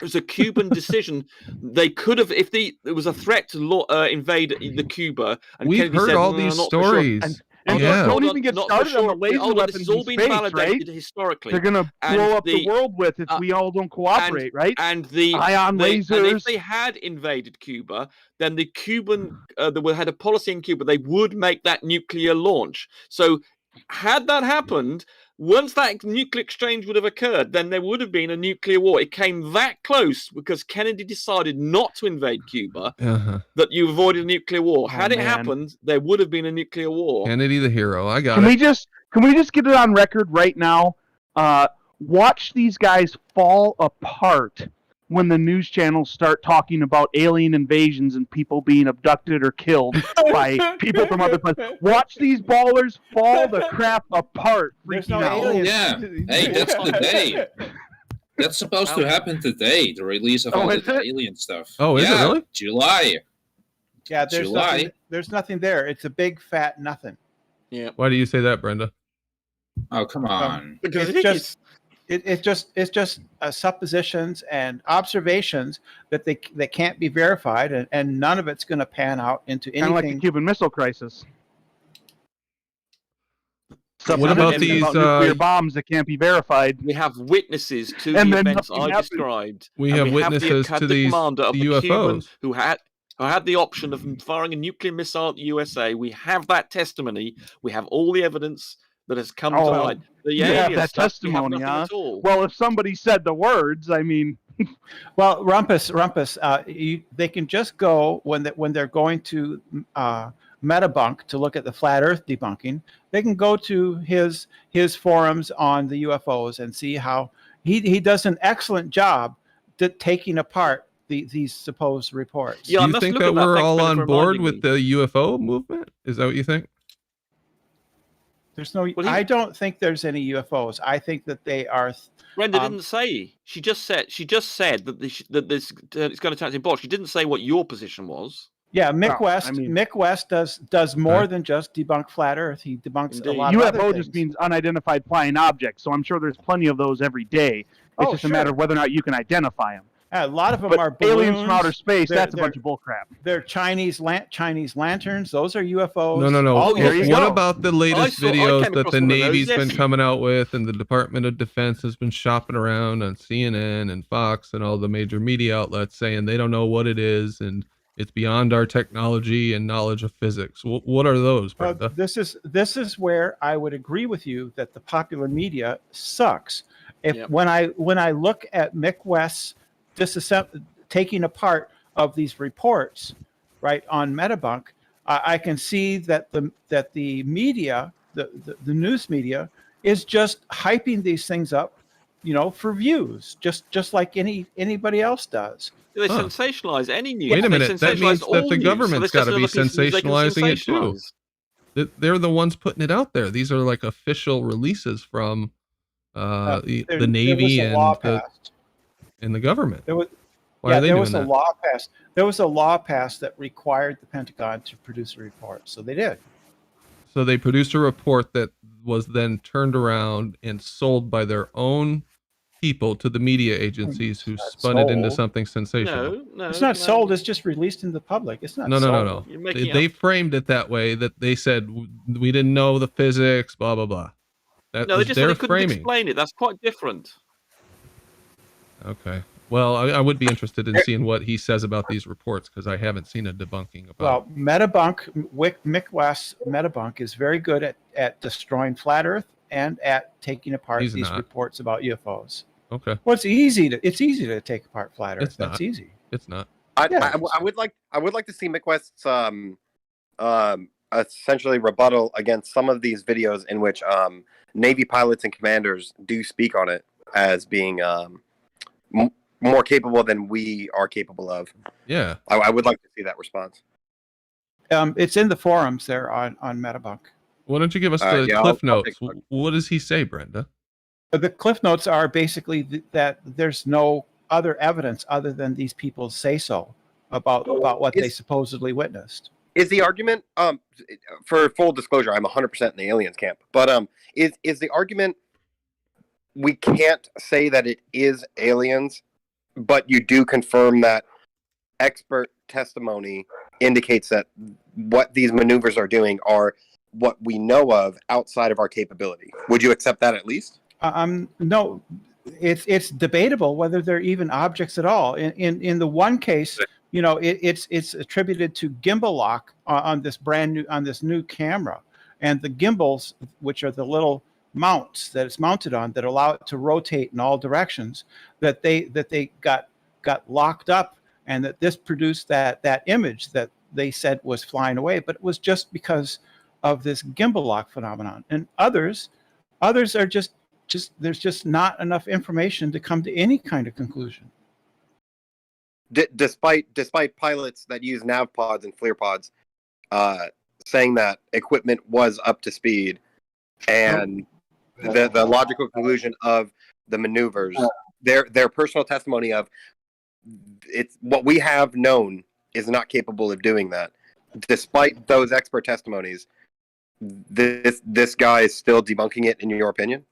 It was a Cuban decision. They could have, if there was a threat to invade the Cuba. And We've Kennedy heard said, all these stories. And don't even get started on the laser weapons this has all been validated historically. They're going to blow up the world with if we all don't cooperate, right? And the ion lasers. And if they had invaded Cuba, then the Cuban, they had a policy in Cuba, they would make that nuclear launch. So had that happened, once that nuclear exchange would have occurred, then there would have been a nuclear war. It came that close because Kennedy decided not to invade Cuba, that you avoided a nuclear war. Had it happened, there would have been a nuclear war. Kennedy the hero. I got Can it. we just get it on record right now? Watch these guys fall apart when the news channels start talking about alien invasions and people being abducted or killed by people from other planets. Watch these ballers fall the crap apart. There's no aliens. Yeah. Hey, that's today. That's supposed to happen today, the release of all the alien stuff. Oh, is it really? July. Yeah, there's nothing there. It's a big fat nothing. Yeah. Why do you say that, Brenda? Oh, come on. Because it's just suppositions and observations that can't be verified, and none of it's going to pan out into anything. Kind of like the Cuban Missile Crisis. What about these nuclear bombs that can't be verified? We have witnesses to the events I described. We have witnesses to these commander of the UFOs Cuban who had the option of firing a nuclear missile at the USA. We have that testimony. We have all the evidence that has come to light. You have that testimony, huh? Well, if somebody said the words, I mean. Well, Rumpus, they can just go when they're going to Metabunk to look at the flat Earth debunking. They can go to his forums on the UFOs and see how he does an excellent job taking apart these supposed reports. Do you think that we're all on board with the UFO movement? Is that what you think? There's no. I don't think there's any UFOs. I think that they are. Brenda didn't say. She just said that this it's going to turn into bots. She didn't say what your position was. Yeah, Mick West does more than just debunk flat Earth. He debunks a lot of other UFO things. just means unidentified flying objects. So I'm sure there's plenty of those every day. It's just a matter of whether or not you can identify them. A lot of them are balloons. Aliens from outer space. That's a bunch of bullcrap. They're Chinese lanterns. Those are UFOs. No. What about the latest videos that the Navy's been coming out with, and the Department of Defense has been shopping around on CNN and Fox and all the major media outlets saying they don't know what it is and it's beyond our technology and knowledge of physics? What are those, Brenda? This is where I would agree with you that the popular media sucks. When I look at Mick West's taking apart of these reports, right, on Metabunk, I can see that the media, the news media, is just hyping these things up, for views, just like anybody else does. They sensationalize any news. Wait a minute, that means that the government's got to be sensationalizing it too. They're the ones putting it out there. These are like official releases from the Navy and the government. Why are they there doing was that? a law passed. There was a law passed that required the Pentagon to produce a report, so they did. So they produced a report that was then turned around and sold by their own people to the media agencies who spun it into something sensational. No, it's not sold. It's just released into the public. It's not. No. They framed it that way, that they said we didn't know the physics, blah blah blah. That no, they was just their said they couldn't framing. explain it. That's quite different. Okay. Well, I would be interested in seeing what he says about these reports because I haven't seen a debunking about. Well, Metabunk, Mick West's Metabunk is very good at destroying flat Earth and at taking apart these reports about UFOs. Okay. Well, it's easy to take apart flat Earth. That's easy. It's not. I would like to see Mick West's essentially rebuttal against some of these videos in which Navy pilots and commanders do speak on it as being more capable than we are capable of. Yeah. I would like to see that response. It's in the forums there on Metabunk. Why don't you give us the cliff notes? What does he say, Brenda? The cliff notes are basically that there's no other evidence other than these people say so about what they supposedly witnessed. Is the argument, for full disclosure, I'm 100% in the aliens camp, but is the argument we can't say that it is aliens, but you do confirm that expert testimony indicates that what these maneuvers are doing are what we know of outside of our capability? Would you accept that at least? No, it's debatable whether they're even objects at all. In the one case, you know, it's attributed to gimbal lock on this new camera, and the gimbals, which are the little mounts that it's mounted on that allow it to rotate in all directions, that they got locked up, and that this produced that image that they said was flying away, but it was just because of this gimbal lock phenomenon. And others are just there's just not enough information to come to any kind of conclusion. Despite pilots that use nav pods and FLIR pods saying that equipment was up to speed, and the logical conclusion of the maneuvers, their personal testimony of it's what we have known is not capable of doing that. Despite those expert testimonies, this guy is still debunking it, in your opinion?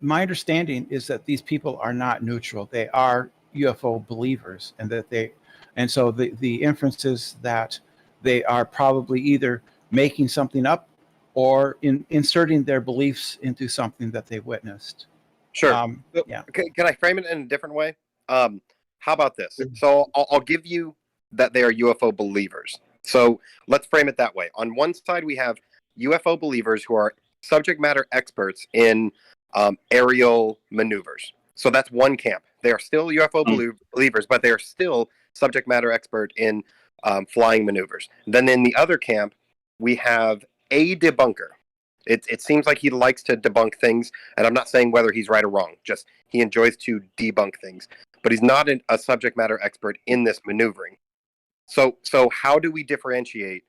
My understanding is that these people are not neutral. They are UFO believers, and so the inference is that they are probably either making something up or inserting their beliefs into something that they witnessed. Sure. Yeah. Can I frame it in a different way? How about this? So I'll give you that they are UFO believers. So let's frame it that way. On one side, we have UFO believers who are subject matter experts in aerial maneuvers. So that's one camp. They are still UFO believers, but they are still subject matter expert in flying maneuvers. Then in the other camp, we have a debunker. It seems like he likes to debunk things, and I'm not saying whether he's right or wrong. Just he enjoys to debunk things, but he's not a subject matter expert in this maneuvering. So how do we differentiate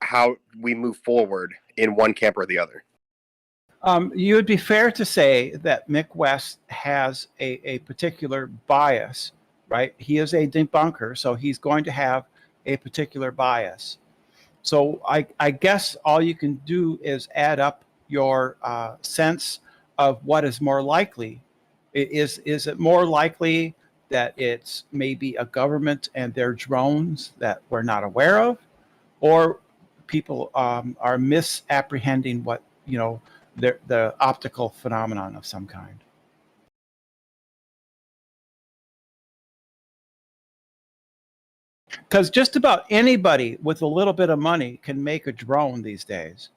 how we move forward in one camp or the other? You would be fair to say that Mick West has a particular bias, right? He is a debunker, so he's going to have a particular bias. So I guess all you can do is add up your sense of what is more likely. Is it more likely that it's maybe a government and their drones that we're not aware of, or people are misapprehending what, you know, the optical phenomenon of some kind? Because just about anybody with a little bit of money can make a drone these days.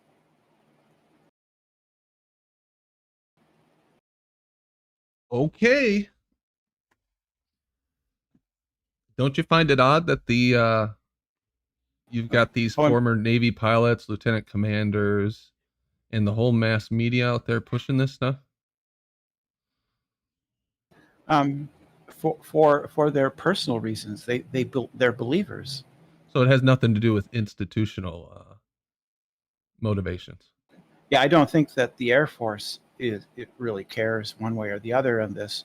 Okay. Don't you find it odd that you've got these former Navy pilots, lieutenant commanders, and the whole mass media out there pushing this stuff? For their personal reasons, they're believers. So it has nothing to do with institutional motivations. Yeah, I don't think that the Air Force it really cares one way or the other on this.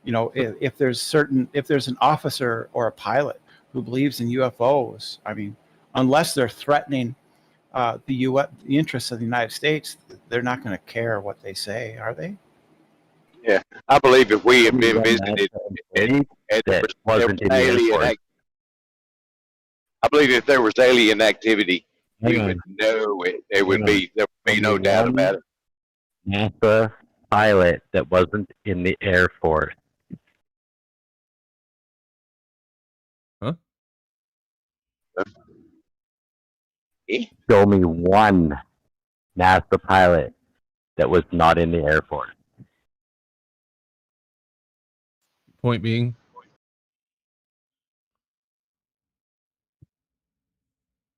You know, if there's an officer or a pilot who believes in UFOs, I mean, unless they're threatening the interests of the United States, they're not going to care what they say, are they? Yeah, I believe if we had been visited and there was alien I believe if there was alien activity, we would know it. There would be no doubt about it. NASA pilot that wasn't in the Air Force Show me one NASA pilot that was not in the Air Force. Point being,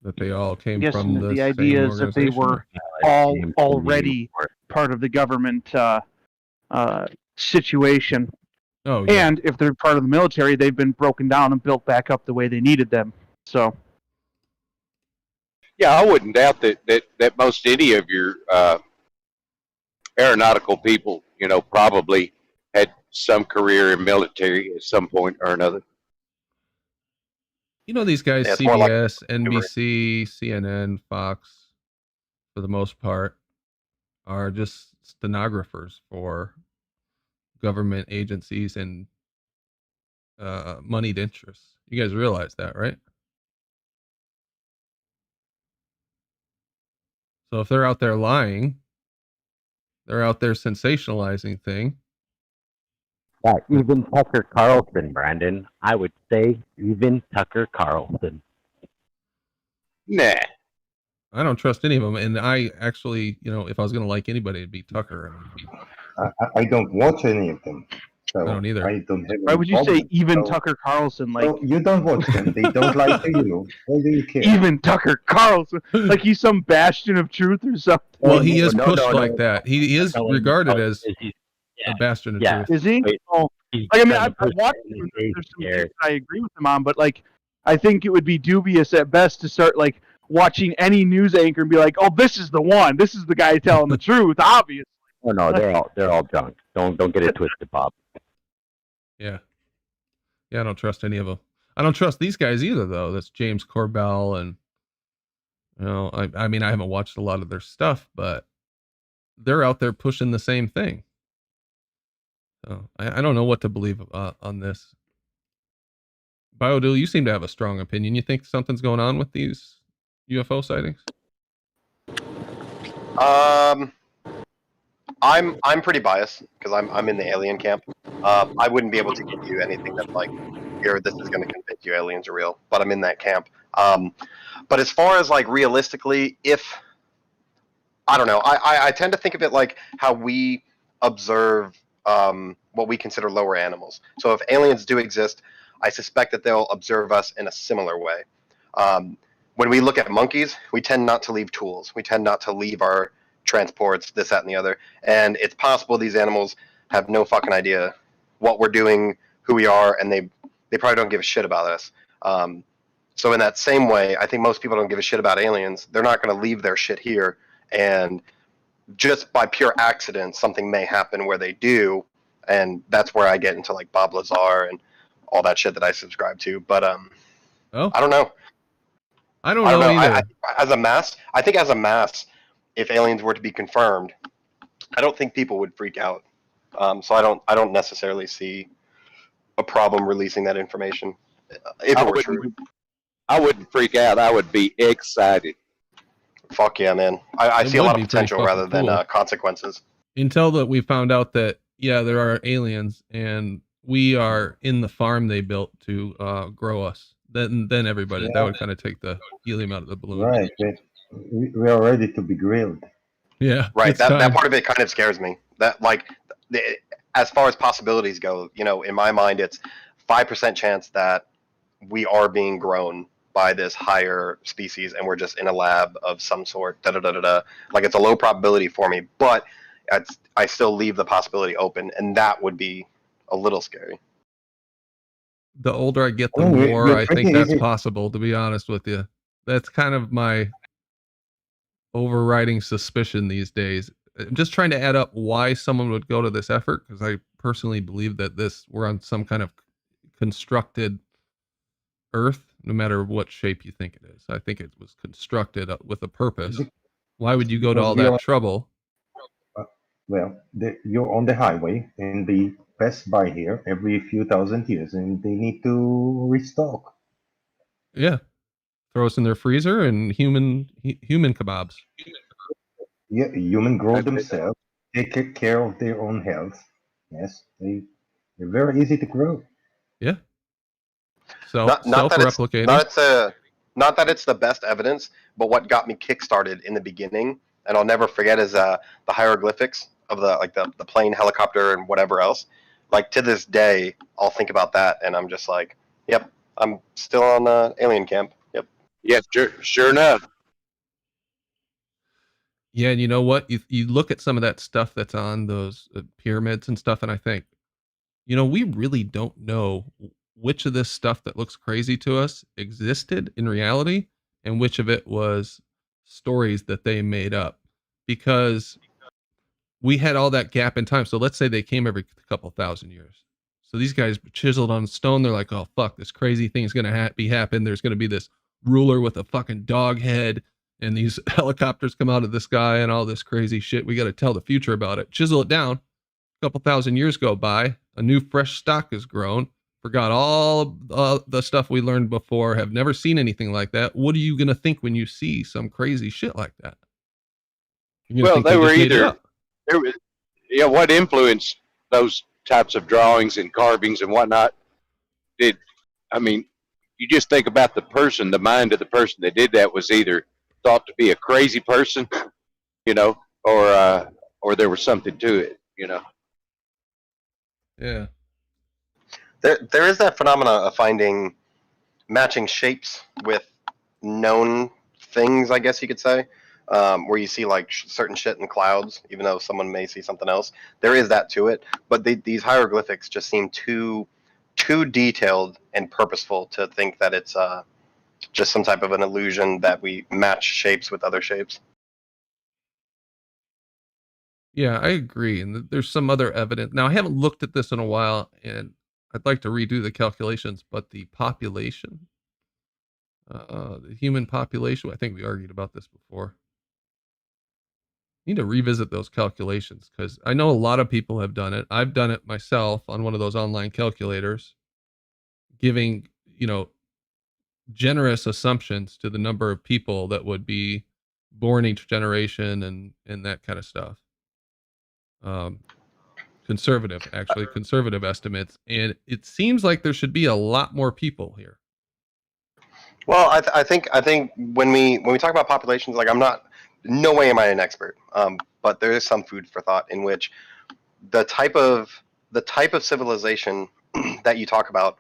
that they all came Yes, from the same idea is that they organization? were all already part of the government situation. Oh, yeah. And if they're part of the military, they've been broken down and built back up the way they needed them. So, Yeah, I wouldn't doubt that most any of your aeronautical people, probably had some career in military at some point or another. These guys, Yeah, it's more like- CBS, NBC, CNN, Fox, for the most part, are just stenographers for government agencies and moneyed interests. You guys realize that, right? So if they're out there lying, they're out there sensationalizing things. Yeah, even Tucker Carlson, Brandon. I would say even Tucker Carlson. Nah. I don't trust any of them, and I actually, if I was going to like anybody, it'd be Tucker. I don't watch any of them. So I don't either. I don't have why any would you say problem. even So- Tucker Carlson? Like, No, you don't watch them. They don't lie to you. Why do you care? even Tucker Carlson, like he's some bastion of truth or something. Well, he is pushed like that. He is regarded as a bastion of truth. Is he? Oh, like, I mean, I watched him. There's some things I agree with him on, but like, I think it would be dubious at best to start like watching any news anchor and be like, "Oh, this is the one. This is the guy telling the truth." Obviously. Oh no, they're all junk. Don't get it twisted, Bob. Yeah, I don't trust any of them. I don't trust these guys either, though. That's James Corbell, and I mean, I haven't watched a lot of their stuff, but they're out there pushing the same thing. So I don't know what to believe on this. Biodil, you seem to have a strong opinion. You think something's going on with these UFO sightings? I'm pretty biased because I'm in the alien camp. I wouldn't be able to give you anything that's like, here, this is going to convince you aliens are real, but I'm in that camp. But as far as like realistically, I don't know, I tend to think of it like how we observe what we consider lower animals. So if aliens do exist, I suspect that they'll observe us in a similar way. When we look at monkeys, we tend not to leave tools. We tend not to leave our transports, this, that, and the other. And it's possible these animals have no fucking idea what we're doing, who we are, and they probably don't give a shit about us. So in that same way, I think most people don't give a shit about aliens. They're not going to leave their shit here, and just by pure accident, something may happen where they do, and that's where I get into like Bob Lazar and all that shit that I subscribe to. But I don't know. I don't know either. As a mass, I think as a mass, if aliens were to be confirmed, I don't think people would freak out. So I don't necessarily see a problem releasing that information if it were true. I wouldn't freak out. I would be excited. Fuck yeah, man. I see a lot of potential rather than cool. consequences. Until that we found out that, yeah, there are aliens and we are in the farm they built to grow us. Then everybody, that would kind of take the helium out of the balloon. Right. We are ready to be grilled. Yeah. Right. That part of it kind of scares me. That like, as far as possibilities go, in my mind, it's 5% chance that we are being grown by this higher species and we're just in a lab of some sort. Like it's a low probability for me, but I still leave the possibility open, and that would be a little scary. The older I get, the more I think that's possible, to be honest with you. That's kind of my overriding suspicion these days. I'm just trying to add up why someone would go to this effort, because I personally believe that we're on some kind of constructed Earth, no matter what shape you think it is. I think it was constructed with a purpose. Why would you go to all that trouble? Well, you're on the highway and they pass by here every few thousand years and they need to restock. Yeah. Throw us in their freezer and human kebabs. Yeah, human grow themselves. They take care of their own health. Yes, they're very easy to grow. Yeah. Self-replicating. Not that it's the best evidence, but what got me kickstarted in the beginning, and I'll never forget, is the hieroglyphics of the plane, helicopter, and whatever else. Like to this day, I'll think about that, and I'm just like, yep, I'm still on alien camp. Yep. Yeah, sure enough. Yeah, and you know what? You look at some of that stuff that's on those pyramids and stuff, and I think, we really don't know which of this stuff that looks crazy to us existed in reality and which of it was stories that they made up, because we had all that gap in time. So let's say they came every couple thousand years. So these guys chiseled on stone. They're like, oh, fuck, this crazy thing is going to happen. There's going to be this ruler with a fucking dog head, and these helicopters come out of the sky and all this crazy shit. We got to tell the future about it. Chisel it down. A couple thousand years go by. A new fresh stock is grown. Forgot all the stuff we learned before. Have never seen anything like that. What are you going to think when you see some crazy shit like that? Well, they were either... what influenced those types of drawings and carvings and whatnot? You just think about the mind of the person that did that was either thought to be a crazy person, or there was something to it, Yeah. There is that phenomena of finding matching shapes with known things, I guess you could say, where you see like certain shit in clouds, even though someone may see something else. There is that to it, but these hieroglyphics just seem too detailed and purposeful to think that it's just some type of an illusion that we match shapes with other shapes. Yeah, I agree. And there's some other evidence. Now, I haven't looked at this in a while, and I'd like to redo the calculations, but the population, the human population, I think we argued about this before. Need to revisit those calculations, because I know a lot of people have done it. I've done it myself on one of those online calculators, giving, generous assumptions to the number of people that would be born each generation and that kind of stuff. Conservative estimates, and it seems like there should be a lot more people here. Well, I think when we talk about populations, like no way am I an expert, but there is some food for thought in which the type of civilization that you talk about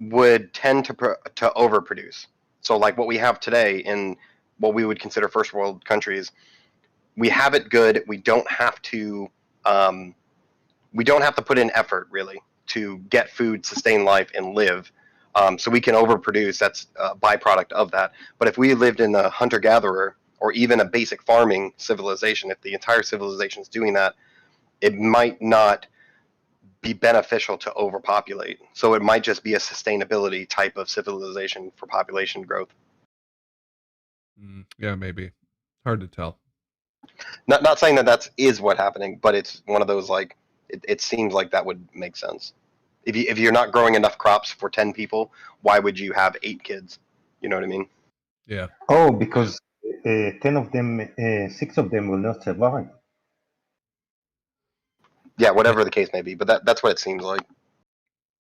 would tend to overproduce. So like what we have today in what we would consider first world countries, we have it good. We don't have to put in effort really to get food, sustain life, and live. So we can overproduce. That's a byproduct of that. But if we lived in a hunter-gatherer or even a basic farming civilization, if the entire civilization is doing that, it might not be beneficial to overpopulate. So it might just be a sustainability type of civilization for population growth. Yeah, maybe. Hard to tell. Not saying that is what's happening, but it's one of those, like, it seems like that would make sense. If you're not growing enough crops for 10 people, why would you have 8 kids? You know what I mean? Yeah. Oh, because 10 of them, 6 of them will not survive. Yeah, whatever the case may be, but that's what it seems like.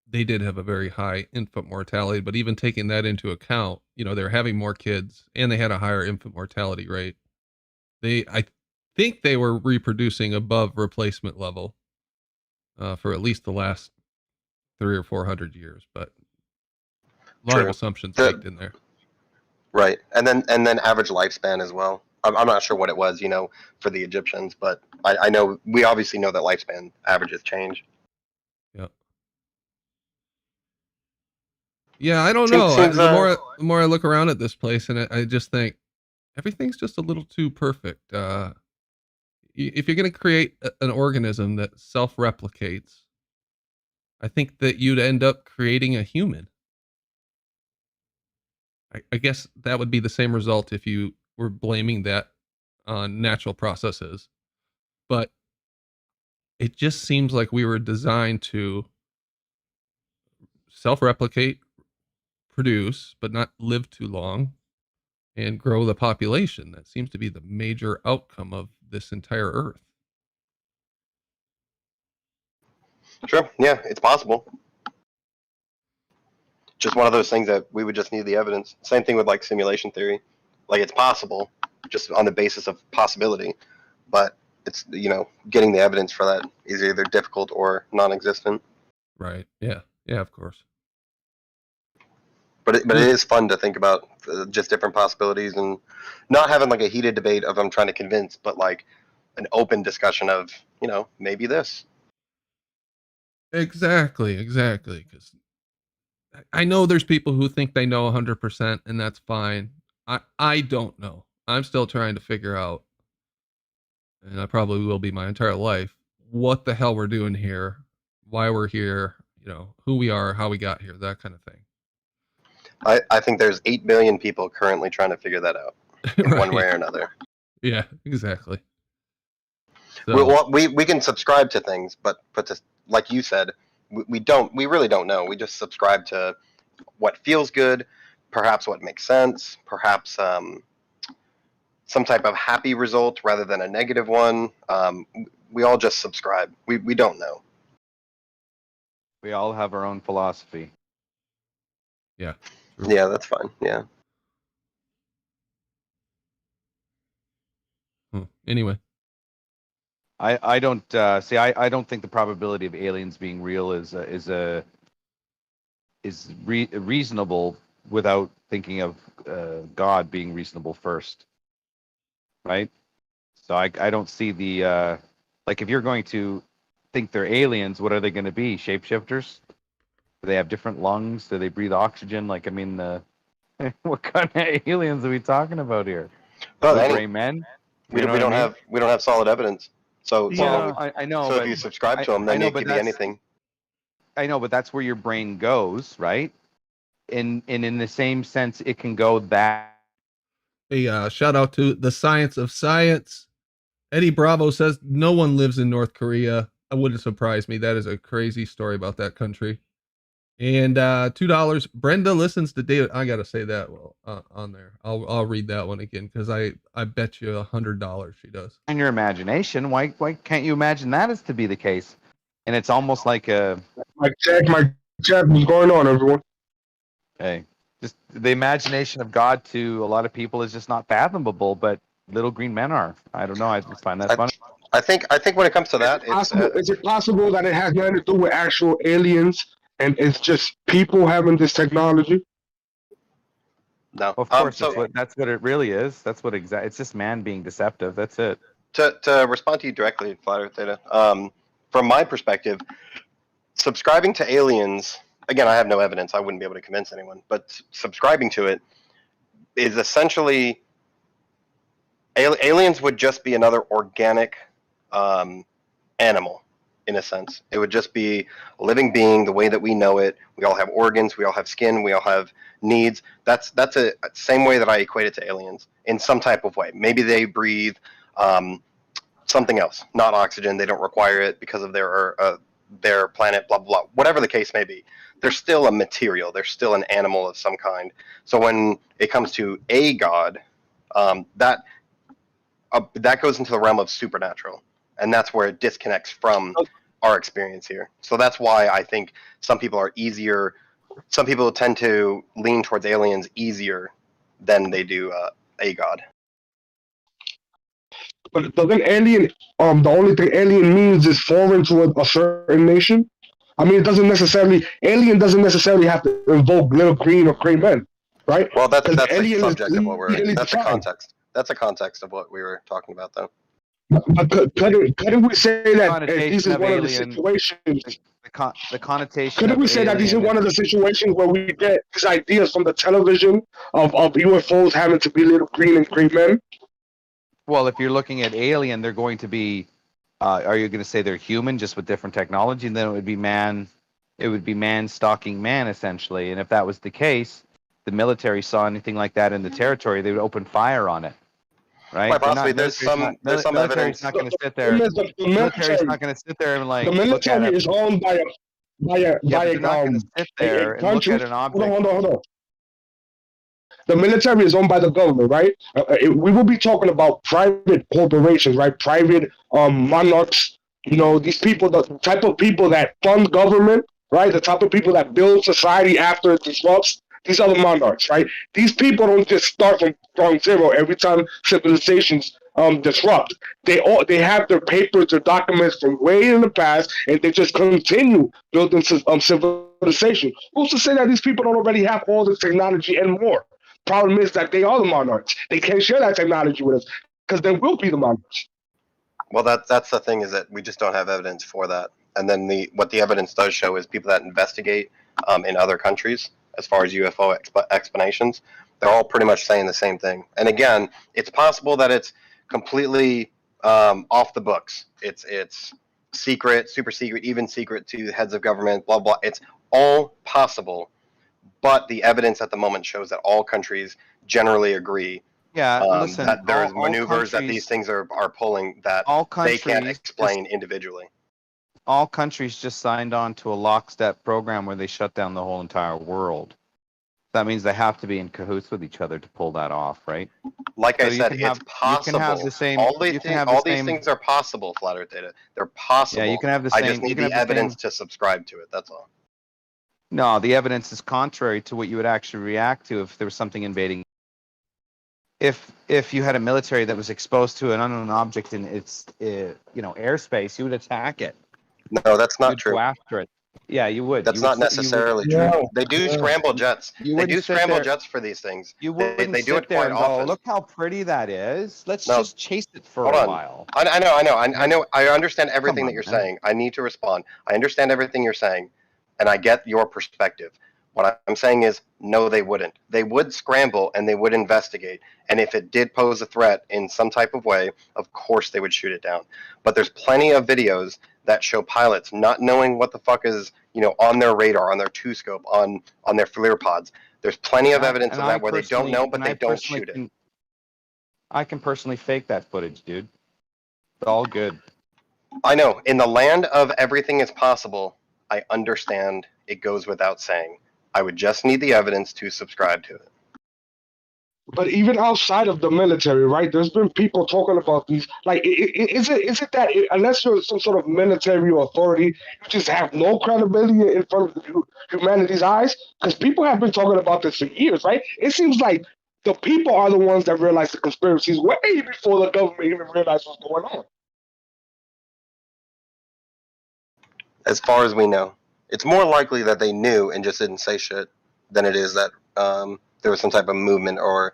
They did have a very high infant mortality, but even taking that into account, they're having more kids and they had a higher infant mortality rate. I think they were reproducing above replacement level for at least the last 300 or 400 years, but a lot of assumptions baked in there. Right, and then average lifespan as well. I'm not sure what it was, for the Egyptians, but I know we obviously know that lifespan averages change. Yeah, I don't know. The more I look around at this place, and I just think everything's just a little too perfect. If you're going to create an organism that self-replicates, I think that you'd end up creating a human. I guess that would be the same result if you were blaming that on natural processes. But it just seems like we were designed to self-replicate, produce, but not live too long, and grow the population. That seems to be the major outcome of this entire Earth. Sure. Yeah, it's possible. just one of those things that we would just need the evidence. Same thing with like simulation theory. Like it's possible, just on the basis of possibility, but it's, you know, getting the evidence for that is either difficult or non-existent. Right. Yeah. Yeah. Of course. But it is fun to think about just different possibilities and not having like a heated debate of I'm trying to convince, but like an open discussion of, you know, maybe this. Exactly. Because I know there's people who think they know 100%, and that's fine. I don't know. I'm still trying to figure out, and I probably will be my entire life, what the hell we're doing here, why we're here, you know, who we are, how we got here, that kind of thing. I think there's 8 billion people currently trying to figure that out in Right. one way or another. Yeah, exactly. So, Well, we can subscribe to things, but to, like you said, we really don't know. We just subscribe to what feels good, perhaps what makes sense, perhaps some type of happy result rather than a negative one. We all just subscribe. We don't know. We all have our own philosophy. Yeah. Yeah, that's fine. Yeah. Anyway. I don't see. I don't think the probability of aliens being real is reasonable without thinking of God being reasonable first, right? So I don't see the like if you're going to think they're aliens, what are they going to be? Shapeshifters? Do they have different lungs? Do they breathe oxygen? Like, I mean, what kind of aliens are we talking about here? Well, Gray men? We don't have solid evidence. So I know. So but if you subscribe to them, then it could be anything. I know, but that's where your brain goes, right? In the same sense, it can go that. Hey, shout out to the Science of Science. Eddie Bravo says no one lives in North Korea. That wouldn't surprise me. That is a crazy story about that country. And $2. Brenda listens to David. I gotta say that on there. I'll read that one again because I bet you $100 she does. In your imagination, why can't you imagine that is to be the case? And it's almost like a Mike check, what's going on, everyone? Hey, just the imagination of God to a lot of people is just not fathomable, but little green men are. I don't know. I just find that funny. I think when it comes to that, is it possible that it has nothing to do with actual aliens and it's just people having this technology? No, of course. That's what it really is. That's what it's just man being deceptive. That's it. To respond to you directly, Flat Earth Theta, from my perspective, subscribing to aliens, again, I have no evidence. I wouldn't be able to convince anyone, but subscribing to it is essentially aliens would just be another organic animal, in a sense. It would just be a living being the way that we know it. We all have organs, we all have skin, we all have needs. That's a same way that I equate it to aliens in some type of way. Maybe they breathe something else, not oxygen. They don't require it because of their planet, blah, blah, blah. Whatever the case may be, they're still a material. They're still an animal of some kind. So when it comes to a god, that goes into the realm of supernatural. And that's where it disconnects from our experience here. So that's why I think some people tend to lean towards aliens easier than they do a god. But doesn't alien, the only thing alien means is foreign to a certain nation? I mean, alien doesn't necessarily have to invoke little green or gray men, right? Well, that's the subject of what that's a context. That's a context of what we were talking about, though. But couldn't we say that this is one of the situations? The connotation. Couldn't we say that this is one of the situations where we get these ideas from the television of UFOs having to be little green and gray men? Well, if you're looking at alien, they're going to be. Are you going to say they're human, just with different technology? And then it would be man. It would be man stalking man, essentially. And if that was the case, the military saw anything like that in the territory, they would open fire on it. Right? Quite possibly, there's some evidence. Not going to sit there. The military's not going to sit there and like. The military is owned by a country. Look at an object. Hold on. The military is owned by the government, right? We will be talking about private corporations, right? Private monarchs. You know, these people, the type of people that fund government right? The type of people that build society after it disrupts these other monarchs, right? These people don't just start from ground zero every time civilizations disrupt. They have their papers, their documents from way in the past, and they just continue building civilization. Who's to say that these people don't already have all this technology and more? Problem is that they are the monarchs. They can't share that technology with us because they will be the monarchs. Well, that's the thing, is that we just don't have evidence for that. And then what the evidence does show is people that investigate in other countries, as far as UFO explanations, they're all pretty much saying the same thing. And again, it's possible that it's completely off the books. It's secret, super secret, even secret to the heads of government, blah, blah. It's all possible. But the evidence at the moment shows that all countries generally agree listen, that there's all maneuvers that these things are pulling that they can't explain individually. All countries just signed on to a lockstep program where they shut down the whole entire world. That means they have to be in cahoots with each other to pull that off, right? Like I said, it's possible. You can have the same. All these things are possible, Flat Earth Data. They're possible. Yeah, you can have the same. I just need the evidence to subscribe to it. That's all. No, the evidence is contrary to what you would actually react to if there was something invading. If you had a military that was exposed to an unknown object in its airspace, you would attack it. No, that's not true. Go after it. Yeah, you would. That's not necessarily true. They do scramble jets. They do scramble jets for these things. They do it quite often. Look how pretty that is. Let's just chase it for a while. I know. I understand everything that you're saying. I need to respond. I understand everything you're saying, and I get your perspective. What I'm saying is, no, they wouldn't. They would scramble and they would investigate. And if it did pose a threat in some type of way, of course they would shoot it down. But there's plenty of videos that show pilots not knowing what the fuck is, on their radar, on their two-scope, on their FLIR pods. There's plenty of evidence of that where they don't know, but they don't shoot it. I can personally fake that footage, dude. It's all good. I know. In the land of everything is possible, I understand it goes without saying. I would just need the evidence to subscribe to it. But even outside of the military, right? There's been people talking about these. Like, is it that unless you're some sort of military authority, you just have no credibility in front of humanity's eyes? Because people have been talking about this for years, right? It seems like the people are the ones that realize the conspiracies way before the government even realized what's going on. As far as we know, it's more likely that they knew and just didn't say shit than it is that there was some type of movement or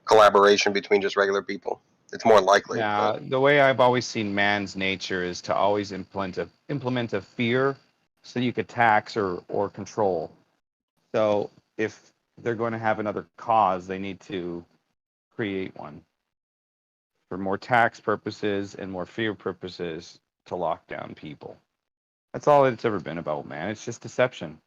collaboration between just regular people. It's more likely. Yeah, the way I've always seen man's nature is to always implement a fear so you could tax or control. So if they're going to have another cause, they need to create one for more tax purposes and more fear purposes to lock down people. That's all it's ever been about, man. It's just deception.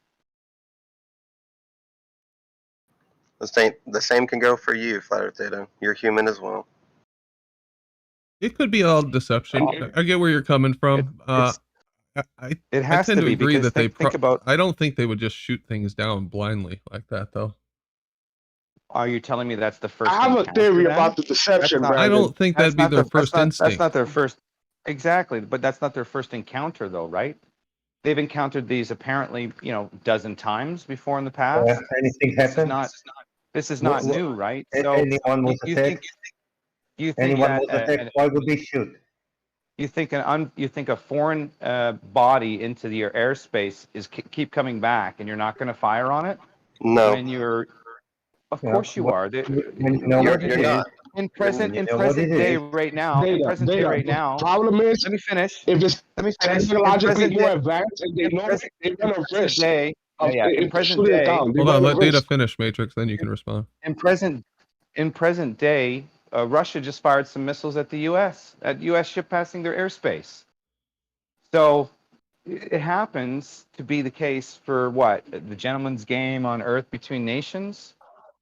The same can go for you, Flat Earth Data. You're human as well. It could be all deception. I get where you're coming from. I has tend to be agree because that I don't think they would just shoot things down blindly like that, though. Are you telling me that's the first? I have a theory about the deception, Brandon. I don't think that'd be their first instinct. That's not their first. Exactly, but that's not their first encounter, though, right? They've encountered these apparently, dozen times before in the past. Anything happened? This is not new, right? So anyone was attacked? You think anyone was attacked? Why would they shoot? You think a foreign body into your airspace is keep coming back, and you're not going to fire on it? No. When you're, of course you are. You're not. In present day right now. Problem is, let me finish. If it's technologically more advanced, and they know they run a risk. In present day. Hold on, let Data finish, Matrix. Then you can respond. In present day, Russia just fired some missiles at the U.S. at U.S. ship passing their airspace. So it happens to be the case for what, the gentleman's game on Earth between nations.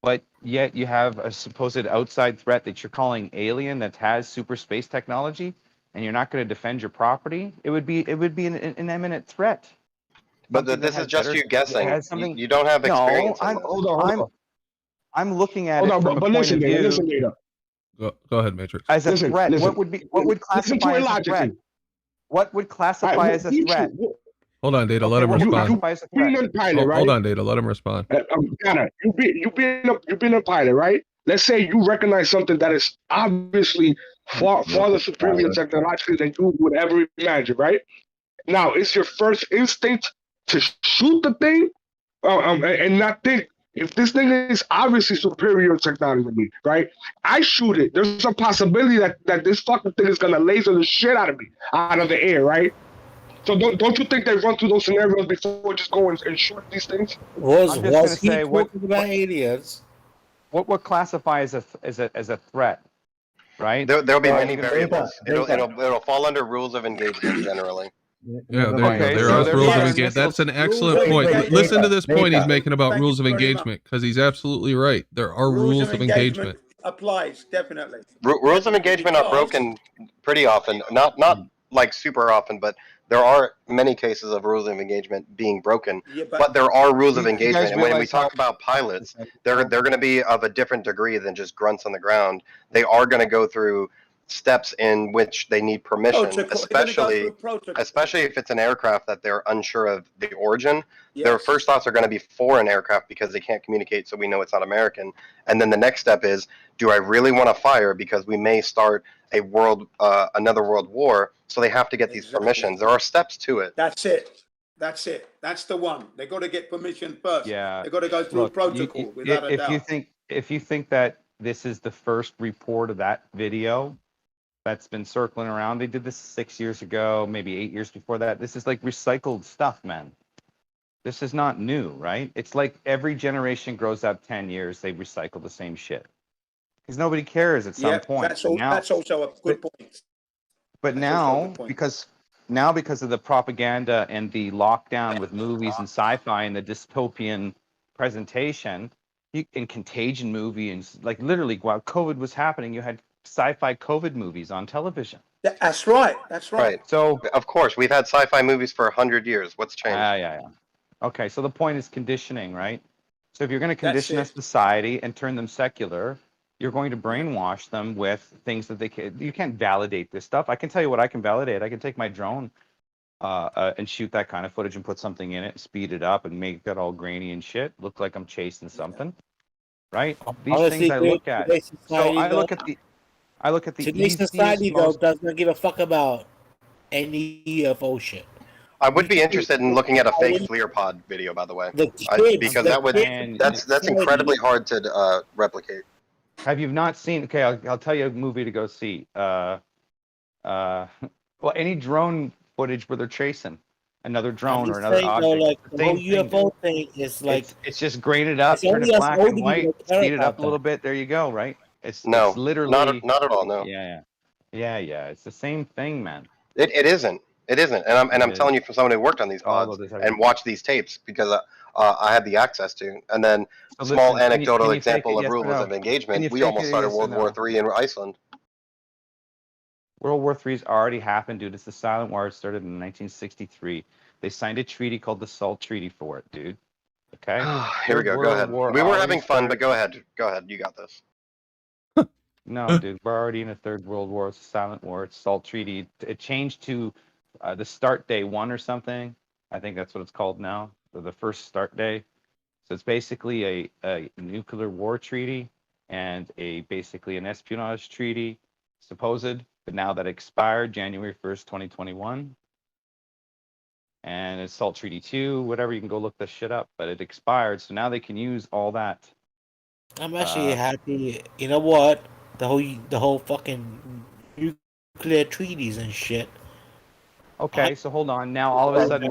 But yet you have a supposed outside threat that you're calling alien that has super space technology, and you're not going to defend your property. It would be an imminent threat. But this is just you guessing. You don't have experience. No, hold on. I'm looking at it from a point of view. Listen, Data. Go ahead, Matrix. As a threat, what would classify as a threat? What would classify as a threat? Hold on, Data. Let him You respond. being a pilot, right? Hold on, Data. Let him respond. Data, you being a pilot, right? Let's say you recognize something that is obviously far superior technologically than you would ever imagine, right? Now, it's your first instinct to shoot the thing, and not think, if this thing is obviously superior technology to me, right? I shoot it. There's a possibility that this fucking thing is gonna laser the shit out of me out of the air, right? So don't you think they run through those scenarios before just going and shoot these things? Was he talking about aliens? What classifies as a threat, right? There'll be many variables. It'll fall under rules of engagement generally. Yeah, there you go. There are rules of engagement. That's an excellent point. Listen to this point he's making about rules of engagement, because he's absolutely right. There are rules of engagement. Applies, definitely. Rules of engagement are broken pretty often. Not like super often, but there are many cases of rules of engagement being broken. Yeah, but there are rules of engagement, and when we realize talk about pilots, they're going to be of a different degree than just grunts on the ground. They are going to go through steps in which they need permission, especially if it's an aircraft that they're unsure of the origin. Yes. Their first thoughts are going to be foreign aircraft because they can't communicate, so we know it's not American. And then the next step is, do I really want to fire because we may start another world war? So they have to get these permissions. There are steps to it. That's it. That's the one. They got to get permission first. Yeah. They got to go through protocol without a doubt. If you think that this is the first report of that video that's been circling around, they did this 6 years ago, maybe 8 years before that. This is like recycled stuff, man. This is not new, right? It's like every generation grows up 10 years, they recycle the same shit. Because nobody cares at some point. That's also a good point. But now, because of the propaganda and the lockdown with movies and sci-fi and the dystopian presentation, in Contagion movie, and like literally while COVID was happening, you had sci-fi COVID movies on television. That's right. So of course, we've had sci-fi movies for 100 years. What's changed? Yeah. Okay, so the point is conditioning, right? So if you're going to condition a society and turn them secular, you're going to brainwash them with things that you can't validate this stuff. I can tell you what I can validate. I can take my drone and shoot that kind of footage and put something in it, speed it up, and make it all grainy and shit. Look like I'm chasing something, right? These Honestly, things I look at. So I look at the today's society though does not give a fuck about any UFO shit. I would be interested in looking at a fake FLIR pod video, by the way, because that's incredibly hard to replicate. Have you not seen? Okay, I'll tell you a movie to go see. Well, any drone footage where they're chasing another drone or another object. Though, like the whole UFO thing is like it's just grain it up, turn it black and white, speed it up a little bit. There you go, right? It's literally not at all. No. Yeah. It's the same thing, man. It isn't. And I'm telling you from someone who worked on these pods and watched these tapes because I had the access to. And then small anecdotal example of rules of engagement. We almost started World War III in Iceland. World War III's already happened, dude. It's the Silent War. It started in 1963. They signed a treaty called the SALT Treaty for it, dude. Okay. Here we go. Go ahead. We were having fun, but go ahead. You got this. No, dude, we're already in a third world war. It's a silent war. It's SALT Treaty. It changed to the start day 1 or something. I think that's what it's called now. The first start day. So it's basically a nuclear war treaty and basically an espionage treaty, supposed. But now that expired January 1st, 2021. And it's SALT Treaty 2, whatever. You can go look this shit up. But it expired, so now they can use all that. I'm actually happy. You know what? The whole fucking nuclear treaties and shit. Okay, so hold on. Now all of a sudden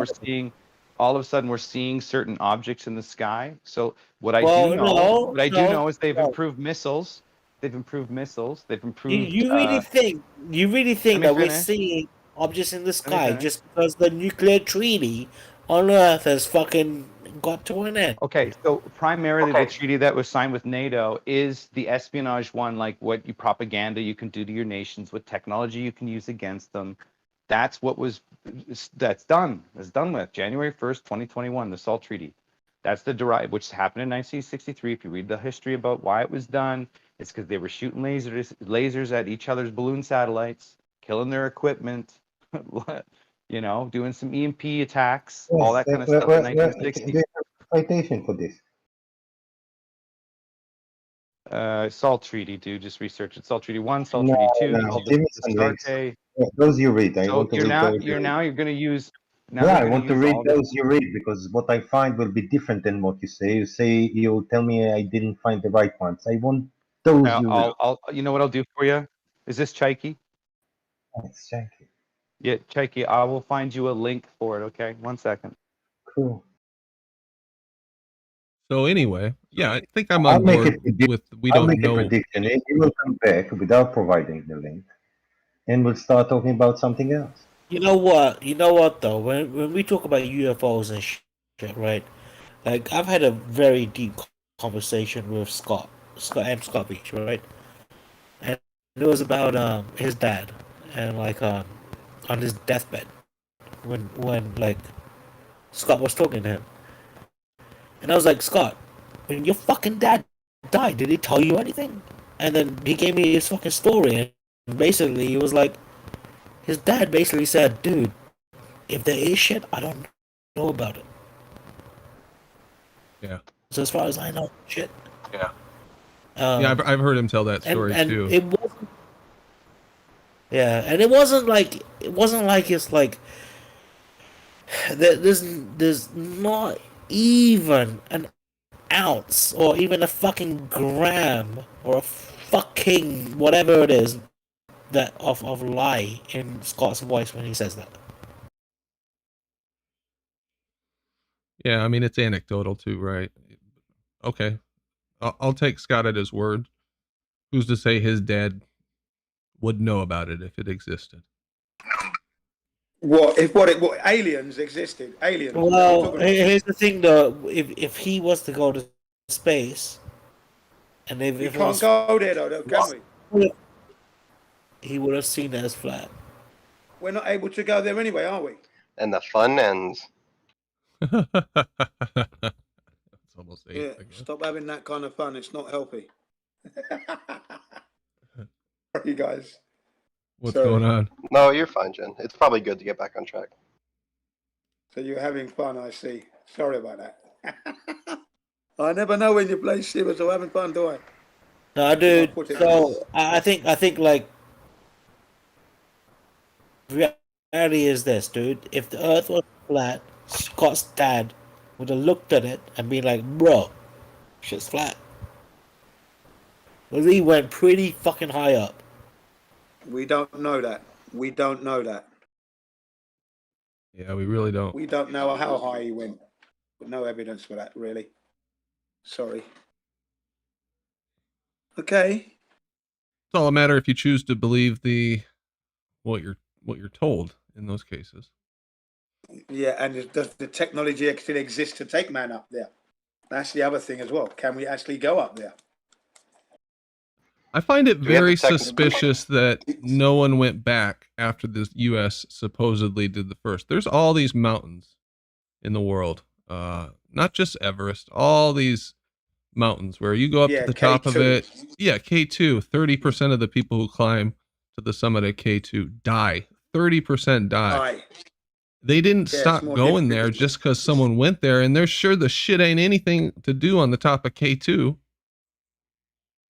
we're seeing certain objects in the sky. So what I do know is they've improved missiles. They've improved. You really think that we're seeing objects in the sky just because the nuclear treaty on Earth has fucking got to an end? Okay, so primarily the treaty that was signed with NATO is the espionage one, like what propaganda you can do to your nations, what technology you can use against them. That's done. It's done with January 1st, 2021, the SALT Treaty. That's which happened in 1963. If you read the history about why it was done, it's because they were shooting lasers at each other's balloon satellites, killing their equipment. You know, doing some EMP attacks, Yes, all that kind of stuff in 1960. there's a citation for this. Salt Treaty, dude. Just research it. Salt Treaty 1, Salt No, Treaty 2, no, called give me the some Start links. Day. Yeah, those you read. I So want to you're read now those. you're going to use. Now Yeah, you're I going want to to use read all the. those you read because what I find will be different than what you say. You say you'll tell me I didn't find the right ones. I want those you read. I'll. You know what I'll do for you? Is this Chaiki? It's Chaiki. Yeah, Chaiki. I will find you a link for it. Okay, 1 second. Cool. So anyway, yeah, I think I'm I'll on make board it. with we I'll don't make a know. prediction. And you will come back without providing the link, and we'll start talking about something else. You know what? You know what though? When we talk about UFOs and shit, right? Like I've had a very deep conversation with Scott Beach, right? And it was about his dad and like on his deathbed when like Scott was talking to him, and I was like, Scott, when your fucking dad died, did he tell you anything? And then he gave me his fucking story, and basically he was like, his dad basically said, dude, if there is shit, I don't know about it. Yeah. So as far as I know, shit. Yeah. Yeah, I've heard him tell that story and too. It wasn't. Yeah, and it wasn't like it's like there's not even an ounce or even a fucking gram or a fucking whatever it is that of lie in Scott's voice when he says that. Yeah, I mean it's anecdotal too, right? Okay, I'll take Scott at his word. Who's to say his dad would know about it if it existed? What aliens existed? Aliens. Well, here's the thing though: if he was to go to space, and if We it can't was, go there though, can we? he would have seen it as flat. We're not able to go there anyway, are we? And the fun ends. It's almost 8. Yeah. Stop having that kind of fun. It's not healthy. Sorry, guys. What's going on? No, you're fine, Jen. It's probably good to get back on track. So you're having fun, I see. Sorry about that. I never know when you play serious or having fun, do I? No, dude. So I think like reality is this, dude. If the Earth was flat, Scott's dad would have looked at it and been like, "Bro, shit's flat." Well, he went pretty fucking high up. We don't know that. We don't know that. Yeah, we really don't. We don't know how high he went. But no evidence for that, really. Sorry. Okay. It's all a matter if you choose to believe what you're told in those cases. Yeah, and does the technology actually exist to take man up there? That's the other thing as well. Can we actually go up there? I find it Do we have very the technical- suspicious that no one went back after the U.S. supposedly did the first. There's all these mountains in the world, not just Everest, all these mountains where you go up to the top of it. Yeah, K2, 30% of the people who climb to the summit at K2 die. 30% die. They didn't Yeah, it's stop more going difficult. there just because someone went there, and they're sure the shit ain't anything to do on the top of K2.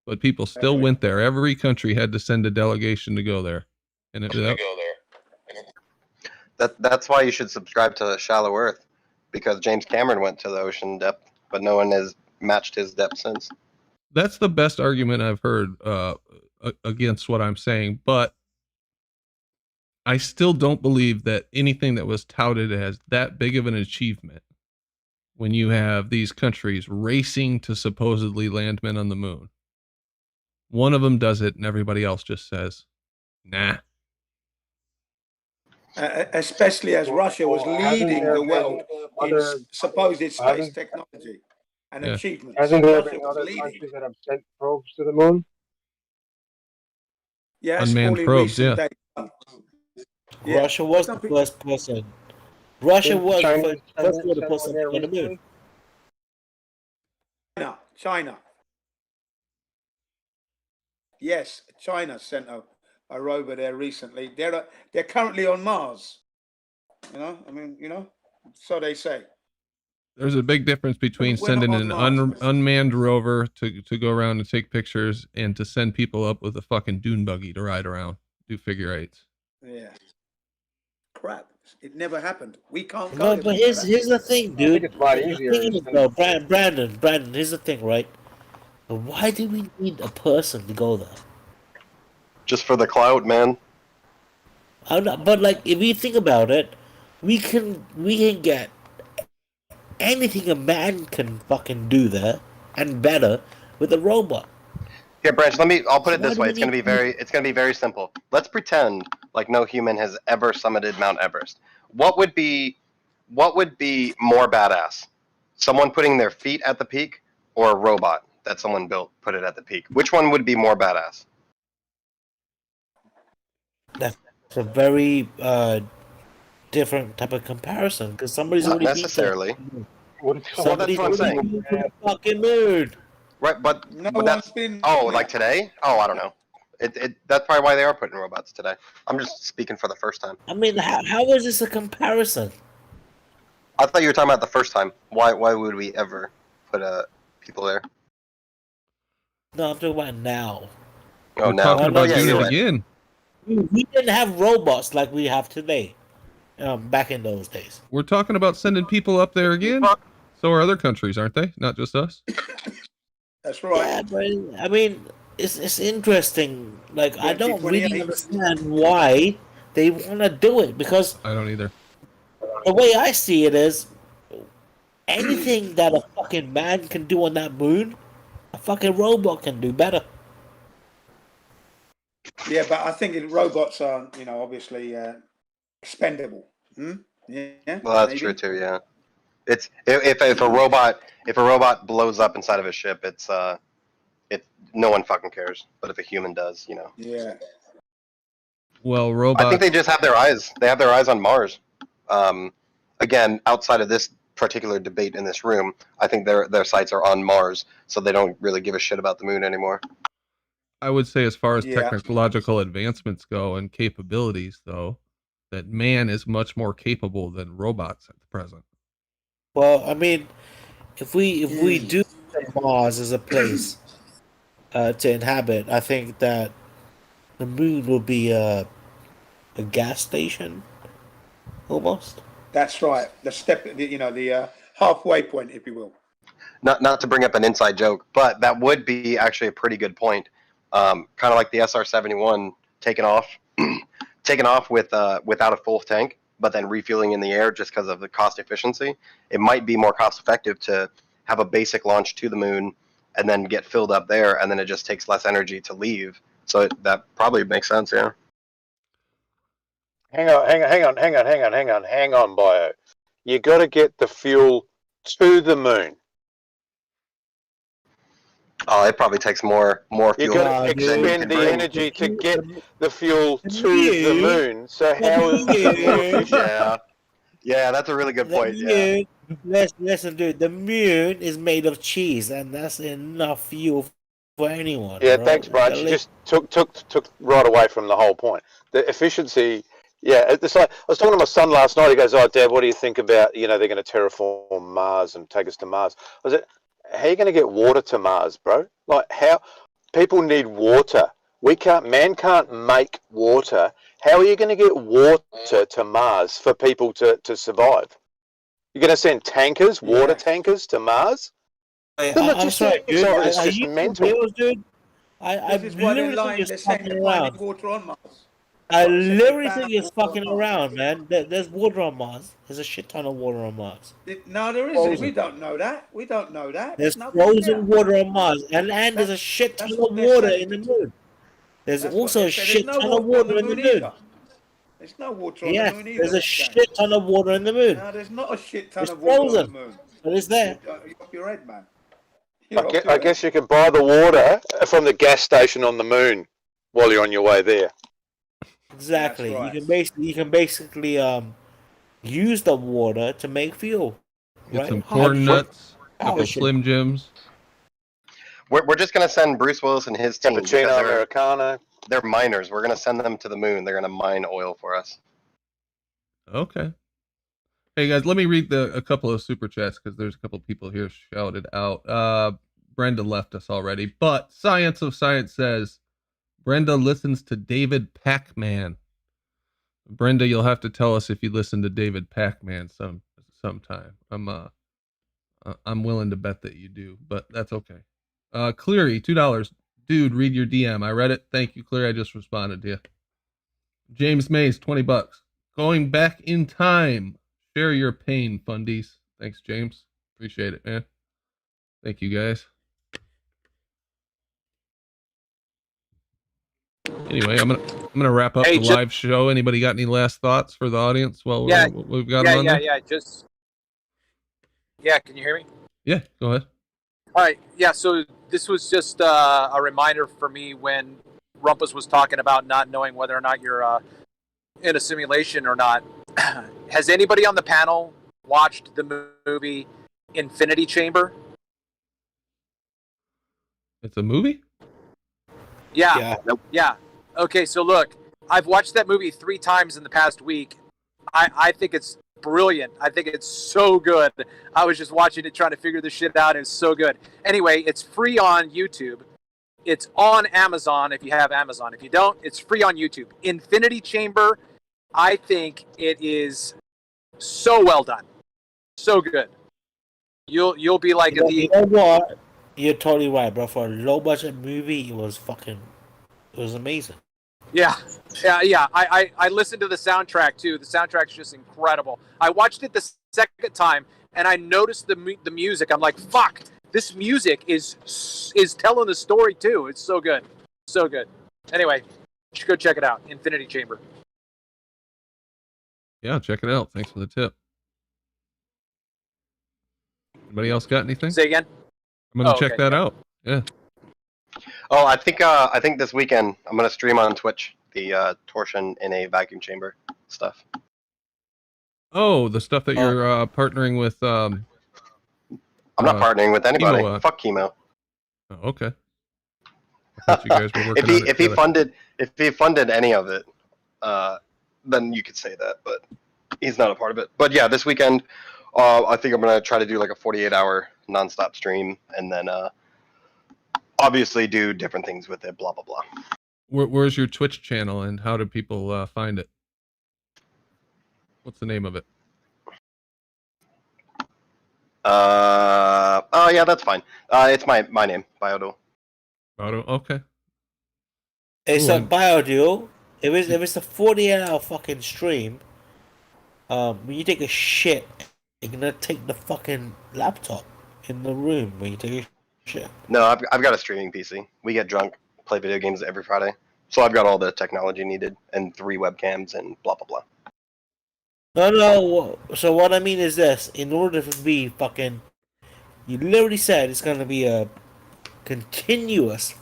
But people still went there. Every country had to send a delegation to go there. And That's why you should subscribe to Shallow Earth, because James Cameron went to the ocean depth, but no one has matched his depth since. that's the best argument I've heard against what I'm saying. But I still don't believe that anything that was touted as that big of an achievement when you have these countries racing to supposedly land men on the moon. One of them does it and everybody else just says, nah. Especially as Russia was leading the world in supposed space technology and Yeah. achievements. Hasn't there Russia been was other leading. countries that have sent probes to the moon? Yeah, that's Unmanned all in probes, recent yeah. days. Yeah. Russia was the first person. Russia Didn't was China the send first one person there on the moon. recently? China. Yes, China sent a rover there recently. They're currently on Mars. You know, I mean, so they say. There's a big difference between We're not sending on an Mars. unmanned rover to go around and take pictures and to send people up with a fucking dune buggy to ride around, do figure eights. Yeah. Crap. It never happened. We can't go No, there. but here's the thing, I think dude. it's a lot The easier. thing is, though, Brandon, here's the thing, right? Why do we need a person to go there? Just for the clout, man. But like, if you think about it, we can get anything a man can fucking do there, and better, with a robot. Here, Branch. I'll put So it this why way. do we need- It's gonna be very simple. Let's pretend like no human has ever summited Mount Everest. What would be more badass? Someone putting their feet at the peak, or a robot that someone built put it at the peak? Which one would be more badass? That's a very different type of comparison because somebody's Not already necessarily. What if Well, that's what I'm saying. been to the fucking moon. Right, but No that's one's been. like today? Oh, I don't know. That's probably why they are putting robots today. I'm just speaking for the first time. I mean, how is this a comparison? I thought you were talking about the first time. Why would we ever put people there? No, I'm talking about now. Oh, We're now. talking about yeah, doing you're it right. again. We didn't have robots like we have today. Back in those days. We're talking about sending people up there again. So are other countries, aren't they? Not just us. That's right. Yeah, but I mean, it's interesting. Like, I don't really 2028. understand why they want to do it because I don't either. the way I see it is anything that a fucking man can do on that moon, a fucking robot can do better. Yeah, but I think robots are, obviously expendable. Yeah. Well, that's true too. Yeah. It's if a robot blows up inside of a ship, it's no one fucking cares. But if a human does, Yeah. Well, robots. I think they just have their eyes. They have their eyes on Mars. Again, outside of this particular debate in this room, I think their sights are on Mars, so they don't really give a shit about the moon anymore. I would say as far as Yeah. technological advancements go and capabilities, though, that man is much more capable than robots at the present. Well, I mean, if we do Mars as a place to inhabit, I think that the moon will be a gas station, almost. That's right. The halfway point, if you will. Not to bring up an inside joke, but that would be actually a pretty good point. Kind of like the SR-71 taking off without a full tank, but then refueling in the air just because of the cost efficiency. It might be more cost effective to have a basic launch to the moon and then get filled up there, and then it just takes less energy to leave. So that probably makes sense, yeah. Hang on, Bio. You got to get the fuel to the moon. Oh, it probably takes more fuel. You got to expend the energy to get the fuel to the moon. So how is that more efficient? Yeah, that's a really good point. Yeah. Listen, dude. The moon is made of cheese, and that's enough fuel for anyone. Yeah, bro. thanks, Brad. You just took right away from the whole point. The efficiency. Yeah, it's like I was talking to my son last night. He goes, "Oh, Dad, what do you think about they're going to terraform Mars and take us to Mars?" I was like, "How are you going to get water to Mars, bro? Like, how people need water? Man can't make water. How are you going to get water to Mars for people to survive? You're going to send water tankers to Mars? I'm sorry, dude. It's Are just you mental. real, dude? I This is why they're literally lying. think They're it's saying fucking they're finding around. water on Mars. I literally think it's fucking around, man. There's water on Mars. There's a shit ton of water on Mars. No, there isn't. Frozen. We don't know that. We don't know that. There's nothing frozen there. water on Mars, and there's a shit ton that's of what they're water saying. in the moon. There's That's what also they a say. shit There's no ton of water on water the in the moon moon. either. There's no water on Yes, the moon either. there's a shit ton of water in the moon. No, there's not a shit ton It's of water on the frozen, moon. but it's there. You're off your head, man. I guess you can buy the water from the gas station on the moon while you're on your way there. Exactly. That's right. You can basically use the water to make fuel. Get right? some corn nuts, a couple Shit. Slim Jims. We're just gonna send Bruce Willis and his team. Cappuccino because Americano. They're miners. We're gonna send them to the moon. They're gonna mine oil for us. Okay. Hey guys, let me read a couple of super chats because there's a couple of people here shouted out. Brenda left us already, but Science of Science says Brenda listens to David Pac-Man. Brenda, you'll have to tell us if you listen to David Pac-Man sometime. I'm willing to bet that you do, but that's okay. Cleary, $2. Dude, read your DM. I read it. Thank you, Cleary. I just responded to you. James Mays, $20. Going back in time. Share your pain, fundies. Thanks, James. Appreciate it, man. Thank you, guys. Anyway, I'm gonna wrap up the live show. Anybody got any last thoughts for the audience? Well, we've got them on there. Can you hear me? Yeah, go ahead. All right. Yeah. So this was just a reminder for me when Rumpus was talking about not knowing whether or not you're in a simulation or not. Has anybody on the panel watched the movie Infinity Chamber? It's a movie? Yeah. Yeah. Okay, so look, I've watched that movie 3 times in the past week. I think it's brilliant. I think it's so good. I was just watching it, trying to figure this shit out. It's so good. Anyway, it's free on YouTube. It's on Amazon if you have Amazon. If you don't, it's free on YouTube. Infinity Chamber, I think it is so well done. So good. You'll be like you know what? You're totally right, bro. For a low budget movie, it was amazing. Yeah. I listened to the soundtrack too. The soundtrack's just incredible. I watched it the second time and I noticed the music. I'm like, fuck, this music is telling the story too. It's so good. So good. Anyway, you should go check it out. Infinity Chamber. Yeah, check it out. Thanks for the tip. Anybody else got anything? Say again? I'm gonna check that out. Yeah. Oh, I think this weekend I'm gonna stream on Twitch the torsion in a vacuum chamber stuff. Oh, the stuff that you're partnering with. I'm not partnering with anybody. Fuck Chemo. Oh, okay. I thought you guys were working if he funded any of it, then you could say that, but he's not a part of it. But yeah, this weekend, I think I'm gonna try to do like a 48-hour nonstop stream, and then obviously do different things with it. Blah blah blah. Where's your Twitch channel, and how do people find it? What's the name of it? Oh yeah, that's fine. It's my name, Biodo. Biodo, okay. It's a Biodo. If it's a 48-hour fucking stream, when you take a shit, you're gonna take the fucking laptop in the room when you take a shit. No, I've got a streaming PC. We get drunk, play video games every Friday. So I've got all the technology needed and 3 webcams and blah blah blah. No. So what I mean is this: in order to be fucking, you literally said it's gonna be a continuous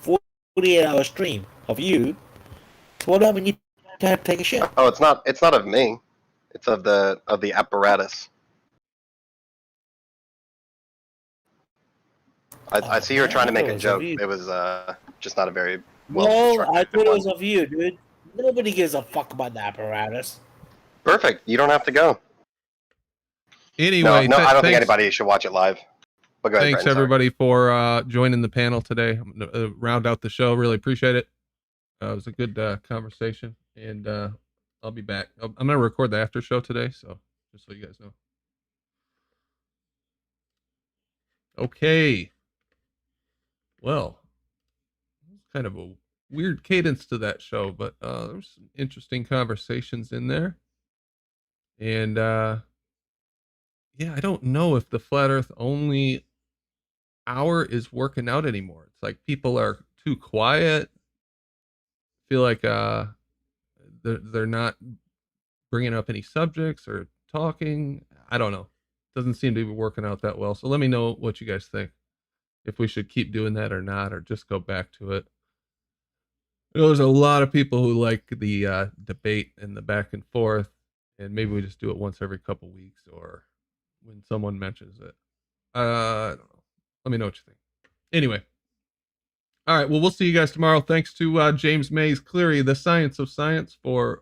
48-hour stream of you. So what when you have to take a shit? Oh, it's not of me. It's of the apparatus. I see you were trying to make a joke. It was just not a very well. No, I thought it was of you, dude. Nobody gives a fuck about the apparatus. Perfect. You don't have to go. Anyway, no, I don't think anybody should watch it live. But go ahead, thanks Brandon, everybody for joining the panel today. I'm gonna round out the show. Really appreciate it. It was a good conversation, and I'll be back. I'm gonna record the after show today, so just so you guys know. Okay. Well, kind of a weird cadence to that show, but there's some interesting conversations in there. And yeah, I don't know if the flat earth only hour is working out anymore. It's like people are too quiet. Feel like they're not bringing up any subjects or talking. I don't know. Doesn't seem to be working out that well. So let me know what you guys think. If we should keep doing that or not, or just go back to it. You know, there's a lot of people who like the debate and the back and forth, and maybe we just do it once every couple weeks or when someone mentions it. I don't know. Let me know what you think. Anyway. All right. Well, we'll see you guys tomorrow. Thanks to James Mays Cleary, the Science of Science, for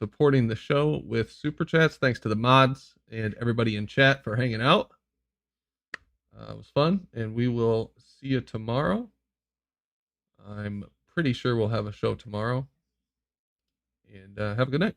supporting the show with super chats. Thanks to the mods and everybody in chat for hanging out. It was fun, and we will see you tomorrow. I'm pretty sure we'll have a show tomorrow. And have a good night.